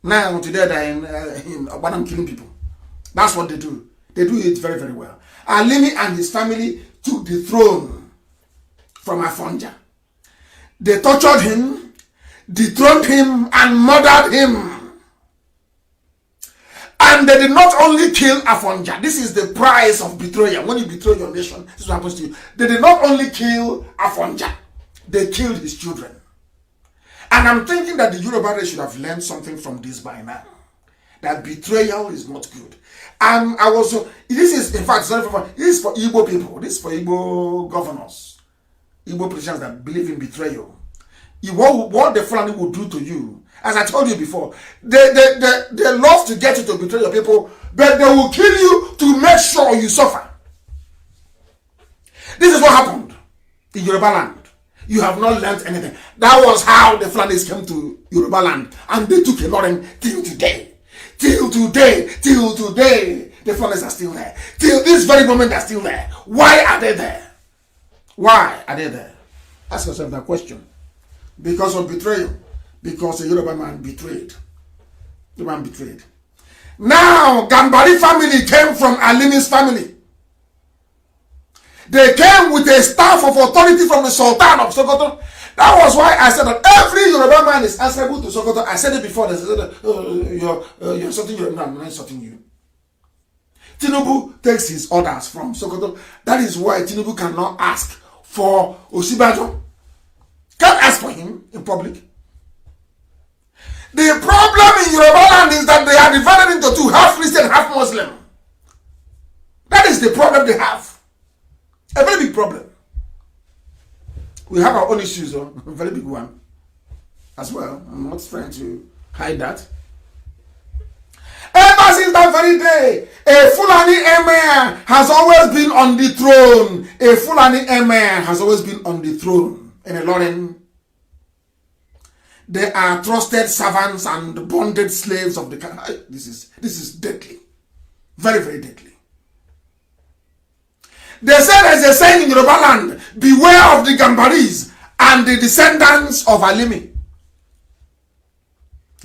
Now, today, they're in Apanam killing people. That's what they do. They do it very, very well. Alimi and his family took the throne from Afonja. They tortured him, dethroned him, and murdered him. And they did not only kill Afonja. This is the price of betrayal. When you betray your nation, this is what happens to you. They did not only kill Afonja, they killed his children. And I'm thinking that the Yoruba race should have learned something from this by now. That betrayal is not good. And this is, in fact, this is for Igbo people. This is for Igbo governors, Igbo politicians that believe in betrayal. What the Fulani will do to you, as I told you before, they love to get you to betray your people, but they will kill you to make sure you suffer. This is what happened in Yoruba land. You have not learned anything. That was how the Fulanis came to Yoruba land, and they took a lot till today. Till today, the Fulanis are still there. Till this very moment, they're still there. Why are they there? Why are they there? Ask yourself that question. Because of betrayal. Because a Yoruba man betrayed. The man betrayed. Now, Gambari family came from Alimi's family. They came with a staff of authority from the Sultan of Sokoto. That was why I said that every Yoruba man is answerable to Sokoto. I said it before. They said, you're insulting Yoruba. No, I'm not insulting you. Tinubu takes his orders from Sokoto. That is why Tinubu cannot ask for Osibajo. Can't ask for him in public. The problem in Yoruba land is that they are divided into 2, half Christian, half Muslim. That is the problem they have. A very big problem. We have our own issues, a very big one as well. I'm not trying to hide that. Ever since that very day, a Fulani emir has always been on the throne. A Fulani emir has always been on the throne in a Ilorin. They are trusted servants and bonded slaves of the country. This is deadly. Very, very deadly. They say there's a saying in Yoruba land, beware of the Gambaris and the descendants of Alimi.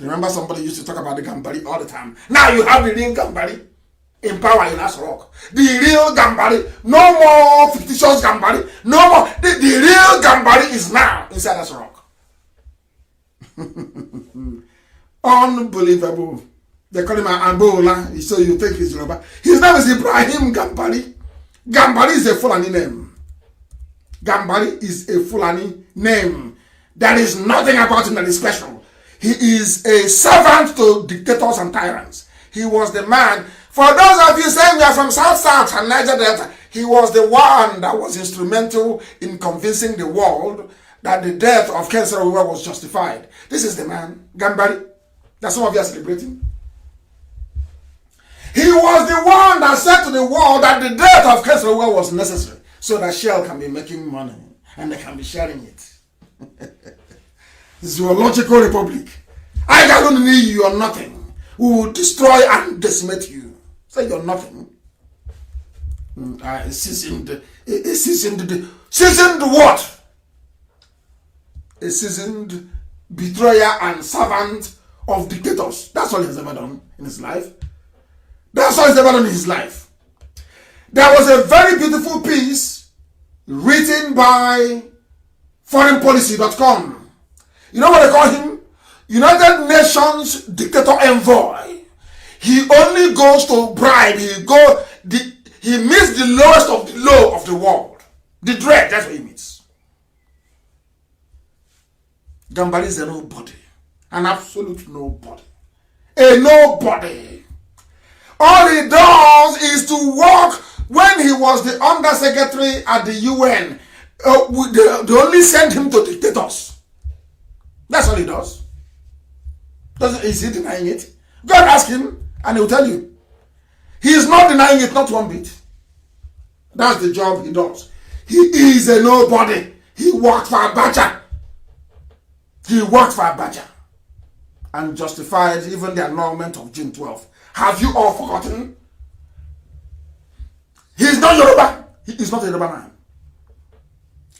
Remember somebody used to talk about the Gambari all the time. Now you have the real Gambari in power in Asrock. The real Gambari. No more fictitious Gambari. No more. The real Gambari is now inside Asrock. Unbelievable. They call him Angola, so you think he's Yoruba. His name is Ibrahim Gambari. Gambari is a Fulani name. Gambari is a Fulani name. There is nothing about him that is special. He is a servant to dictators and tyrants. He was the man. For those of you saying we are from South and Niger Delta, he was the one that was instrumental in convincing the world that the death of Kensara was justified. This is the man, Gambari, that some of you are celebrating. He was the one that said to the world that the death of Kensara was necessary so that Shell can be making money and they can be sharing it. Zoological Republic. I don't need you or nothing. We will destroy and decimate you. Say you're nothing. Seasoned what? A seasoned betrayer and servant of dictators. That's all he's ever done in his life. That's all he's ever done in his life. There was a very beautiful piece written by foreignpolicy.com. You know what they call him? United Nations Dictator Envoy. He only goes to bribe. He meets the lowest of the low of the world. The dread, that's what he meets. Gambari is a nobody. An absolute nobody. A nobody. All he does is to work. When he was the undersecretary at the UN, they only sent him to dictators. That's all he does. Is he denying it? God ask him and he will tell you. He is not denying it, not one bit. That's the job he does. He is a nobody. He worked for Abacha. He worked for Abacha. And justified even the annulment of June 12th. Have you all forgotten? He is not Yoruba. He is not a Yoruba man.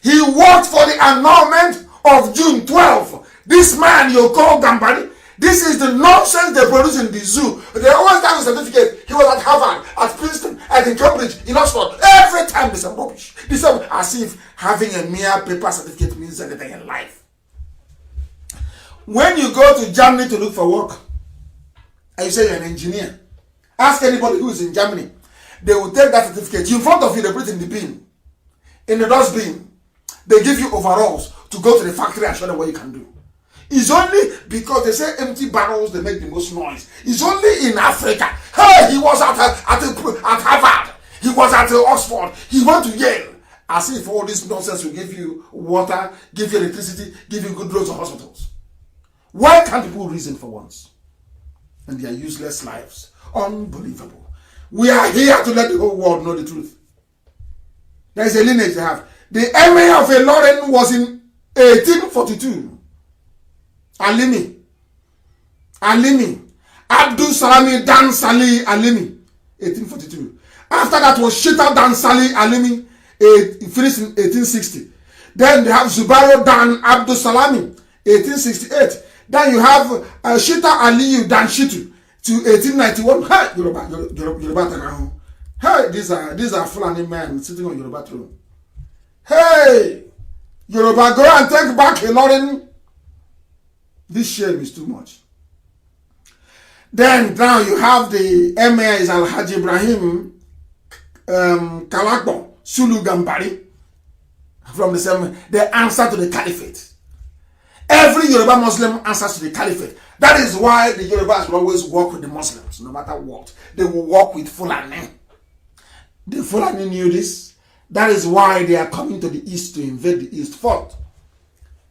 He worked for the annulment of June 12th. This man you call Gambari, this is the nonsense they produce in the zoo. They always have a certificate. He was at Harvard, at Princeton, and in Cambridge, in Oxford. Every time they say rubbish. They say as if having a mere paper certificate means anything in life. When you go to Germany to look for work, and you say you're an engineer, ask anybody who is in Germany. They will take that certificate. In front of you, they put it in the bin. In the dustbin. They give you overalls to go to the factory and show them what you can do. It's only because they say empty barrels, they make the most noise. It's only in Africa. Hey, he was at Harvard. He was at Oxford. He went to Yale. As if all this nonsense will give you water, give you electricity, give you good roads and hospitals. Why can't people reason for once? And their useless lives. Unbelievable. We are here to let the whole world know the truth. There is a lineage they have. The emir of Ilorin was in 1842. Alimi. Abdul Salami Dan Sali Alimi. 1842. After that was Shita Dan Sali Alimi. He finished in 1860. Then they have Zubairo Dan Abdul Salami. 1868. Then you have Shita Aliyu Dan Shitu. To 1891, hey, Yoruba. Hey, these are Fulani men sitting on Yoruba throne. Hey, Yoruba, go and take back Ilorin. This shame is too much. Then now you have the emir is Alhaji Ibrahim Kalakbo Sulu Gambari from the same. They answer to the caliphate. Every Yoruba Muslim answers to the caliphate. That is why the Yorubas will always work with the Muslims, no matter what. They will work with Fulani. The Fulani knew this. That is why they are coming to the east to invade the east first,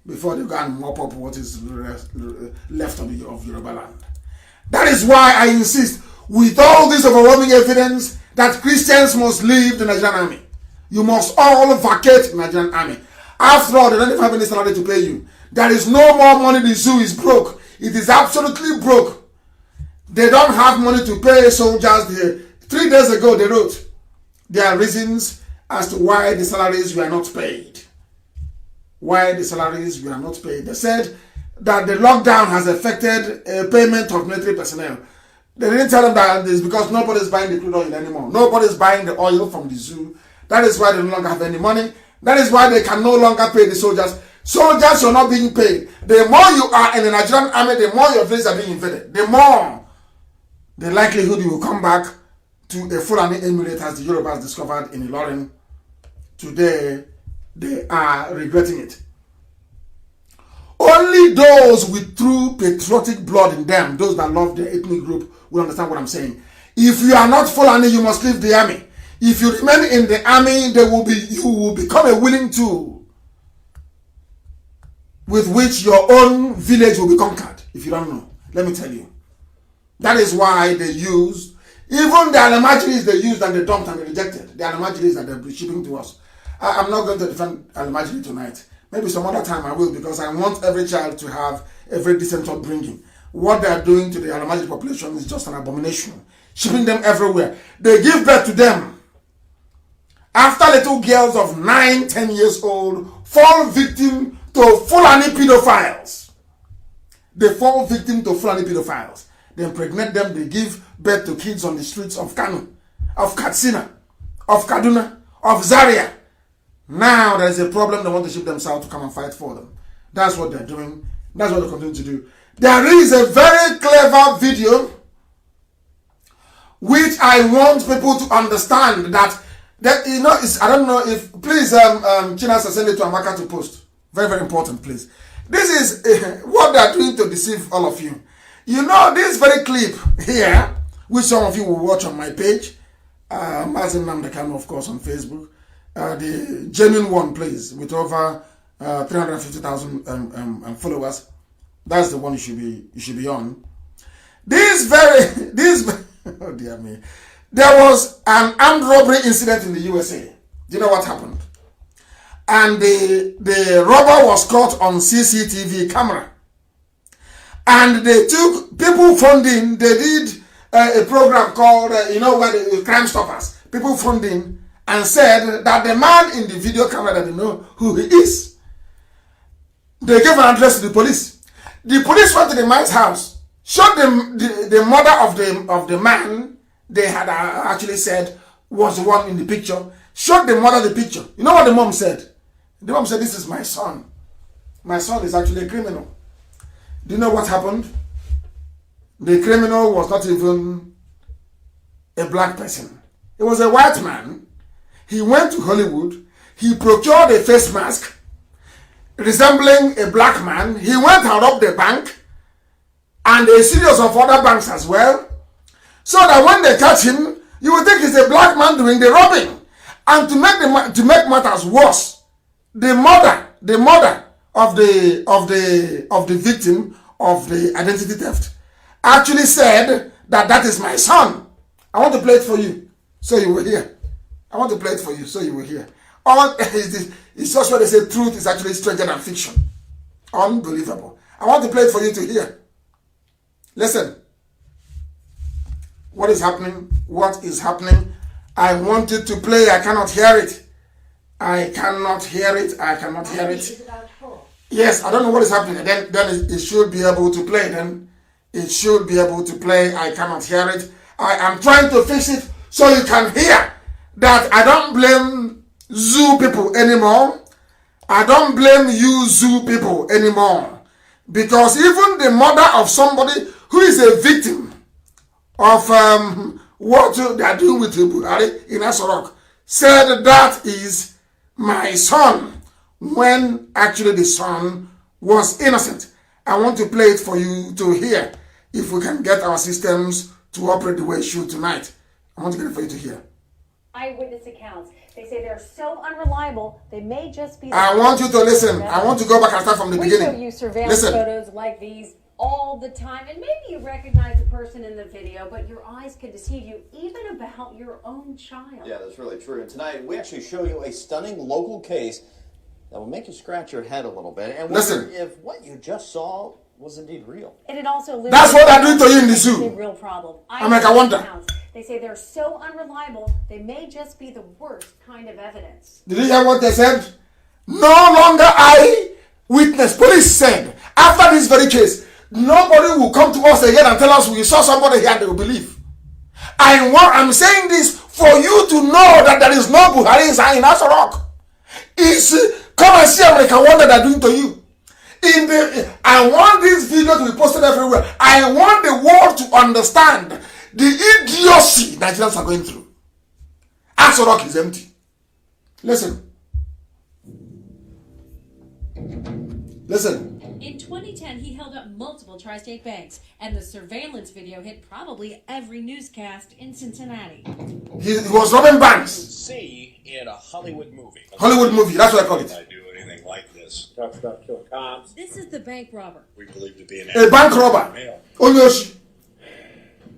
before they go and mop up what is left of Yoruba land. That is why I insist, with all this overwhelming evidence, that Christians must leave the Nigerian army. You must all vacate the Nigerian army. After all, they don't even have any salary to pay you. There is no more money. The zoo is broke. It is absolutely broke. They don't have money to pay soldiers. 3 days ago, they wrote their reasons as to why the salaries were not paid. Why the salaries were not paid. They said that the lockdown has affected payment of military personnel. They didn't tell them that it's because nobody's buying the crude oil anymore. Nobody's buying the oil from the zoo. That is why they no longer have any money. That is why they can no longer pay the soldiers. Soldiers are not being paid. The more you are in the Nigerian army, the more your villages are being invaded. The more the likelihood you will come back to a Fulani emirate as the Yorubas discovered in Ilorin. Today, they are regretting it. Only those with true patriotic blood in them, those that love their ethnic group, will understand what I'm saying. If you are not Fulani, you must leave the army. If you remain in the army, you will become a willing tool with which your own village will be conquered. If you don't know, let me tell you. That is why they used, even the Alamajiris they used and they dumped and they rejected. The Alamajiris that they're shipping to us. I'm not going to defend Alamajiri tonight. Maybe some other time I will, because I want every child to have a very decent upbringing. What they are doing to the Alamajiri population is just an abomination. Shipping them everywhere. They give birth to them. After little girls of 9, 10 years old fall victim to Fulani pedophiles. They fall victim to Fulani pedophiles. They impregnate them. They give birth to kids on the streets of Kanu, of Katsina, of Kaduna, of Zaria. Now there is a problem. They want to ship them south to come and fight for them. That's what they're doing. That's what they continue to do. There is a very clever video which I want people to understand that you know, I don't know if, please, China, send it to Amaka to post. Very, very important, please. This is what they are doing to deceive all of you. You know, this very clip here, which some of you will watch on my page, Mazi Nnamdi Kanu, of course, on Facebook, the genuine one, please, with over 350,000 followers. That's the one you should be on. Oh dear me. There was an armed robbery incident in the USA. Do you know what happened? And the robber was caught on CCTV camera. And they took people funding. They did a program called, where the Crime Stoppers. People funding and said that the man in the video camera, that they know who he is. They gave an address to the police. The police went to the man's house, showed them the mother of the man they had actually said was the one in the picture, showed the mother the picture. You know what the mom said? The mom said, "This is my son. My son is actually a criminal." Do you know what happened? The criminal was not even a black person. It was a white man. He went to Hollywood. He procured a face mask resembling a black man. He went and robbed the bank and a series of other banks as well. So that when they catch him, you will think it's a black man doing the robbing. And to make matters worse, the mother of the victim of the identity theft actually said that is my son. I want to play it for you, so you will hear. I want to play it for you, so you will hear. It's just what they say, truth is actually stranger than fiction. Unbelievable. I want to play it for you to hear. Listen. What is happening? What is happening? I wanted to play. I cannot hear it. I cannot hear it. I cannot hear it. Yes, I don't know what is happening. Then it should be able to play. Then it should be able to play. I cannot hear it. I am trying to fix it so you can hear that I don't blame zoo people anymore. I don't blame you zoo people anymore. Because even the mother of somebody who is a victim of what they are doing with Buhari in Asorok said that is my son, when actually the son was innocent. I want to play it for you to hear if we can get our systems to operate the way it should tonight. I want to get it for you to hear. Eyewitness accounts. They say they're so unreliable, they may just be... I want you to listen. I want to go back and start from the beginning. We show you surveillance photos like these all the time, and maybe you recognize the person in the video, but your eyes can deceive you even about your own child. Yeah, that's really true. And tonight we actually show you a stunning local case that will make you scratch your head a little bit and wonder if what you just saw was indeed real. And it also that's what they're doing to you in the zoo. Real problem. I wonder. They say they're so unreliable, they may just be the worst kind of evidence. Did you hear what they said? No longer eyewitness. Police said after this very case, nobody will come to us again and tell us we saw somebody here and they will believe. I'm saying this for you to know that there is no Buhari in Asorok. Come and see American wonder they're doing to you. I want this video to be posted everywhere. I want the world to understand the idiocy Nigerians are going through. Asorok is empty. Listen. In 2010, he held up multiple tri-state banks, and the surveillance video hit probably every newscast in Cincinnati. He was robbing banks. See in a Hollywood movie. Hollywood movie, that's what I call it. I do anything like this. Talks about killing cops. This is the bank robber. We believe to be a bank robber. Onyoshi.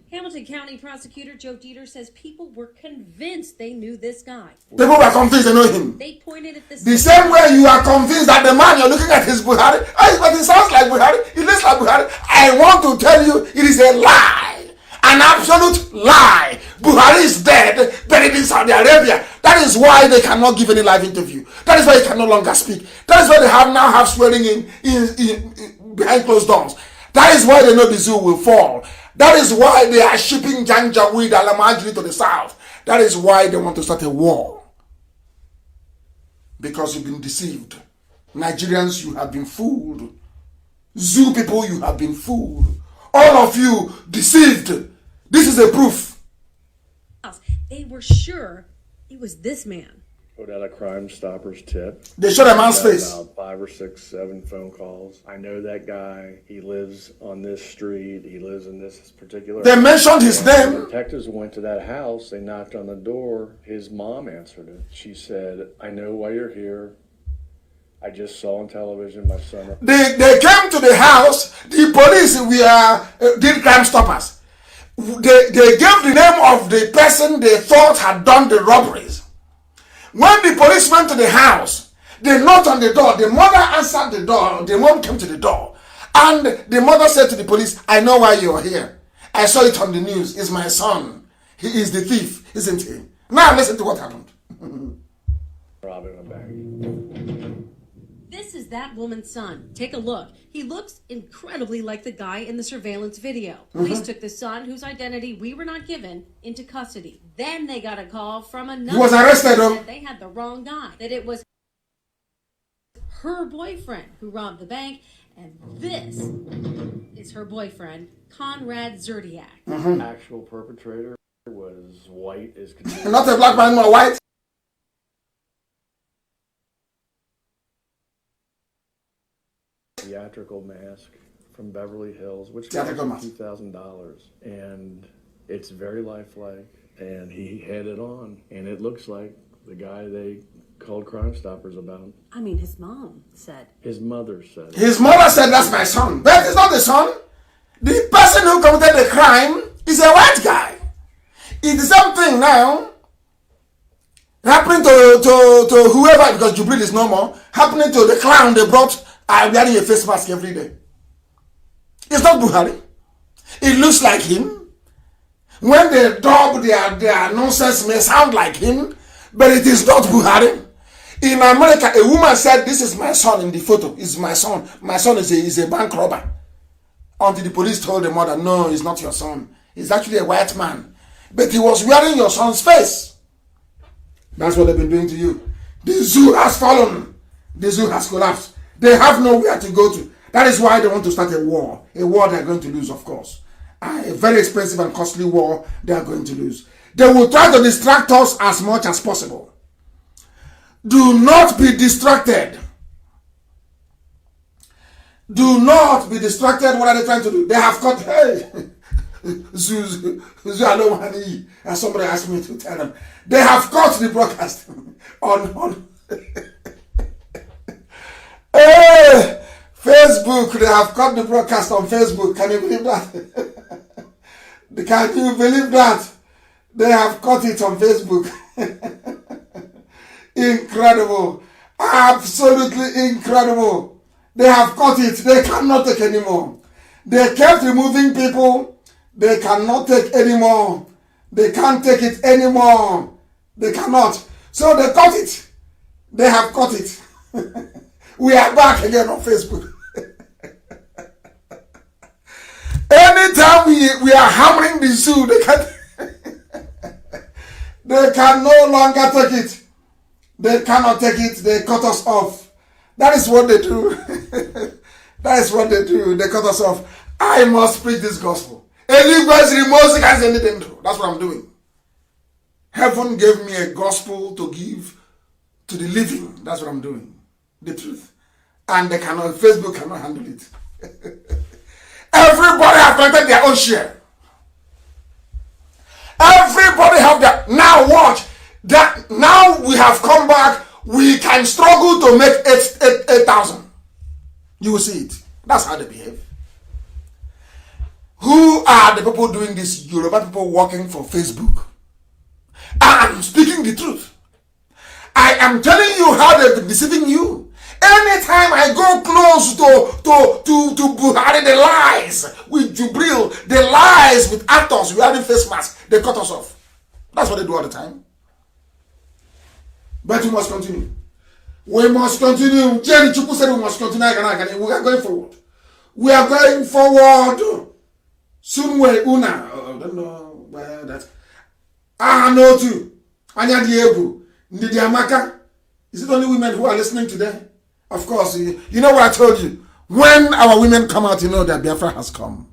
Hamilton County Prosecutor Joe Dieter says people were convinced they knew this guy. People were convinced they know him. They pointed at the same way you are convinced that the man you're looking at is Buhari. But it sounds like Buhari. It looks like Buhari. I want to tell you it is a lie. An absolute lie. Buhari is dead, buried in Saudi Arabia. That is why they cannot give any live interview. That is why he can no longer speak. That is why they now have swearing in behind closed doors. That is why they know the zoo will fall. That is why they are shipping Janjaweed Alamajri to the south. That is why they want to start a war. Because you've been deceived. Nigerians, you have been fooled. Zoo people, you have been fooled. All of you deceived. This is a proof. They were sure it was this man. Put out a Crime Stoppers tip. They showed a man's face. About 5 or 6, 7 phone calls. I know that guy. He lives on this street. He lives in this particular. They mentioned his name. The detectives went to that house. They knocked on the door. His mom answered it. She said, "I know why you're here. I just saw on television my son." They came to the house. The police did Crime Stoppers. They gave the name of the person they thought had done the robberies. When the police went to the house, they knocked on the door. The mother answered the door. The mom came to the door. And the mother said to the police, "I know why you're here. I saw it on the news. It's my son. He is the thief, isn't he?" Now listen to what happened. Robbing a bank. This is that woman's son. Take a look. He looks incredibly like the guy in the surveillance video. Police took the son, whose identity we were not given, into custody. Then they got a call from another. He was arrested. That they had the wrong guy. That it was her boyfriend who robbed the bank, and this is her boyfriend, Conrad Zerdiak. Actual perpetrator was white as could be. Not a black man, nor white. Theatrical mask from Beverly Hills, which Theatrical cost mask. $2,000, and it's very lifelike. And he had it on, and it looks like the guy they called Crime Stoppers about. I mean, his mom said. His mother said. His mother said, "That's my son." But it's not the son. The person who committed the crime is a white guy. It's the same thing now happening to whoever, because Jubilee is no more, happening to the clown they brought wearing a face mask every day. It's not Buhari. It looks like him. When they dub their nonsense may sound like him, but it is not Buhari. In America, a woman said, "This is my son in the photo. It's my son. My son is a bank robber." Until the police told the mother, "No, it's not your son. He's actually a white man. But he was wearing your son's face." That's what they've been doing to you. The zoo has fallen. The zoo has collapsed. They have nowhere to go to. That is why they want to start a war. A war they're going to lose, of course. A very expensive and costly war they are going to lose. They will try to distract us as much as possible. Do not be distracted. Do not be distracted. What are they trying to do? They have got, hey, and somebody asked me to tell them. They have caught the broadcast on hey, Facebook. They have caught the broadcast on Facebook. Can you believe that? Can you believe that? They have caught it on Facebook. Incredible. Absolutely incredible. They have caught it. They cannot take anymore. They kept removing people. They cannot take anymore. They can't take it anymore. They cannot. So they caught it. They have caught it. We are back again on Facebook. Anytime we are hammering the zoo, they can no longer take it. They cannot take it. They cut us off. That is what they do. That is what they do. They cut us off. I must preach this gospel. That's what I'm doing. Heaven gave me a gospel to give to the living. That's what I'm doing. The truth. And they cannot, Facebook cannot handle it. Everybody have planted their own share. Everybody have their, now watch, that now we have come back, we can struggle to make 8,000. You will see it. That's how they behave. Who are the people doing this? Yoruba people working for Facebook. I'm speaking the truth. I am telling you how they've been deceiving you. Anytime I go close to Buhari, the lies with Jubril, the lies with actors wearing face masks, they cut us off. That's what they do all the time. But we must continue. We must continue. Jerry Chuku said we must continue. We are going forward. We are going forward. Somewhere, Una. I don't know where that. I know too. Anya Diego. Ndidi Amaka. Is it only women who are listening today? Of course. You know what I told you? When our women come out, you know that Biafra has come.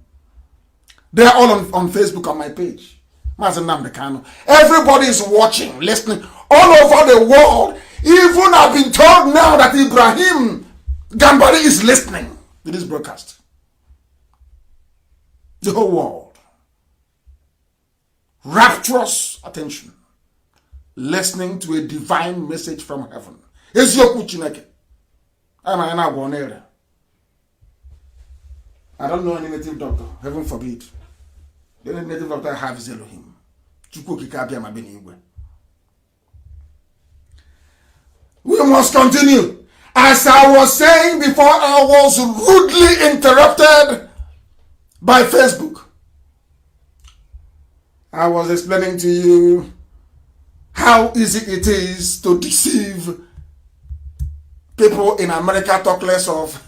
They are all on Facebook on my page. Mazi Nnamdi Kanu. Everybody is watching, listening all over the world. Even I've been told now that Ibrahim Gambari is listening to this broadcast. The whole world. Rapturous attention. Listening to a divine message from heaven. Eziokwu Chineke. I don't know any native doctor. Heaven forbid. The only native doctor I have is Elohim. We must continue. As I was saying before, I was rudely interrupted by Facebook. I was explaining to you how easy it is to deceive people in America. Talk less of,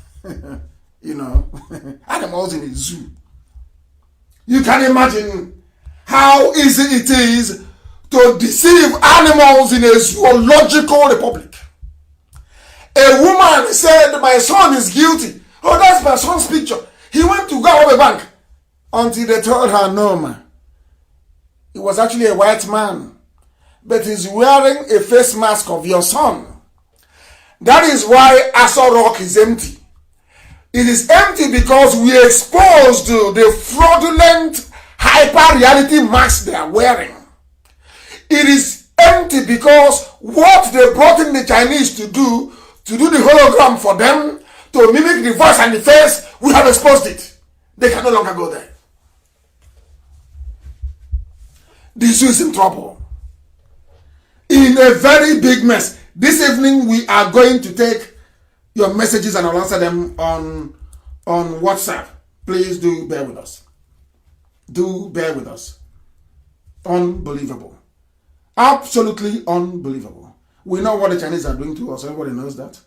animals in a zoo. You can imagine how easy it is to deceive animals in a zoological republic. A woman said, my son is guilty. Oh, that's my son's picture. He went to go rob a bank. Until they told her, no, man. He was actually a white man. But he's wearing a face mask of your son. That is why Aso Rock is empty. It is empty because we exposed the fraudulent hyper-reality masks they are wearing. It is empty because what they brought in the Chinese to do the hologram for them, to mimic the voice and the face, we have exposed it. They can no longer go there. The zoo is in trouble. In a very big mess. This evening we are going to take your messages and I'll answer them on WhatsApp. Please do bear with us. Do bear with us. Unbelievable. Absolutely unbelievable. We know what the Chinese are doing to us. Everybody knows that.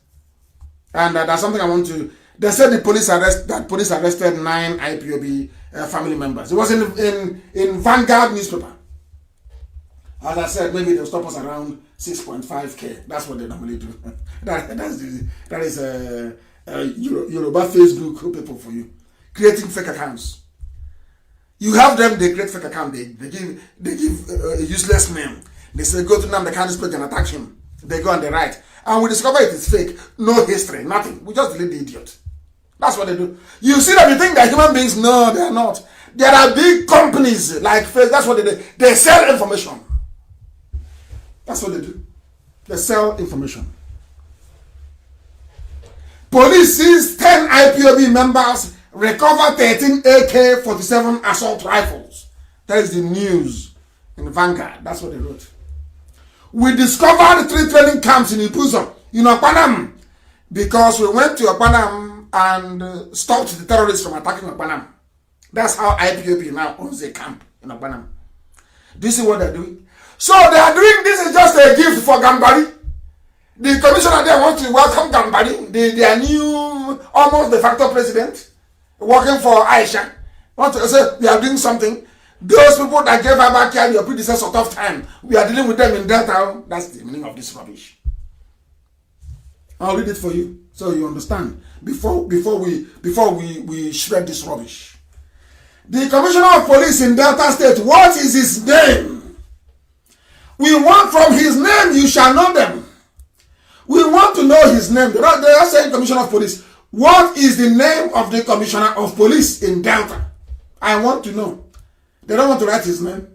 And that's something I want to... They said the police arrested 9 IPOB family members. It was in Vanguard newspaper. As I said, maybe they'll stop us around 6.5K. That's what they normally do. that is Yoruba Facebook people for you. Creating fake accounts. You have them, they create fake account. They give a useless name. They say, go to Nnamdi Kanu's page and attack him. They go and they write. And we discover it is fake. No history, nothing. We just delete the idiot. That's what they do. You see that you think they're human beings? No, they are not. There are big companies like Facebook. That's what they do. They sell information. That's what they do. They sell information. Police seized 10 IPOB members, recover 13 AK-47 assault rifles. That is the news in Vanguard. That's what they wrote. We discovered 3 training camps in Ipob, in Okpanam, because we went to Okpanam and stopped the terrorists from attacking Okpanam. That's how IPOB now owns a camp in Okpanam. Do you see what they're doing? So they are doing this is just a gift for Gambari. The commissioner there wants to welcome Gambari, their new, almost de facto president, working for Aisha. Want to say we are doing something. Those people that gave her back here your predecessor tough time, we are dealing with them in Delta. That's the meaning of this rubbish. I'll read it for you so you understand. Before we shred this rubbish. The Commissioner of Police in Delta State, what is his name? We want from his name, you shall know them. We want to know his name. They are saying Commissioner of Police. What is the name of the Commissioner of Police in Delta? I want to know. They don't want to write his name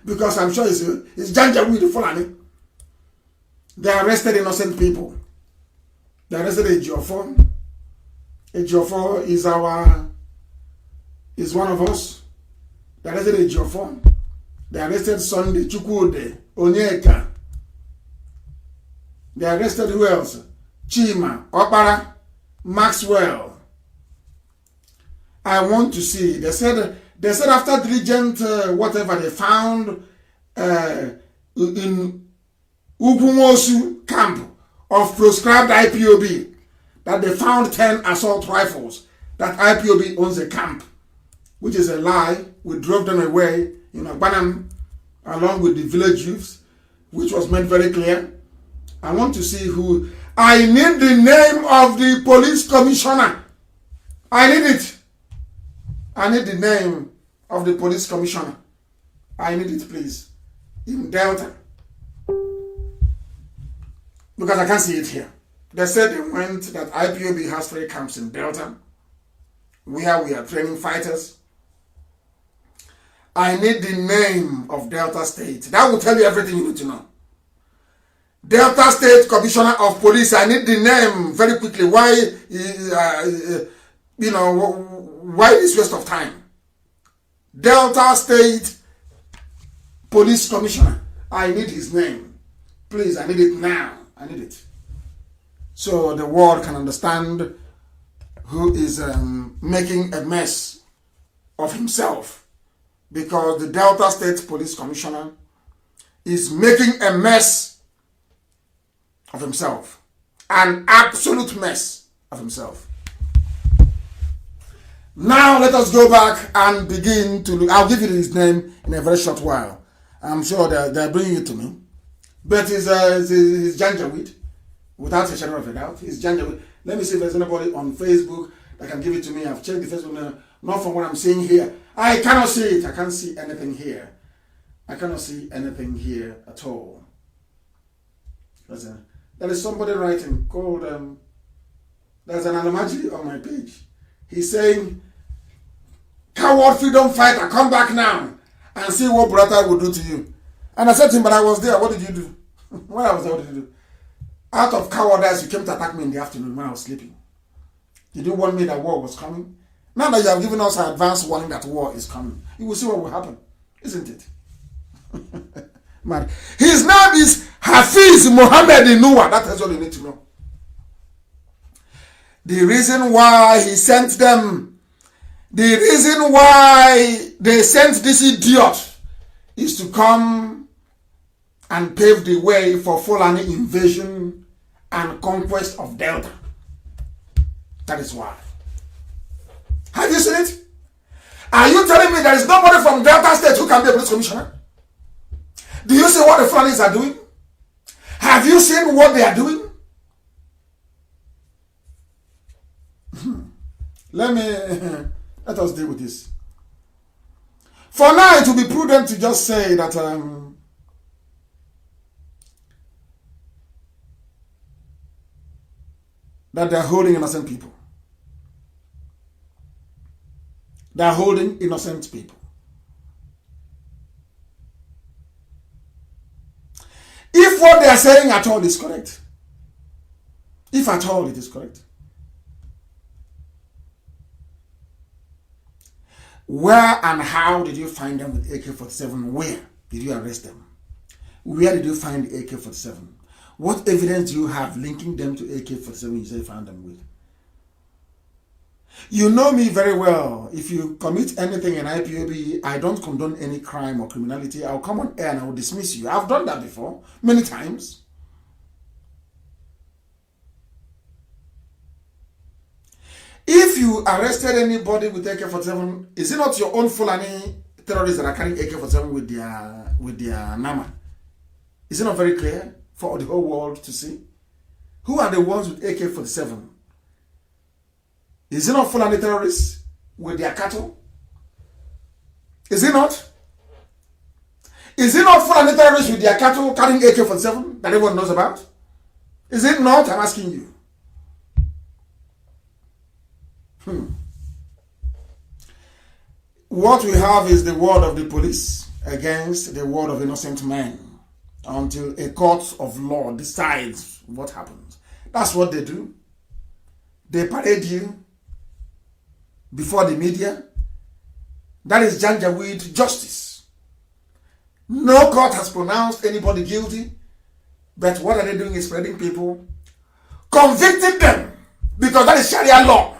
because I'm sure it's Janjaweed Fulani. They arrested innocent people. They arrested Ejiofor. Ejiofor is one of us. They arrested Ejiofor. They arrested Sunday Chukwude Onyeka. They arrested who else? Chima, Opara, Maxwell. I want to see. They said after diligent whatever they found in Ugumosu camp of proscribed IPOB that they found 10 assault rifles that IPOB owns a camp, which is a lie. We drove them away in Agbanam along with the village youths, which was made very clear. I want to see who. I need the name of the police commissioner. I need it. I need the name of the police commissioner. I need it, please. In Delta. Because I can't see it here. They said they went that IPOB has 3 camps in Delta where we are training fighters. I need the name of Delta State. That will tell you everything you need to know. Delta State Commissioner of Police. I need the name very quickly. Why, why this waste of time? Delta State Police Commissioner. I need his name. Please, I need it now. I need it. So the world can understand who is making a mess of himself. Because the Delta State Police Commissioner is making a mess of himself. An absolute mess of himself. Now let us go back and begin to look. I'll give you his name in a very short while. I'm sure they're bringing it to me. But he's Janjaweed. Without a shadow of a doubt. He's Janjaweed. Let me see if there's anybody on Facebook that can give it to me. I've checked the Facebook now. Not from what I'm seeing here. I cannot see it. I can't see anything here. I cannot see anything here at all. There is somebody writing called, there's an Alamaji on my page. He's saying, coward freedom fighter, come back now and see what Brother will do to you. And I said to him, but I was there. What did you do? When I was there, what did you do? Out of cowardice, you came to attack me in the afternoon when I was sleeping. Did you warn me that war was coming? Now that you have given us an advance warning that war is coming, you will see what will happen, isn't it? Man. His name is Hafiz Mohammed Inua. That is all you need to know. The reason why he sent them, the reason why they sent this idiot is to come and pave the way for Fulani invasion and conquest of Delta. That is why. Have you seen it? Are you telling me there is nobody from Delta State who can be a police commissioner? Do you see what the Fulanis are doing? Have you seen what they are doing? Let us deal with this. For now, it will be prudent to just say that that they are holding innocent people. They are holding innocent people. If what they are saying at all is correct, if at all it is correct, where and how did you find them with AK-47? Where did you arrest them? Where did you find the AK-47? What evidence do you have linking them to AK-47 you say you found them with? You know me very well. If you commit anything in IPOB, I don't condone any crime or criminality. I'll come on air and I will dismiss you. I've done that before, many times. If you arrested anybody with AK-47, is it not your own Fulani terrorists that are carrying AK-47 with their Nama? Is it not very clear for the whole world to see? Who are the ones with AK-47? Is it not Fulani terrorists with their cattle? Is it not? Is it not Fulani terrorists with their cattle carrying AK-47 that everyone knows about? Is it not? I'm asking you. What we have is the word of the police against the word of innocent men until a court of law decides what happens. That's what they do. They parade you before the media. That is Janjaweed justice. No court has pronounced anybody guilty, but what are they doing is spreading people, convicting them, because that is Sharia law.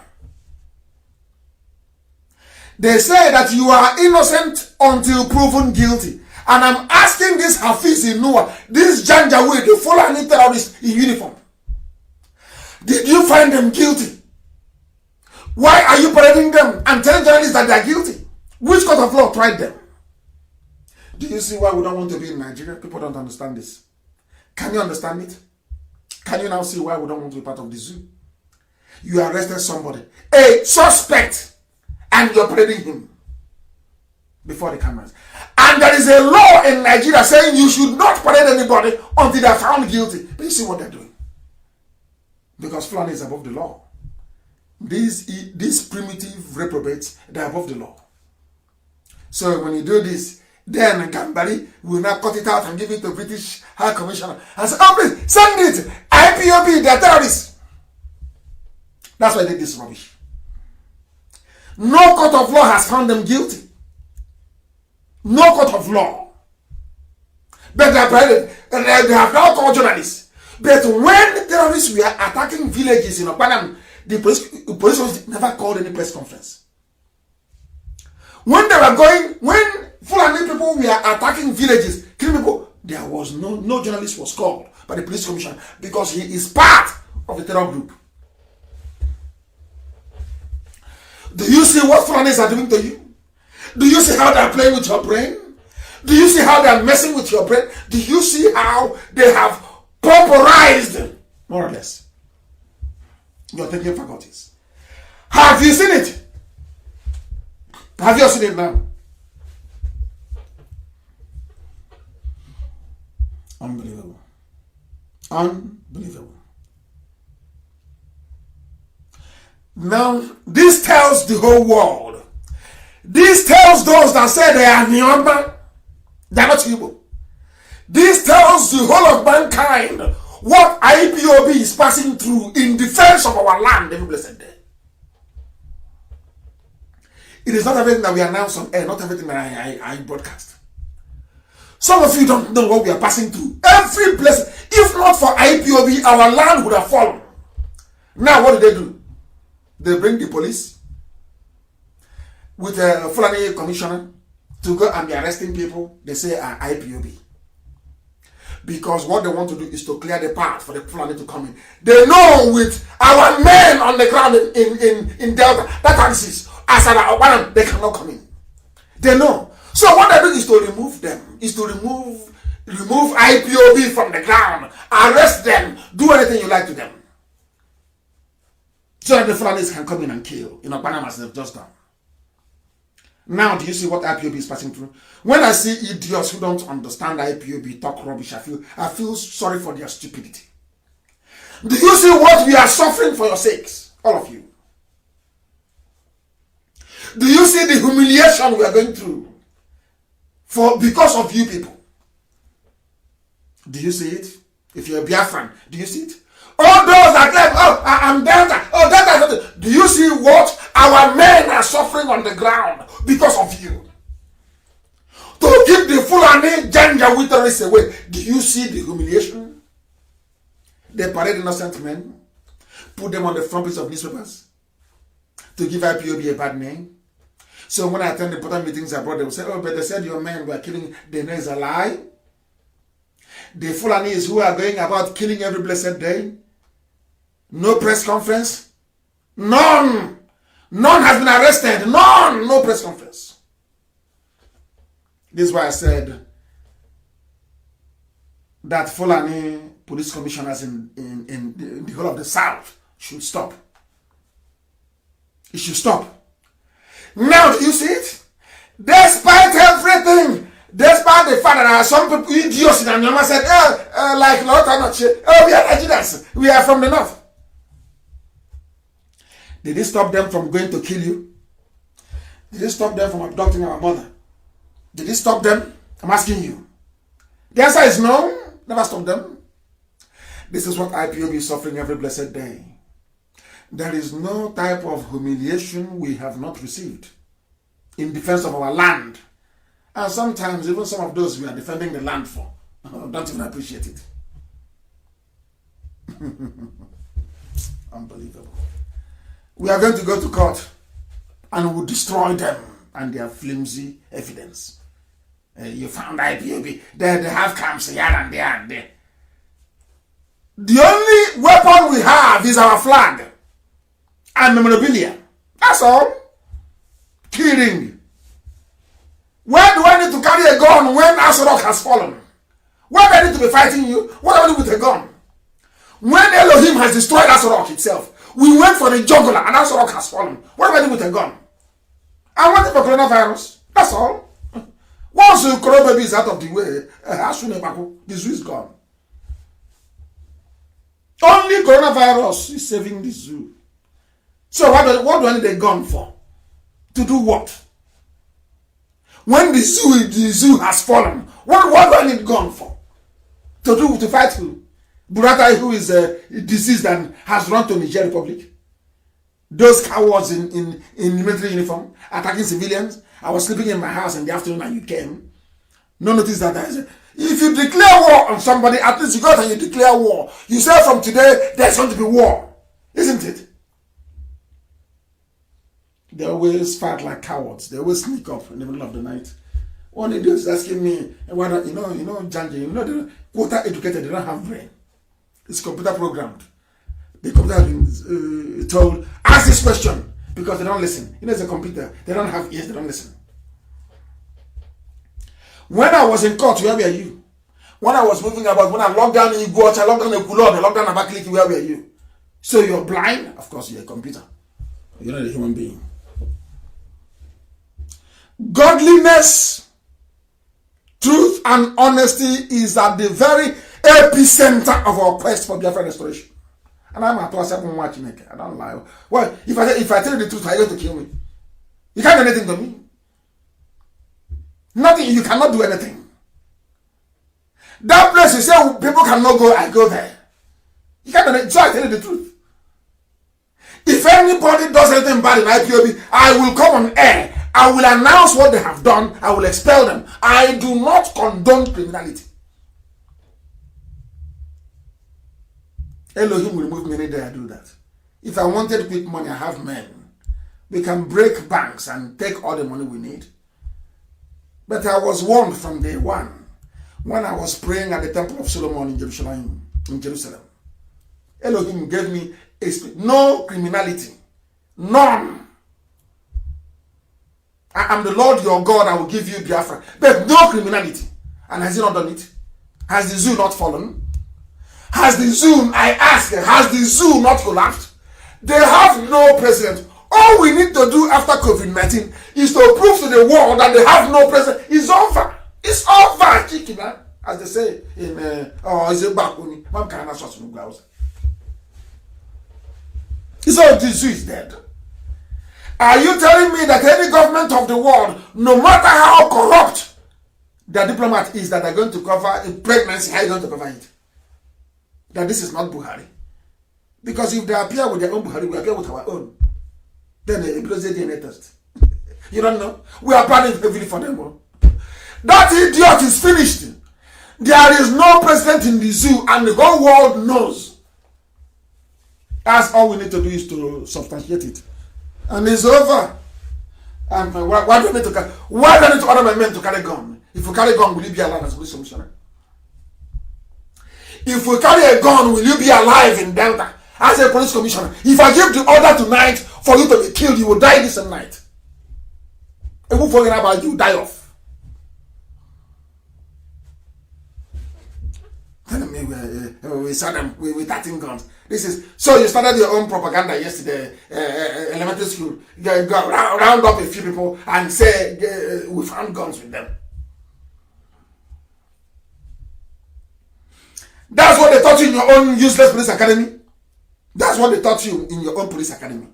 They say that you are innocent until proven guilty. And I'm asking this Hafiz Inua, this Janjaweed, the Fulani terrorist in uniform, did you find them guilty? Why are you parading them and telling journalists that they are guilty? Which court of law tried them? Do you see why we don't want to be in Nigeria? People don't understand this. Can you understand it? Can you now see why we don't want to be part of the zoo? You arrested somebody, a suspect, and you're parading him. before the cameras. And there is a law in Nigeria saying you should not parade anybody until they are found guilty. But you see what they're doing. Because Fulani is above the law. These primitive reprobates, they're above the law. So when you do this, then Gambari will now cut it out and give it to British High Commissioner and say, oh please, send it! IPOB, they're terrorists. That's why they did this rubbish. No court of law has found them guilty. No court of law. But they have now called journalists. But when terrorists were attacking villages in Opanam, the police never called any press conference. When Fulani people were attacking villages, killing people, there was no journalist was called by the police commission because he is part of the terror group. Do you see what Fulanis are doing to you? Do you see how they are playing with your brain? Do you see how they are messing with your brain? Do you see how they have pauperized, more or less, your thinking faculties? Have you seen it? Have you seen it now? Unbelievable. Unbelievable. Now, this tells the whole world. This tells those that say they are Nyamba, they are not Igbo. This tells the whole of mankind what IPOB is passing through in defense of our land every blessed day. It is not everything that we announce on air, not everything that I broadcast. Some of you don't know what we are passing through. Every blessing, if not for IPOB, our land would have fallen. Now, what do? They bring the police with a Fulani commissioner to go and be arresting people. They say are IPOB. Because what they want to do is to clear the path for the Fulani to come in. They know with our men on the ground in Delta, that axis, as an they cannot come in. They know. So what they do is to remove them, is to remove IPOB from the ground, arrest them, do anything you like to them. So that the Fulanis can come in and kill, Panama as they've just done. Now, do you see what IPOB is passing through? When I see idiots who don't understand IPOB talk rubbish, I feel sorry for their stupidity. Do you see what we are suffering for your sakes? All of you. Do you see the humiliation we are going through because of you people? Do you see it? If you're a Biafran, do you see it? All those that claim, oh, I'm Delta, oh, Delta. Do you see what our men are suffering on the ground because of you? To keep the Fulani gender withers away. Do you see the humiliation? They parade innocent men, put them on the front page of newspapers to give IPOB a bad name. So when I attend the important meetings abroad, they will say, oh, but they said your men were killing. They know it's a lie. The Fulanis who are going about killing every blessed day. No press conference. None. None has been arrested. None. No press conference. This is why I said that Fulani police commissioners in the whole of the South should stop. It should stop. Now, do you see it? Despite everything, despite the fact that there are some people, idiots in Anyama said, like Lotanoche, we are Nigerians, we are from the north. Did it stop them from going to kill you? Did it stop them from abducting our mother? Did it stop them? I'm asking you. The answer is no. Never stop them. This is what IPOB is suffering every blessed day. There is no type of humiliation we have not received in defense of our land. And sometimes even some of those we are defending the land for don't even appreciate it. Unbelievable. We are going to go to court and we'll destroy them and their flimsy evidence. You found IPOB. They have camps here and there and there. The only weapon we have is our flag and memorabilia. That's all. Killing. Where do I need to carry a gun when Asorok has fallen? Where do I need to be fighting you? What do I do with a gun? When Elohim has destroyed Asorok itself, we went for the jugular and Asorok has fallen. What do I do with a gun? I'm waiting for coronavirus. That's all. Once the corona baby is out of the way, the zoo is gone. Only coronavirus is saving the zoo. So what do I need a gun for? To do what? When the zoo has fallen, what do I need a gun for? To fight who? Buratai, who is diseased and has run to Niger Republic. Those cowards in military uniform attacking civilians. I was sleeping in my house in the afternoon and you came. No notice that if you declare war on somebody, at least you go out and you declare war. You say from today there's going to be war. Isn't it? They always fight like cowards. They always sneak up in the middle of the night. One day is asking me, whether Janji, they're quota educated, they don't have brain. It's computer programmed. The computer has been told, ask this question, because they don't listen. It's a computer. They don't have ears, they don't listen. When I was in court, where were you? When I was moving about, when I locked down in Igbo, I locked down in Kulob, I locked down in Abakaliki, where were you? So you're blind? Of course, you're a computer. You're not a human being. Godliness, truth, and honesty is at the very epicenter of our quest for Biafra restoration. And I'm at 7 watching it. I don't lie. Well, if I tell you the truth, are you going to kill me? You can't do anything to me. Nothing. You cannot do anything. That place you say people cannot go, I go there. You can't do anything. So I tell you the truth. If anybody does anything bad in IPOB, I will come on air. I will announce what they have done. I will expel them. I do not condone criminality. Elohim will remove me any day I do that. If I wanted quick money, I have men. We can break banks and take all the money we need. But I was warned from day one when I was praying at the Temple of Solomon in Jerusalem. Elohim gave me a spirit. No criminality. None. I am the Lord your God, I will give you Biafra. But no criminality. And has he not done it? Has the zoo not fallen? Has the zoo, I ask, has the zoo not collapsed? They have no president. All we need to do after COVID-19 is to prove to the world that they have no president. It's over. It's over, chicken, as they say in, is it back when it's all the zoo is dead. Are you telling me that any government of the world, no matter how corrupt their diplomat is, that they're going to cover a pregnancy, how are you going to cover it? That this is not Buhari. Because if they appear with their own Buhari, we appear with our own. Then it goes a DNA test. You don't know? We are planning heavily for them. That idiot is finished. There is no president in the zoo and the whole world knows. That's all we need to do is to substantiate it. And it's over. And why do I need to order my men to carry gun? If you carry gun, will you be alive as a police commissioner? If we carry a gun, will you be alive in Delta as a police commissioner? If I give the order tonight for you to be killed, you will die this night. And who forget about you, die off. We saw them with 13 guns. This is so you started your own propaganda yesterday, elementary school. Go round up a few people and say we found guns with them. That's what they taught you in your own useless police academy. That's what they taught you in your own police academy.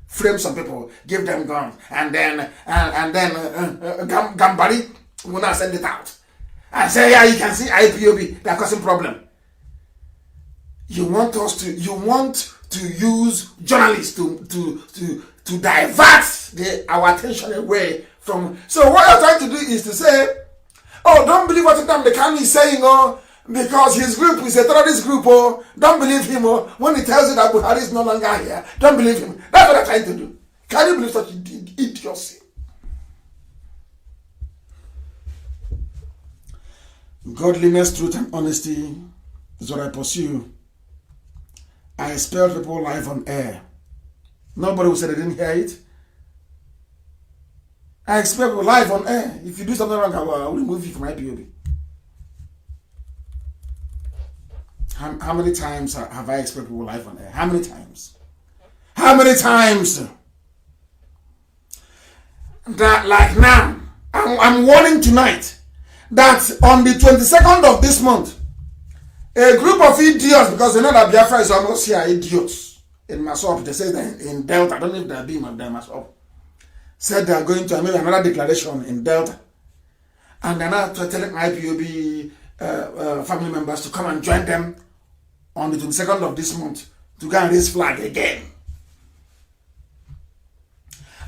Frame some people, give them guns, and then Gambari will not send it out. And say, yeah, you can see IPOB, they're causing problem. You want to use journalists to divert our attention away from. So what you're trying to do is to say, oh, don't believe what Nnamdi Kanu is saying, because his group is a terrorist group, don't believe him, when he tells you that Buhari is no longer here, don't believe him. That's what I'm trying to do. Can you believe such idiocy? Godliness, truth, and honesty is what I pursue. I expel people live on air. Nobody will say they didn't hear it. I expel people live on air. If you do something wrong, I will remove you from IPOB. How many times have I expelled people live on air? How many times? How many times? That like now, I'm warning tonight that on the 22nd of this month, a group of idiots, because they know that Biafra is almost here, idiots in Masop, they say that in Delta, I don't know if they're being of them Masop, said they are going to make another declaration in Delta. And they're now telling IPOB family members to come and join them on the 22nd of this month to go and raise flag again.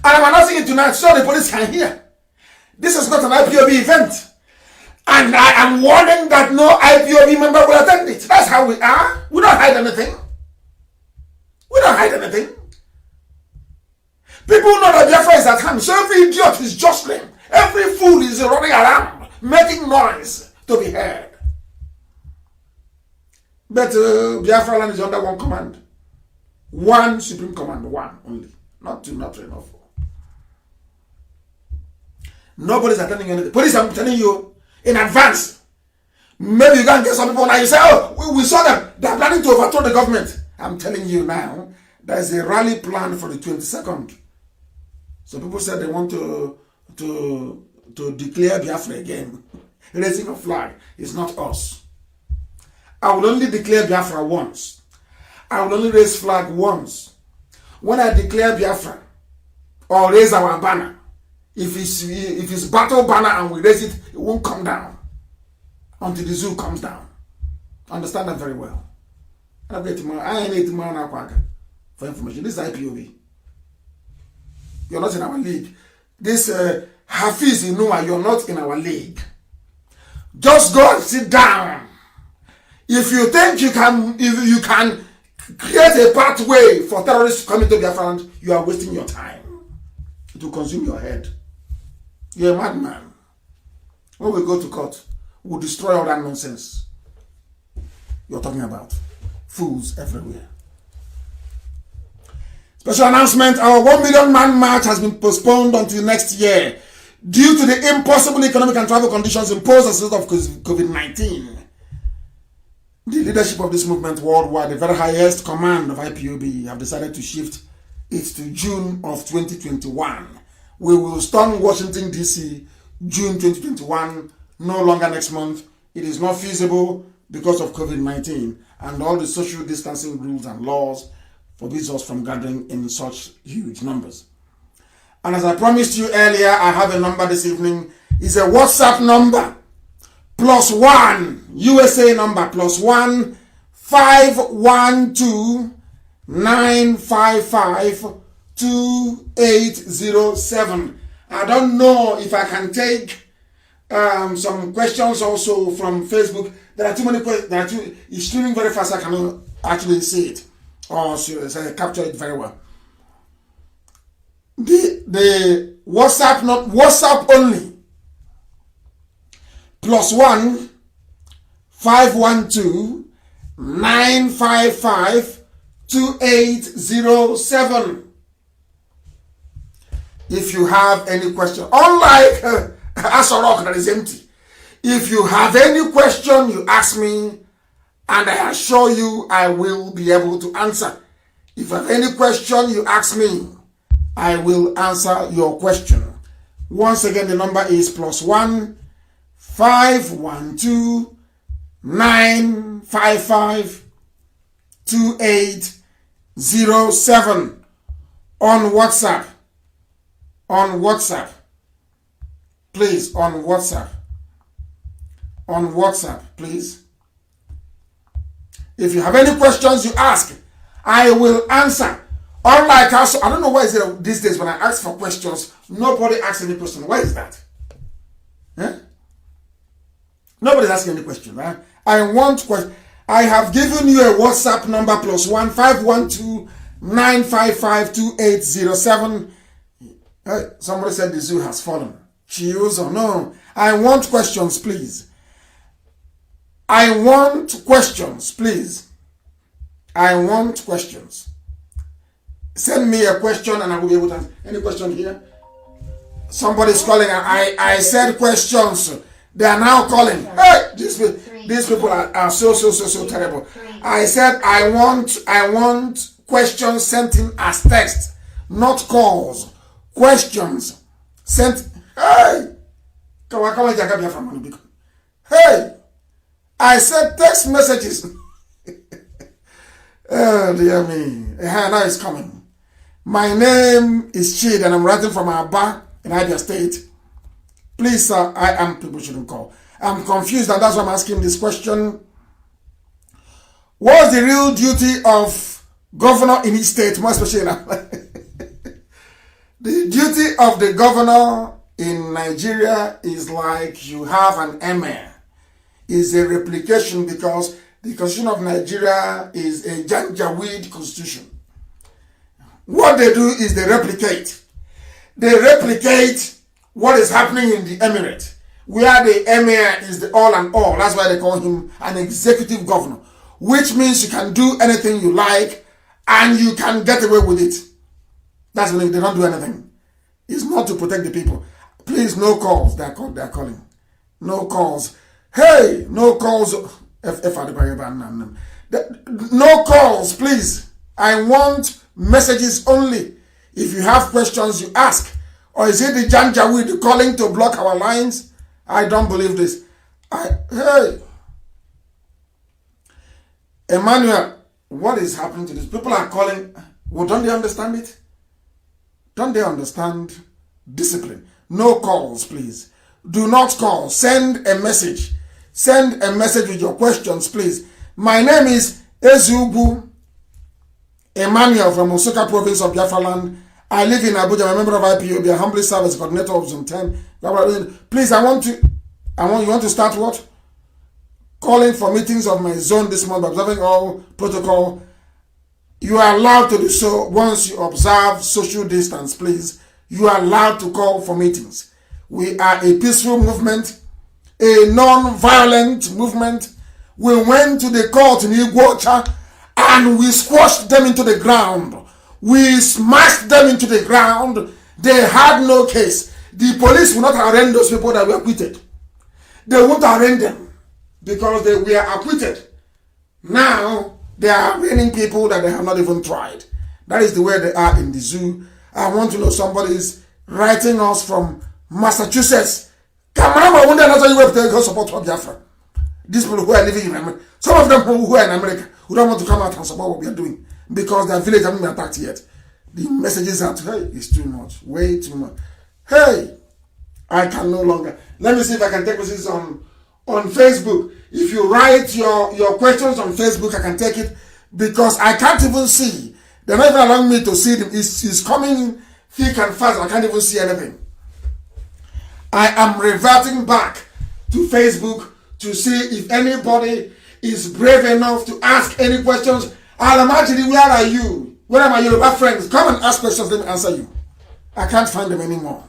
And I'm announcing it tonight so the police can hear. This is not an IPOB event. And I am warning that no IPOB member will attend it. That's how we are. We don't hide anything. We don't hide anything. People know that Biafra is at hand. So every idiot is jostling. Every fool is running around, making noise to be heard. But Biafra land is under one command. One supreme command. One only. Not two, not three, not four. Nobody's attending anything. Police, I'm telling you, in advance. Maybe you can get some people now. You say, oh, we saw them. They're planning to overthrow the government. I'm telling you now, there's a rally plan for the 22nd. So people said they want to declare Biafra again. Raising a flag is not us. I will only declare Biafra once. I will only raise flag once. When I declare Biafra or raise our banner, if it's battle banner and we raise it, it won't come down until the zoo comes down. Understand that very well. I need tomorrow for information. This is IPOB. You're not in our league. This Hafiz Inua, you're not in our league. Just go and sit down. If you think you can create a pathway for terrorists coming to Biafra land, you are wasting your time. It will consume your head. You're a madman. When we go to court, we'll destroy all that nonsense you're talking about. Fools everywhere. Special announcement, our 1 million man march has been postponed until next year due to the impossible economic and travel conditions imposed as a result of COVID-19. The leadership of this movement worldwide, the very highest command of IPOB, have decided to shift it to June of 2021. We will storm Washington, D.C. June 2021, no longer next month. It is not feasible because of COVID-19 and all the social distancing rules and laws forbids us from gathering in such huge numbers. And as I promised you earlier, I have a number this evening. It's a WhatsApp number. +1 USA number +1 512 955 2807. I don't know if I can take some questions also from Facebook. There are too many questions. It's streaming very fast. I cannot actually see it or capture it very well. The WhatsApp, not WhatsApp only. +1 512 955 2807. If you have any question, unlike Asorok that is empty, if you have any question, you ask me, and I assure you I will be able to answer. If you have any question, you ask me, I will answer your question. Once again, the number is +1 512 955 2807 on WhatsApp. On WhatsApp. Please, on WhatsApp. On WhatsApp, please. If you have any questions, you ask. I will answer. Unlike us, I don't know why is it these days when I ask for questions, nobody asks any question. Why is that? Eh? Nobody's asking any question. Right? I want question. I have given you a WhatsApp number +1 512 955 2807. Somebody said the zoo has fallen. Cheers or no? I want questions, please. I want questions, please. I want questions. Send me a question and I will be able to answer. Any question here? Somebody's calling. I said questions. They are now calling. Hey, these people are so terrible. I said I want questions sent in as text, not calls. Questions sent. Hey, Hey, I said text messages. Oh, dear me. Now it's coming. My name is Chid and I'm writing from Aba in Abia State. Please, sir, people shouldn't call. I'm confused and that's why I'm asking this question. What's the real duty of governor in each state, more especially the duty of the governor in Nigeria is like you have an emir. Is a replication because the constitution of Nigeria is a Janjaweed constitution. What they do is they replicate. They replicate what is happening in the emirate, where the emir is the all and all. That's why they call him an executive governor, which means you can do anything you like and you can get away with it. That's when they don't do anything. It's not to protect the people. Please, no calls. They're calling. No calls. Hey, no calls. No calls, please. I want messages only. If you have questions, you ask. Or is it the Janjaweed calling to block our lines? I don't believe this. Hey. Emmanuel, what is happening to this? People are calling. Well, don't they understand it? Don't they understand discipline? No calls, please. Do not call. Send a message. Send a message with your questions, please. My name is Ezugu Emmanuel from Osoka province of Biafra land. I live in Abuja. I'm a member of Ipob. I humbly serve as coordinator of Zone 10. Please, you want to start what? Calling for meetings of my zone this month, observing all protocol. You are allowed to do so once you observe social distance, please. You are allowed to call for meetings. We are a peaceful movement, a non-violent movement. We went to the court in Iguacha and we squashed them into the ground. We smashed them into the ground. They had no case. The police will not arraign those people that were acquitted. They won't arraign them because they were acquitted. Now, they are arraigning people that they have not even tried. That is the way they are in the zoo. I want to know somebody is writing us from Massachusetts. Kamarama wonder that's why you have to go support Biafra. These people who are living in America, some of them who are in America, who don't want to come out and support what we are doing because their village haven't been attacked yet. The messages are, hey, it's too much, way too much. Hey, I can no longer. Let me see if I can take messages on Facebook. If you write your questions on Facebook, I can take it because I can't even see. They're not even allowing me to see them. It's coming thick and fast. I can't even see anything. I am reverting back to Facebook to see if anybody is brave enough to ask any questions. I'll imagine, where are you? Where are my Yoruba friends? Come and ask questions, let me answer you. I can't find them anymore.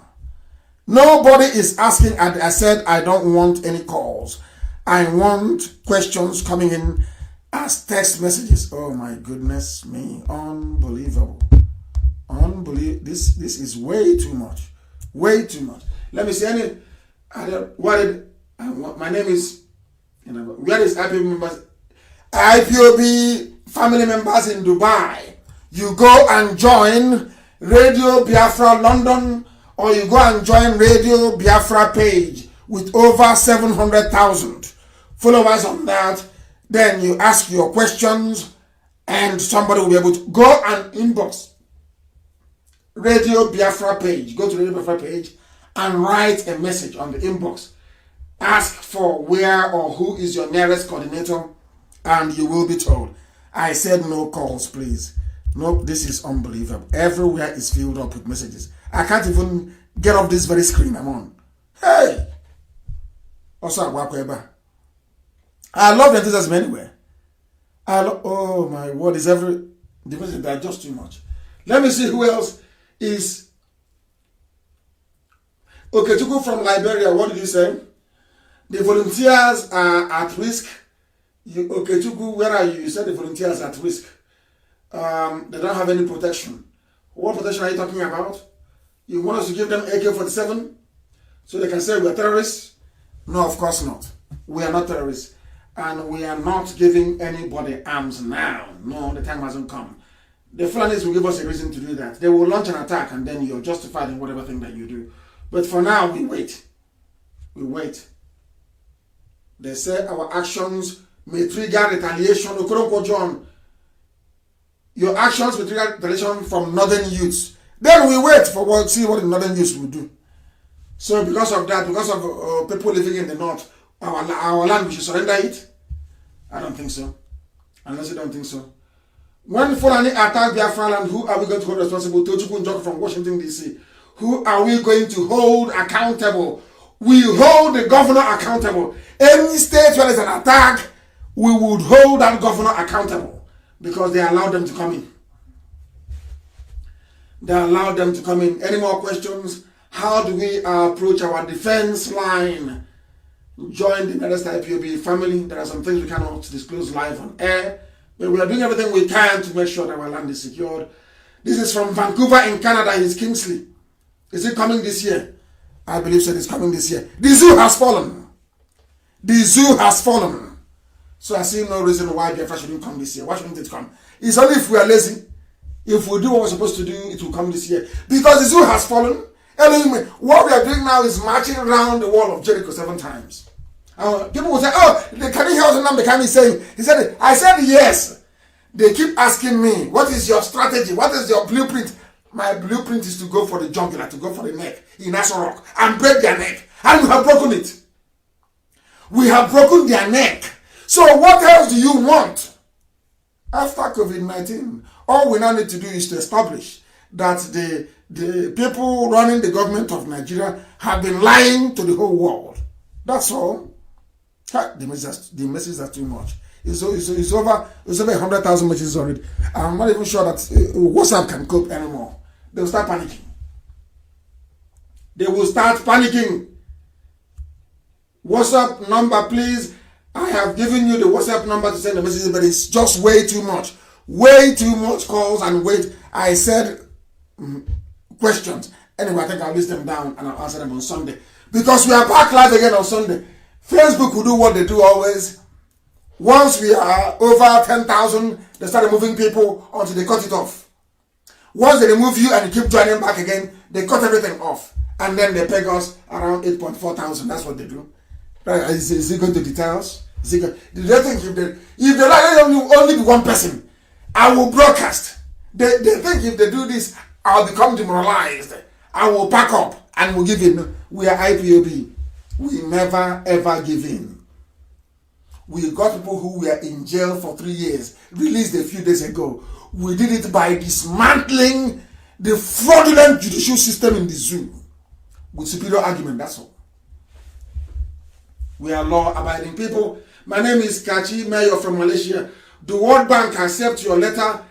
Nobody is asking. I said I don't want any calls. I want questions coming in as text messages. Oh my goodness me. Unbelievable. This is way too much. Way too much. Let me see any. My name is. Where is IPOB members? IPOB family members in Dubai. You go and join Radio Biafra London, or you go and join Radio Biafra page with over 700,000 followers on that. Then you ask your questions, and somebody will be able to go and inbox Radio Biafra page. Go to Radio Biafra page and write a message on the inbox. Ask for where or who is your nearest coordinator, and you will be told. I said no calls, please. No, this is unbelievable. Everywhere is filled up with messages. I can't even get off this very screen I'm on. Hey! Also, I love the enthusiasm anywhere. Oh my word, is the messages are just too much. Let me see who else is. Okay, to go from Liberia, what did you say? The volunteers are at risk. Okay, Chuku, where are you? You said the volunteers are at risk. They don't have any protection. What protection are you talking about? You want us to give them AK-47 so they can say we are terrorists? No, of course not. We are not terrorists. And we are not giving anybody arms now. No, the time hasn't come. The Fulanis will give us a reason to do that. They will launch an attack and then you're justified in whatever thing that you do. But for now, we wait. We wait. They say our actions may trigger retaliation. Okoronko John, your actions will trigger retaliation from northern youths. Then we wait for what, see what the northern youths will do. So because of that, because of people living in the north, our land, we should surrender it? I don't think so. Unless you don't think so. When Fulani attack Biafra land, who are we going to hold responsible? Tochukwu Njok from Washington, D.C. Who are we going to hold accountable? We hold the governor accountable. Any state where there's an attack, we would hold that governor accountable because they allowed them to come in. They allowed them to come in. Any more questions? How do we approach our defense line? Join the United States IPOB family. There are some things we cannot disclose live on air, but we are doing everything we can to make sure that our land is secured. This is from Vancouver in Canada. It's Kingsley. Is it coming this year? I believe so. It's coming this year. The zoo has fallen. The zoo has fallen. So I see no reason why Biafra shouldn't come this year. Why shouldn't it come? It's only if we are lazy. If we do what we're supposed to do, it will come this year. Because the zoo has fallen. What we are doing now is marching around the wall of Jericho 7 times. People will say, oh, can you hear what Nnamdi Kanu is saying? He said, I said yes. They keep asking me, what is your strategy? What is your blueprint? My blueprint is to go for the jugular, to go for the neck in Asorok and break their neck. And we have broken it. We have broken their neck. So what else do you want? After COVID-19, all we now need to do is to establish that the people running the government of Nigeria have been lying to the whole world. That's all. The messages are too much. It's over 100,000 messages already. I'm not even sure that WhatsApp can cope anymore. They will start panicking. They will start panicking. WhatsApp number, please. I have given you the WhatsApp number to send the messages, but it's just way too much. Way too much calls and wait. I said questions. Anyway, I think I'll list them down and I'll answer them on Sunday. Because we are back live again on Sunday. Facebook will do what they do always. Once we are over 10,000, they start removing people until they cut it off. Once they remove you and you keep joining back again, they cut everything off. And then they peg us around 8.4 thousand. That's what they do. Right? Is it going to deter us? Do they think if they like only be one person, I will broadcast. They think if they do this, I'll become demoralized. I will pack up and will give in. We are IPOB. We never ever give in. We got people who were in jail for 3 years, released a few days ago. We did it by dismantling the fraudulent judicial system in the zoo with superior argument, that's all. We are law-abiding people. My name is Kachi, mayor from Malaysia. The World Bank accept your letter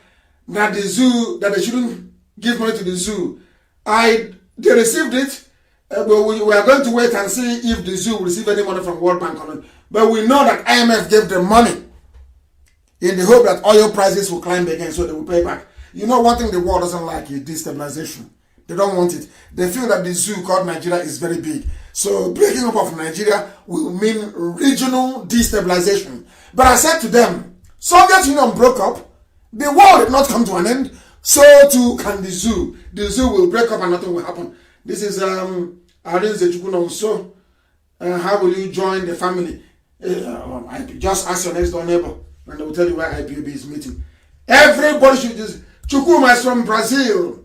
that the zoo, that they shouldn't give money to the zoo. They received it, but we are going to wait and see if the zoo will receive any money from World Bank or not. But we know that IMF gave them money in the hope that oil prices will climb again so they will pay back. You know, one thing the world doesn't like is destabilization. They don't want it. They feel that the zoo called Nigeria is very big. So breaking up of Nigeria will mean regional destabilization. But I said to them, Soviet Union broke up. The world did not come to an end. So too can the zoo. The zoo will break up and nothing will happen. This is Arin Zechukwu so how will you join the family? Just ask your next door neighbor and they will tell you where IPOB is meeting. Everybody should just... Chukuma is from Brazil.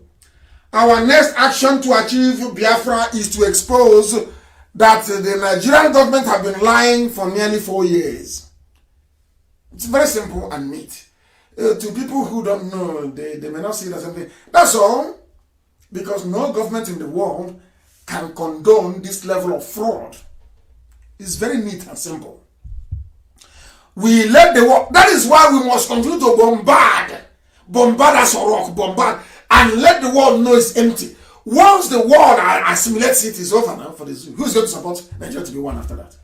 Our next action to achieve Biafra is to expose that the Nigerian government have been lying for nearly 4 years. It's very simple and neat. To people who don't know, they may not see it as something. That's all. Because no government in the world can condone this level of fraud. It's very neat and simple. We let the world, that is why we must continue to bombard Asorok, bombard, and let the world know it's empty. Once the world assimilates it, it's over now for the zoo. Who's going to support Nigeria to be one after that?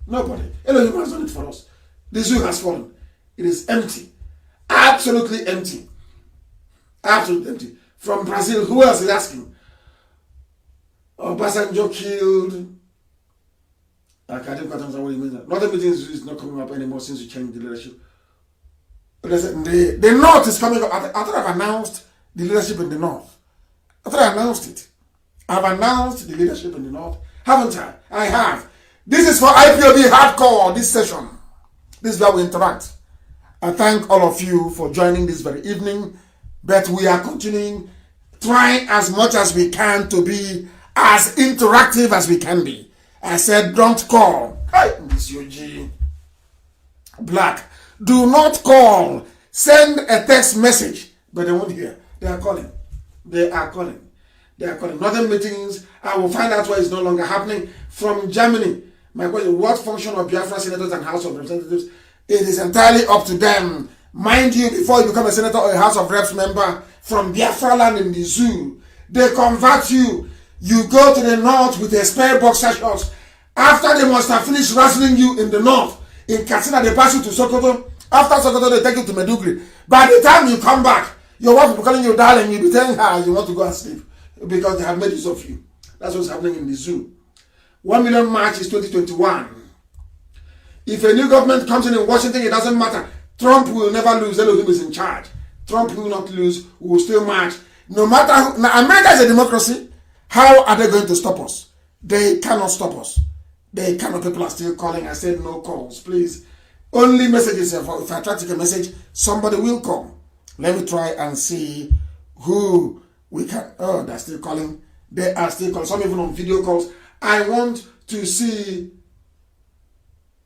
Nobody. Elohim has done it for us. The zoo has fallen. It is empty. Absolutely empty. Absolutely empty. From Brazil, who else is asking? Obasanjo killed. I didn't quite understand what he means. Northern meetings is not coming up anymore since you changed the leadership. The North is coming up. I thought I've announced the leadership in the North. I thought I announced it. I've announced the leadership in the North. Haven't I? I have. This is for IPOB Hardcore, this session. This is where we interact. I thank all of you for joining this very evening, but we are continuing, trying as much as we can to be as interactive as we can be. I said, don't call. Hey, Monsieur G. Black. Do not call. Send a text message. But they won't hear. They are calling. They are calling. They are calling. Northern meetings. I will find out why it's no longer happening. From Germany. My question, what function of Biafra senators and House of Representatives? It is entirely up to them. Mind you, before you become a senator or a House of Reps member from Biafra land in the zoo, they convert you. You go to the north with a spare boxer shorts. After they must have finished wrestling you in the north, in Katsina, they pass you to Sokoto. After Sokoto, they take you to Medugri. By the time you come back, your wife will be calling you darling. You'll be telling her you want to go and sleep because they have made use of you. That's what's happening in the zoo. 1 million march is 2021. If a new government comes in Washington, it doesn't matter. Trump will never lose. Elohim is in charge. Trump will not lose. We will still march. No matter who. Now, America is a democracy. How are they going to stop us? They cannot stop us. They cannot. People are still calling. I said no calls, please. Only messages. If I try to take a message, somebody will call. Let me try and see who we can. Oh, they're still calling. They are still calling. Some even on video calls. I want to see.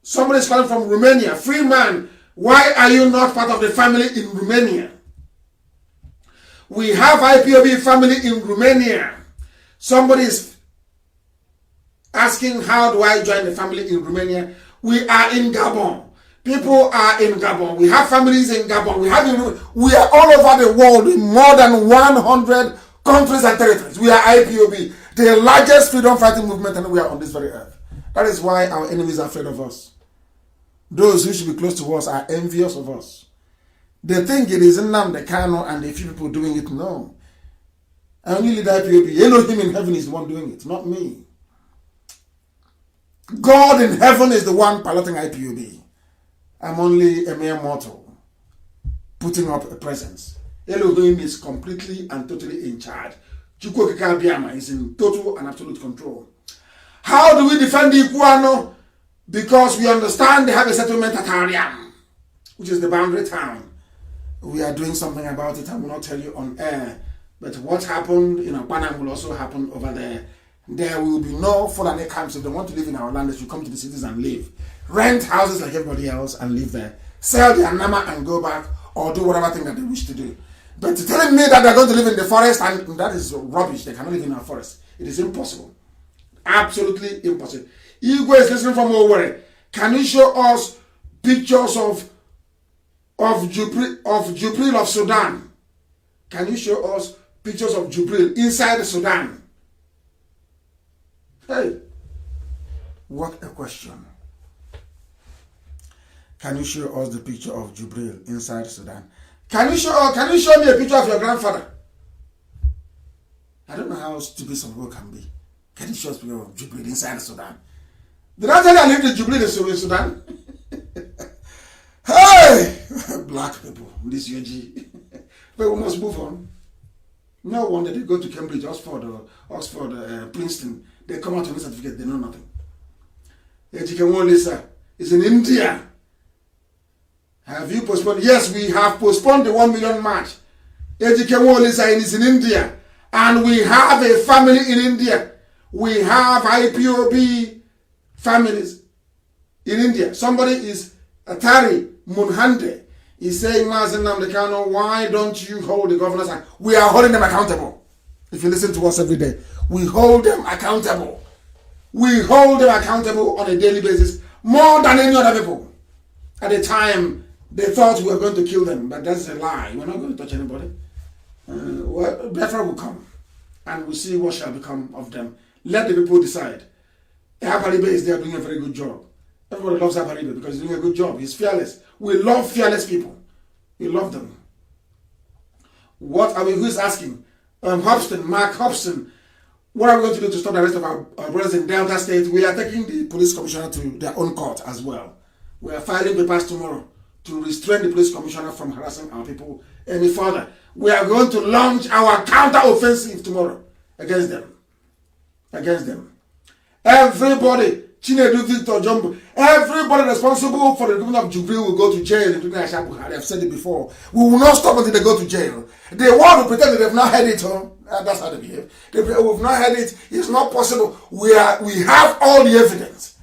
Somebody's calling from Romania. Free man, why are you not part of the family in Romania? We have IPOB family in Romania. Somebody is asking, how do I join the family in Romania? We are in Gabon. People are in Gabon. We have families in Gabon. We are all over the world in more than 100 countries and territories. We are IPOB, the largest freedom fighting movement, and we are on this very earth. That is why our enemies are afraid of us. Those who should be close to us are envious of us. They think it is Nnamdi Kanu and a few people doing it. No. I only lead IPOB. Elohim in heaven is the one doing it, not me. God in heaven is the one piloting IPOB. I'm only a mere mortal putting up a presence. Elohim is completely and totally in charge. Chukwu Okike Abiama is in total and absolute control. How do we defend the Iguano? Because we understand they have a settlement at Ariam, which is the boundary town. We are doing something about it. I will not tell you on air. But what happened in Panam will also happen over there. There will be no Fulani camps. If they want to live in our land, they should come to the cities and live. Rent houses like everybody else and live there. Sell their nama and go back or do whatever thing that they wish to do. But telling me that they're going to live in the forest, and that is rubbish. They cannot live in our forest. It is impossible. Absolutely impossible. Igwe is listening from Owerri. Can you show us pictures of Jubril of Sudan? Can you show us pictures of Jubril inside Sudan? Hey, what a question. Can you show us the picture of Jubril inside Sudan? Can you show me a picture of your grandfather? I don't know how stupid some people can be. Can you show us a picture of Jubril inside Sudan? Did I tell you I lived in Jubilee in Sudan? Hey! Black people, this UG. But we must move on. No wonder they go to Cambridge, Oxford, Princeton. They come out with a certificate, they know nothing. Ejike Lisa is in India. Have you postponed? Yes, we have postponed the 1 million march. Ejike Lisa is in India. And we have a family in India. We have IPOB families in India. Somebody is Atari Munhande. He's saying, Mazi Nnamdi Kanu, why don't you hold the governors? We are holding them accountable. If you listen to us every day, we hold them accountable. We hold them accountable on a daily basis more than any other people. At the time, they thought we were going to kill them, but that's a lie. We're not going to touch anybody. Biafra will come, and we'll see what shall become of them. Let the people decide. Abaribe is there doing a very good job. Everybody loves Abaribe because he's doing a good job. He's fearless. We love fearless people. We love them. Who is asking? Mark Hobson. What are we going to do to stop the rest of our brothers in Delta State? We are taking the police commissioner to their own court as well. We are filing papers tomorrow to restrain the police commissioner from harassing our people any further. We are going to launch our counter-offensive tomorrow against them. Everybody Chinedu Victor Jumbo, everybody responsible for the recruitment of Jubril will go to jail, including Aisha Buhari. I've said it before. We will not stop until they go to jail. They want to pretend that they've not heard it, huh? That's how they behave. We've not heard it. It's not possible. We have all the evidence.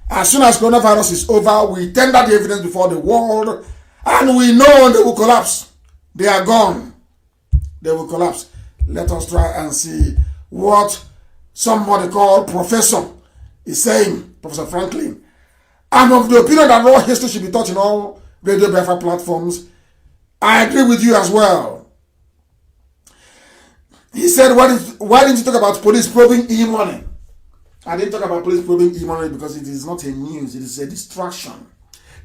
As soon as coronavirus is over, we tender the evidence before the world, and we know they will collapse. They are gone. They will collapse. Let us try and see what somebody called Professor is saying, Professor Franklin. I'm of the opinion that raw history should be taught in all Radio Biafra platforms. I agree with you as well. He said, why didn't you talk about police probing e-money? I didn't talk about police probing e-money because it is not a news, it is a distraction.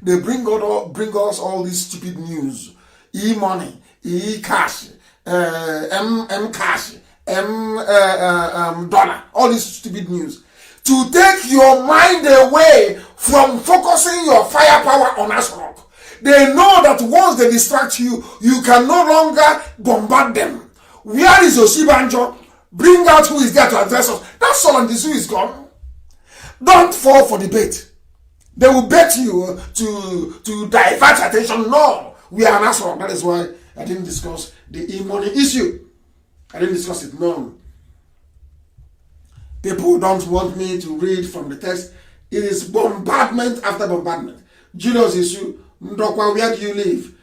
They bring us all these stupid news. E-money, e-cash, M-cash, dollar, all this stupid news. To take your mind away from focusing your firepower on Asrock. They know that once they distract you, you can no longer bombard them. Where is Oshibanjo? Bring out who is there to address us. That's all, and the zoo is gone. Don't fall for the bait. They will bet you to divert attention. No, we are an Asrock. That is why I didn't discuss the e-money issue. I didn't discuss it. No. People don't want me to read from the text. It is bombardment after bombardment. Julius issue. Ndokwa, where do you live?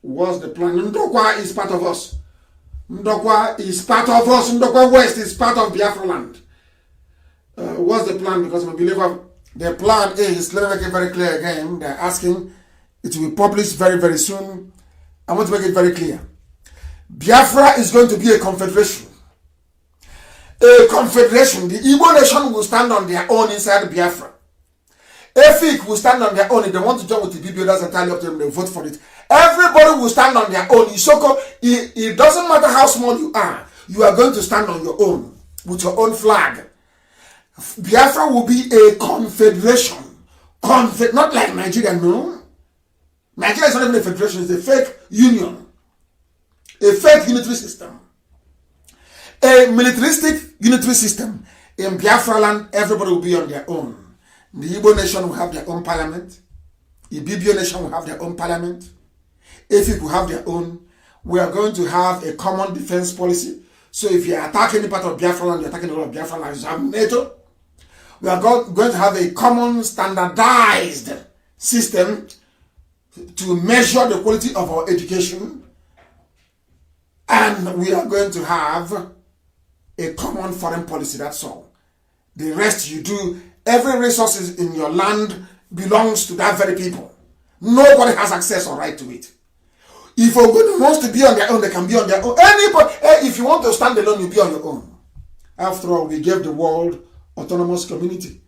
What's the plan? Ndokwa is part of us. Ndokwa is part of us. Ndokwa West is part of Biafra land. What's the plan? Because I'm a believer. The plan is, let me make it very clear again. They're asking, it will be published very, very soon. I want to make it very clear. Biafra is going to be a confederation. A confederation. The Igbo nation will stand on their own inside Biafra. Efik will stand on their own. If they want to join with the BBO, that's entirely up to them. They vote for it. Everybody will stand on their own. Isoko, it doesn't matter how small you are going to stand on your own with your own flag. Biafra will be a confederation. Not like Nigeria, no. Nigeria is not even a federation, it's a fake union. A fake unitary system. A militaristic unitary system. In Biafra land, everybody will be on their own. The Igbo nation will have their own parliament. The BBO nation will have their own parliament. Efik will have their own. We are going to have a common defense policy. So if you attack any part of Biafra land, you're attacking a lot of Biafra land. You have NATO. We are going to have a common standardized system to measure the quality of our education. And we are going to have a common foreign policy, that's all. The rest you do, every resource in your land belongs to that very people. Nobody has access or right to it. If Ogun wants to be on their own, they can be on their own. Anybody, if you want to stand alone, you be on your own. After all, we gave the world autonomous community.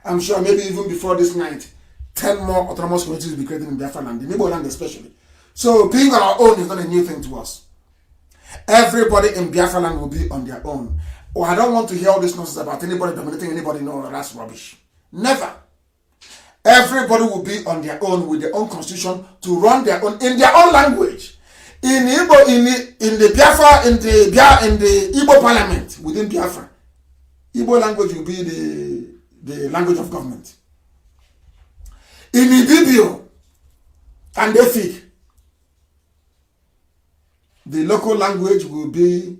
I'm sure maybe even before this night, 10 more autonomous communities will be created in Biafra land, in Igbo land especially. So being on our own is not a new thing to us. Everybody in Biafra land will be on their own. Oh, I don't want to hear all this nonsense about anybody dominating anybody. No, that's rubbish. Never. Everybody will be on their own with their own constitution to run their own in their own language. In Igbo, in the Biafra, in the Igbo parliament within Biafra, Igbo language will be the language of government. In Ibibio and Efik, the local language will be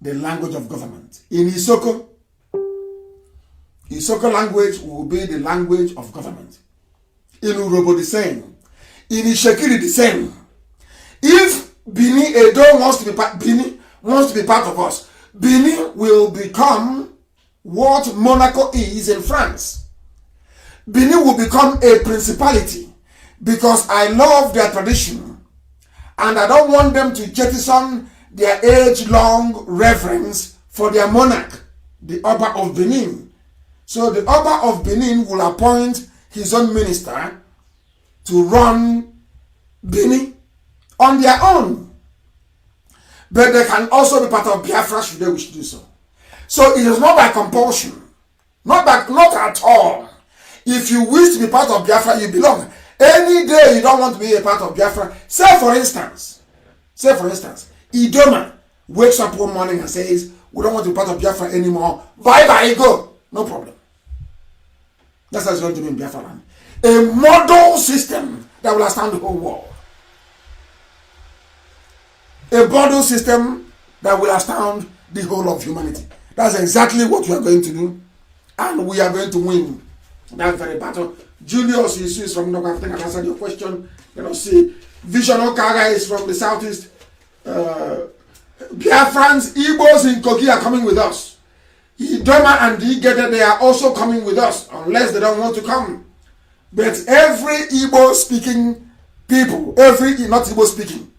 the language of government. In Isoko language will be the language of government. In Urobo, the same. In Ishekiri, the same. If Bini Edo wants to be part of us, Bini will become what Monaco is in France. Bini will become a principality because I love their tradition and I don't want them to jettison their age-long reverence for their monarch, the Oba of Benin. So the Oba of Benin will appoint his own minister to run Benin on their own. But they can also be part of Biafra should they wish to do so. So it is not by compulsion. Not at all. If you wish to be part of Biafra, you belong. Any day you don't want to be a part of Biafra, say for instance, Idoma wakes up one morning and says, we don't want to be part of Biafra anymore. Bye-bye, go. No problem. That's how it's going to be in Biafra land. A model system that will astound the whole world. A model system that will astound the whole of humanity. That's exactly what we are going to do. And we are going to win that very battle. Julius is from North Africa. I answered your question. Let us see. Vision Okaga is from the southeast. Biafrans, Igbos in Kogi are coming with us. Idoma and Igede, they are also coming with us, unless they don't want to come. But every Igbo speaking people, not Igbo speaking,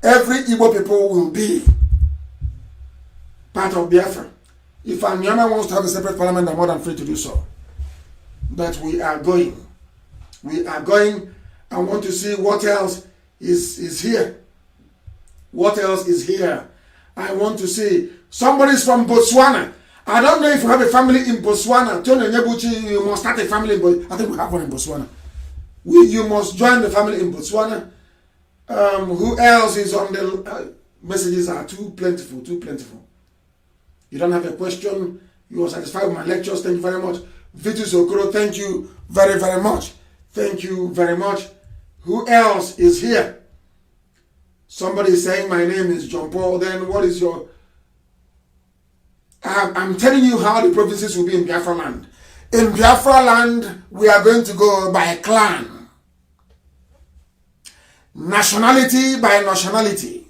every Igbo people will be part of Biafra. If Anyama wants to have a separate parliament, they're more than free to do so. But we are going. We are going. I want to see what else is here. What else is here? I want to see. Somebody's from Botswana. I don't know if you have a family in Botswana. Tony Nyebuchi, you must start a family in Botswana. I think we have one in Botswana. You must join the family in Botswana. Who else is on the messages are too plentiful, too plentiful. You don't have a question. You are satisfied with my lectures. Thank you very much. Vitus Okoro, thank you very, very much. Thank you very much. Who else is here? Somebody is saying my name is John Paul. Then what is your... I'm telling you how the provinces will be in Biafra land. In Biafra land, we are going to go by clan. Nationality by nationality.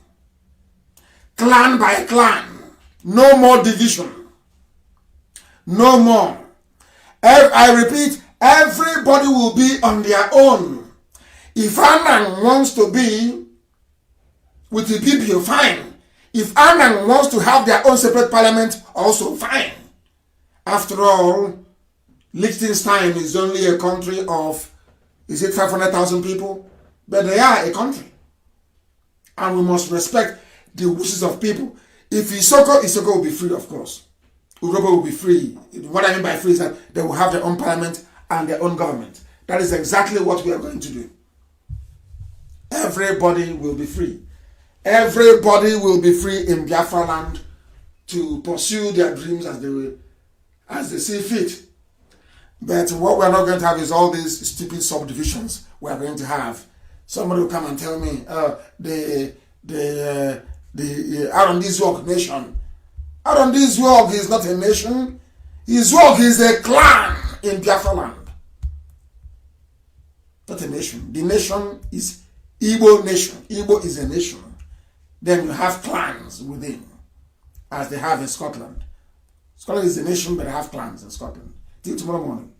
Clan by clan. No more division. No more. I repeat, everybody will be on their own. If Anang wants to be with the PPO, fine. If Anang wants to have their own separate parliament, also fine. After all, Liechtenstein is only a country of, is it 500,000 people? But they are a country. And we must respect the wishes of people. If Isoko will be free, of course. Urobo will be free. What I mean by free is that they will have their own parliament and their own government. That is exactly what we are going to do. Everybody will be free. Everybody will be free in Biafra land to pursue their dreams as they see fit. But what we are not going to have is all these stupid subdivisions we are going to have. Somebody will come and tell me, the Arondiswog nation. Arondiswog is not a nation. Iswog is a clan in Biafra land. Not a nation. The nation is Igbo nation. Igbo is a nation. Then you have clans within, as they have in Scotland. Scotland is a nation, but they have clans in Scotland. Till tomorrow morning.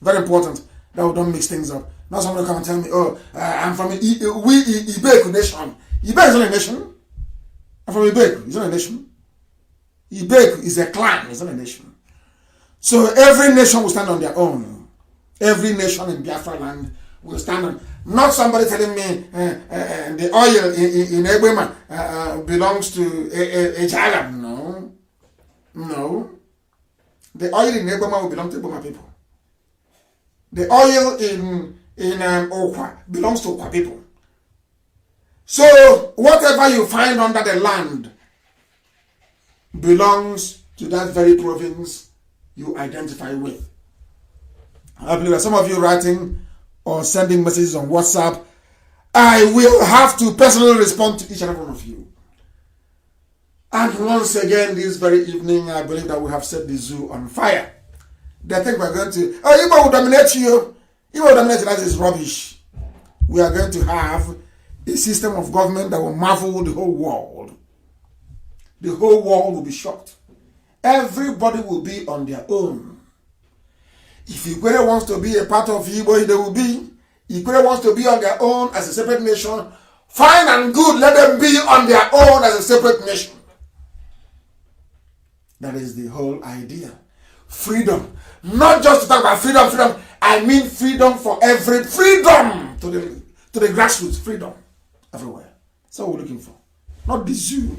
Very important that we don't mix things up. Now somebody come and tell me, I'm from Ibeku nation. Ibeku is not a nation. I'm from Ibeku. It's not a nation. Ibeku is a clan. It's not a nation. So every nation will stand on their own. Every nation in Biafra land will stand on. Not somebody telling me the oil in Ebema belongs to Ejalam. No. No. The oil in Ebema will belong to Ebema people. The oil in Okwa belongs to Okwa people. So whatever you find under the land belongs to that very province you identify with. I believe that some of you writing or sending messages on WhatsApp, I will have to personally respond to each and every one of you. And once again, this very evening, I believe that we have set the zoo on fire. They think we're going to, Igbo will dominate you. Igbo will dominate you. That is rubbish. We are going to have a system of government that will marvel the whole world. The whole world will be shocked. Everybody will be on their own. If Ikwere wants to be a part of Igbo, they will be. Ikwere wants to be on their own as a separate nation. Fine and good, let them be on their own as a separate nation. That is the whole idea. Freedom. Not just to talk about freedom. I mean freedom for every freedom to the grassroots. Freedom everywhere. That's what we're looking for. Not the zoo.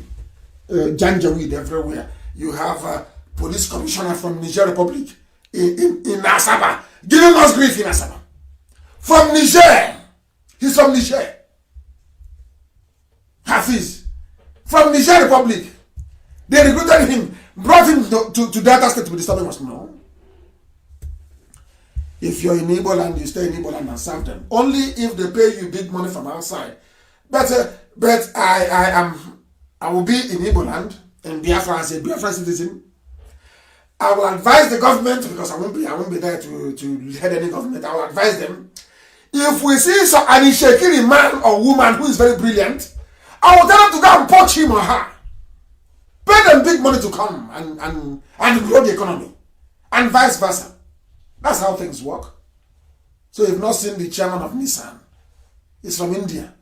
Janjaweed everywhere. You have a police commissioner from Niger Republic in Asaba giving us grief in Asaba. From Niger. He's from Niger. Hafiz. From Niger Republic. They recruited him, brought him to Delta State to be disturbing us. No. If you're in Igbo land, you stay in Igbo land and serve them. Only if they pay you big money from outside. But I will be in Igbo land, in Biafra as a Biafra citizen. I will advise the government, because I won't be there to head any government. I will advise them. If we see an Ishekiri man or woman who is very brilliant, I will tell them to go and poach him or her. Pay them big money to come and grow the economy. And vice versa. That's how things work. So you've not seen the chairman of Nissan. He's from India.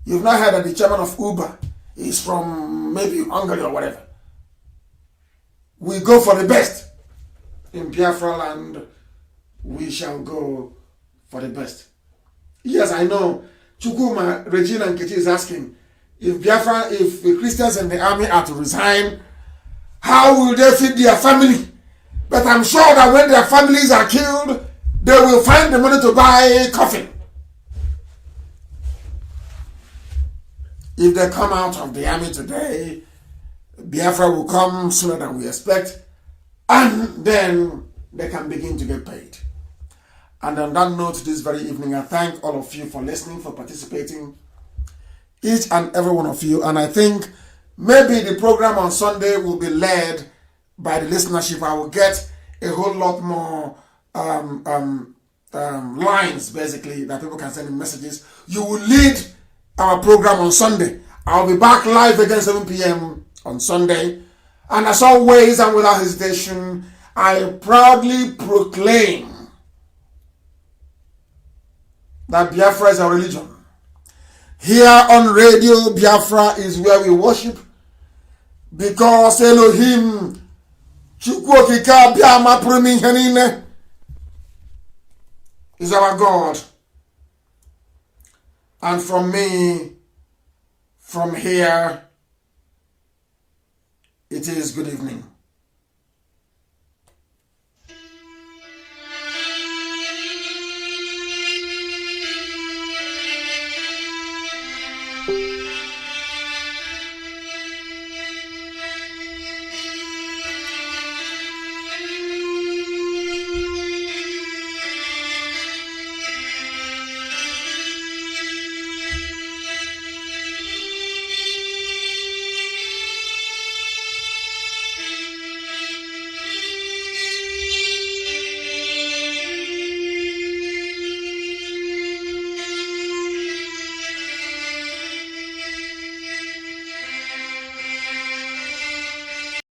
You've not heard that the chairman of Uber is from maybe Hungary or whatever. We go for the best. In Biafra land, we shall go for the best. Yes, I know. Chukuma, Regina and Keti is asking, if the Christians in the army are to resign, how will they feed their family? But I'm sure that when their families are killed, they will find the money to buy a coffin. If they come out of the army today, Biafra will come sooner than we expect, and then they can begin to get paid. And on that note, this very evening, I thank all of you for listening, for participating, each and every one of you. And I think maybe the program on Sunday will be led by the listenership. I will get a whole lot more lines, basically, that people can send in messages. You will lead our program on Sunday. I'll be back live again 7 p.m. on Sunday. And as always, and without hesitation, I proudly proclaim that Biafra is a religion. Here on Radio Biafra is where we worship, because Elohim is our God. And from me, from here, it is good evening.